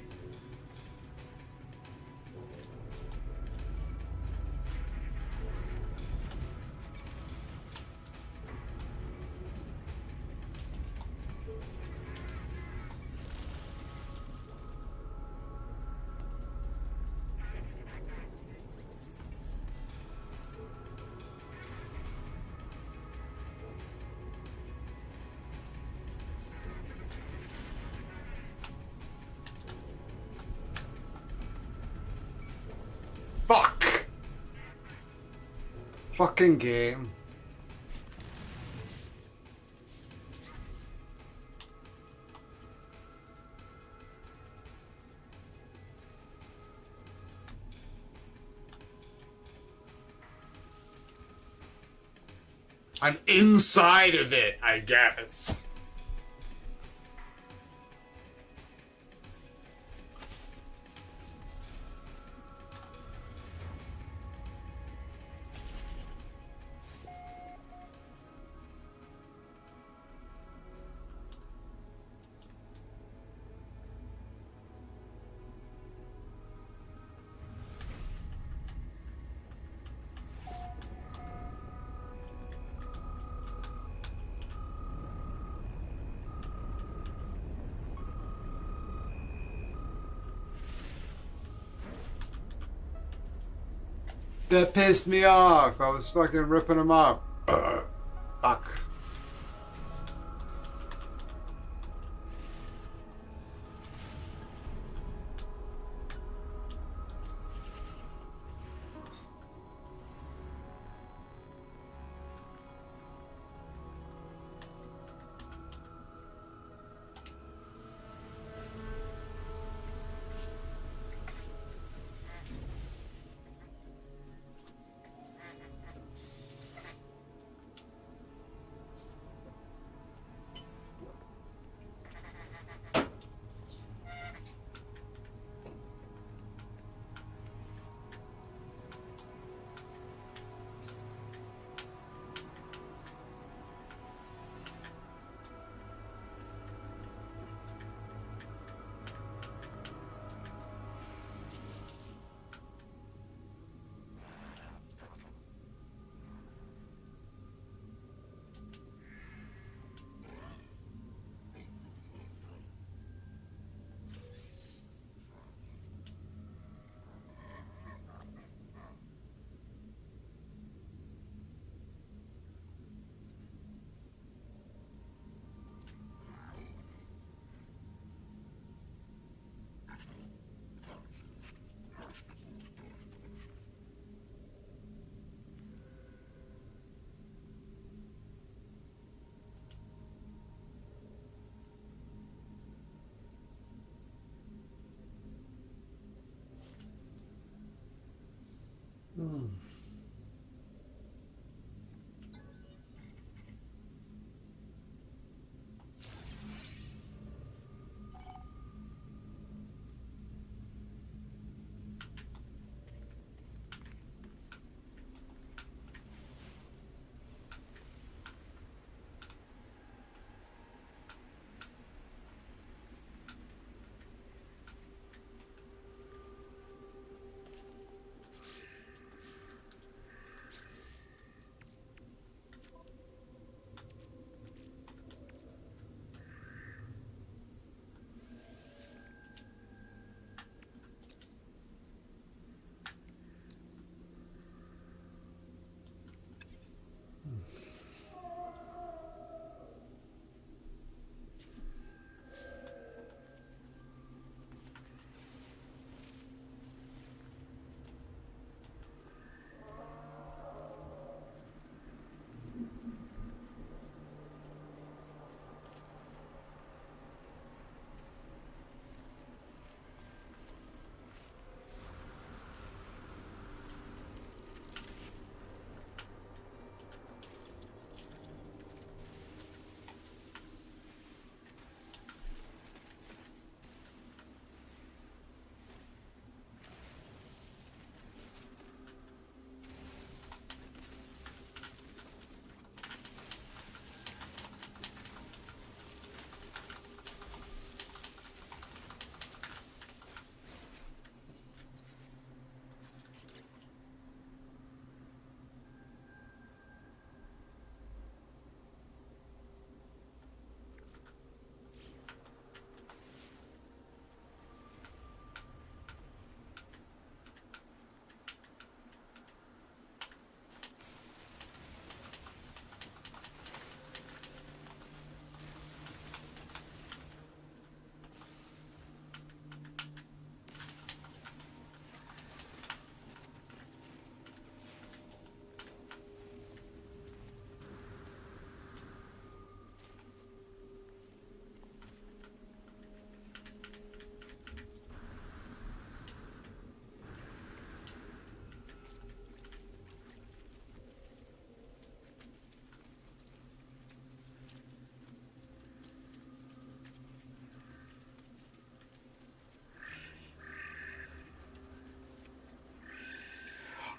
Fuck! Fucking game. I'm inside of it, I guess. That pissed me off. I was fucking ripping them up. Fuck.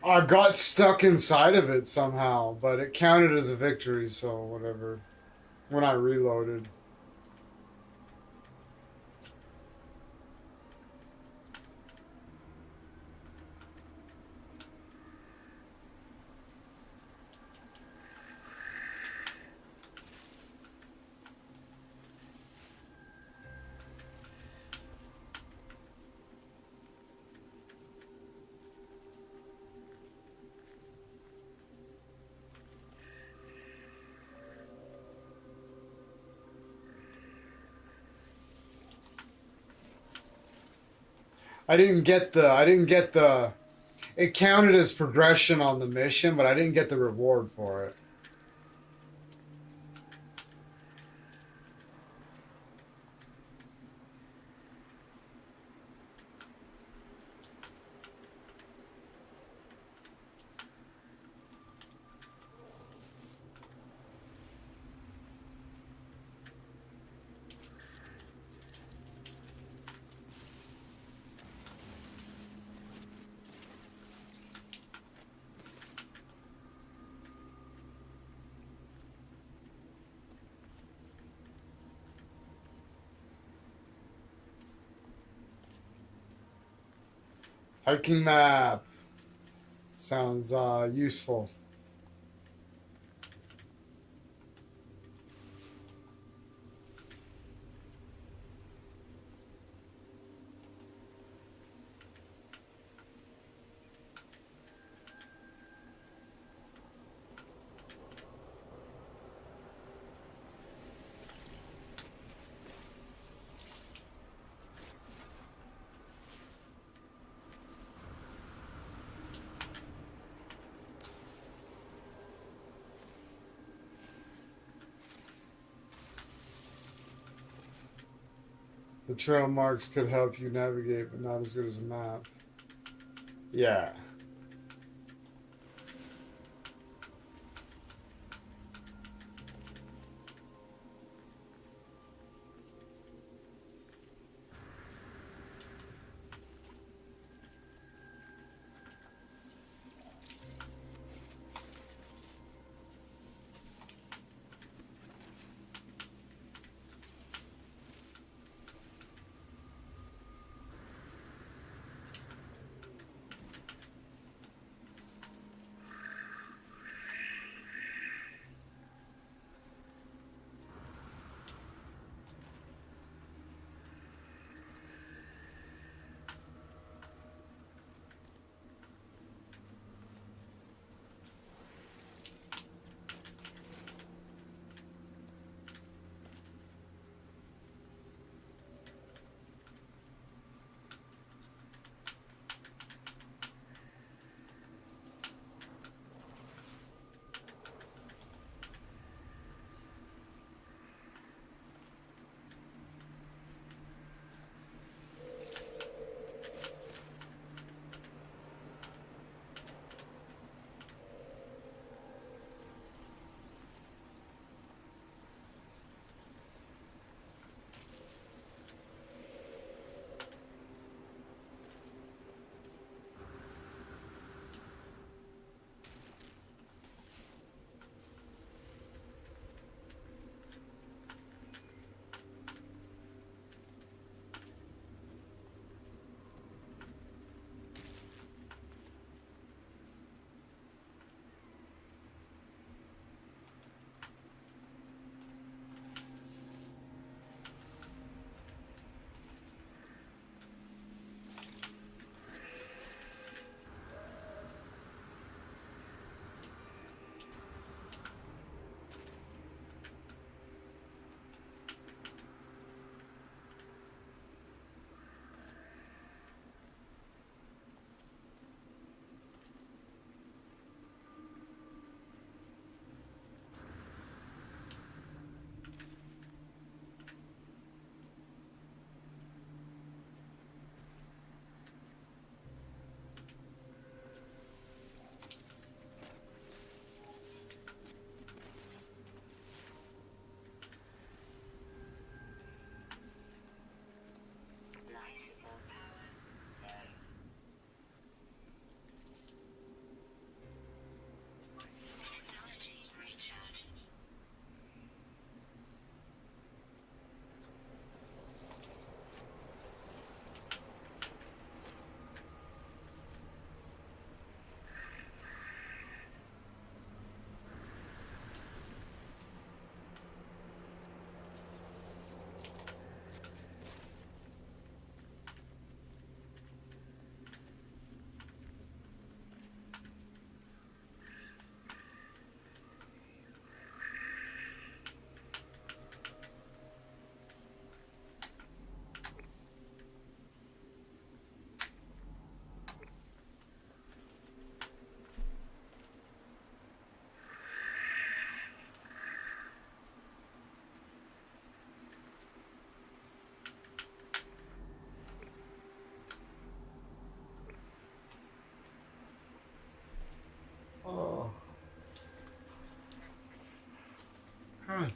I got stuck inside of it somehow, but it counted as a victory, so whatever. When I reloaded. I didn't get the. It counted as progression on the mission, but I didn't get the reward for it. Hiking map. Sounds useful. The trail marks could help you navigate, but not as good as a map. Yeah.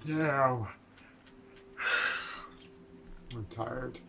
Damn. I'm tired.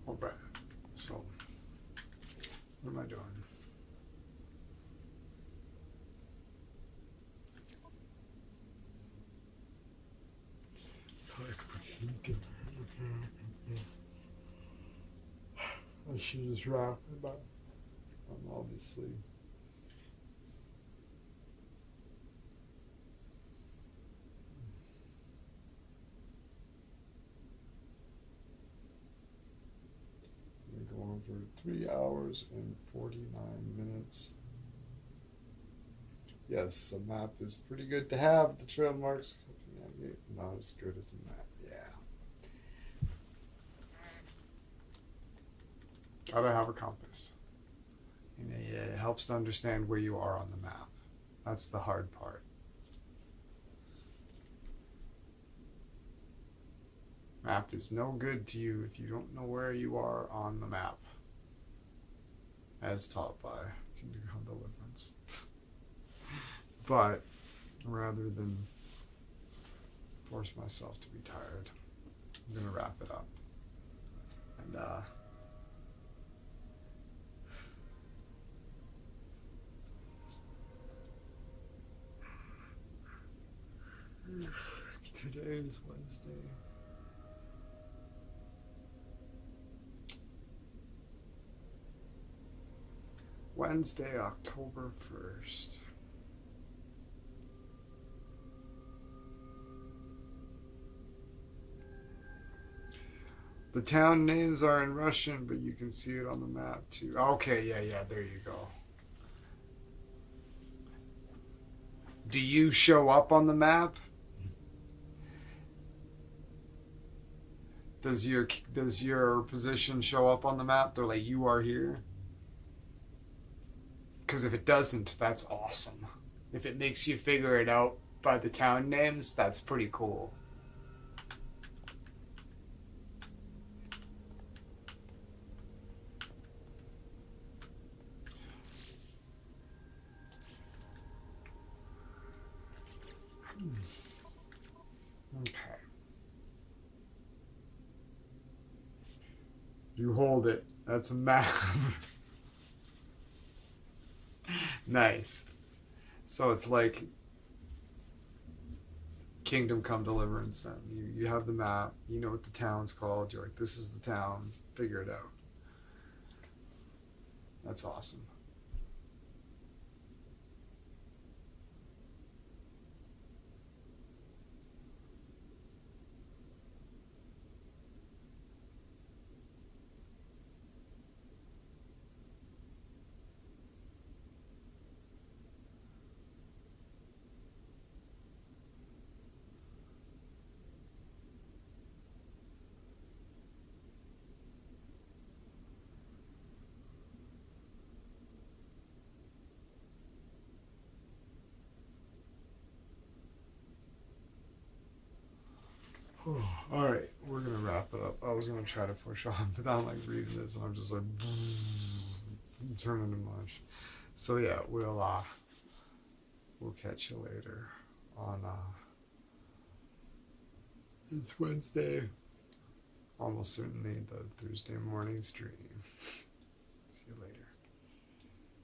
Alright, so what am I doing? I should just wrap it up. I'm obviously. Go on for 3 hours and 49 minutes. Yes, a map is pretty good to have. The trail marks, not as good as a map. Yeah. Gotta have a compass. You know, it helps to understand where you are on the map. That's the hard part. Map is no good to you if you don't know where you are on the map, as taught by Kingdom Come Deliverance. But rather than force myself to be tired, I'm gonna wrap it up. And today is Wednesday. Wednesday, October 1st. The town names are in Russian, but you can see it on the map too. Okay, yeah, there you go. Do you show up on the map? Does your position show up on the map? They're like, you are here? Because if it doesn't, that's awesome. If it makes you figure it out by the town names, that's pretty cool. Okay. You hold it. That's a map. Nice. So it's like Kingdom Come Deliverance. You have the map. You know what the town's called. You're like, this is the town. Figure it out. That's awesome. All right, we're gonna wrap it up. I was gonna try to push on, but I'm like reading this, and I'm just like I'm turning to mush. So yeah, we'll catch you later on it's Wednesday, almost certainly the Thursday morning stream. See you later.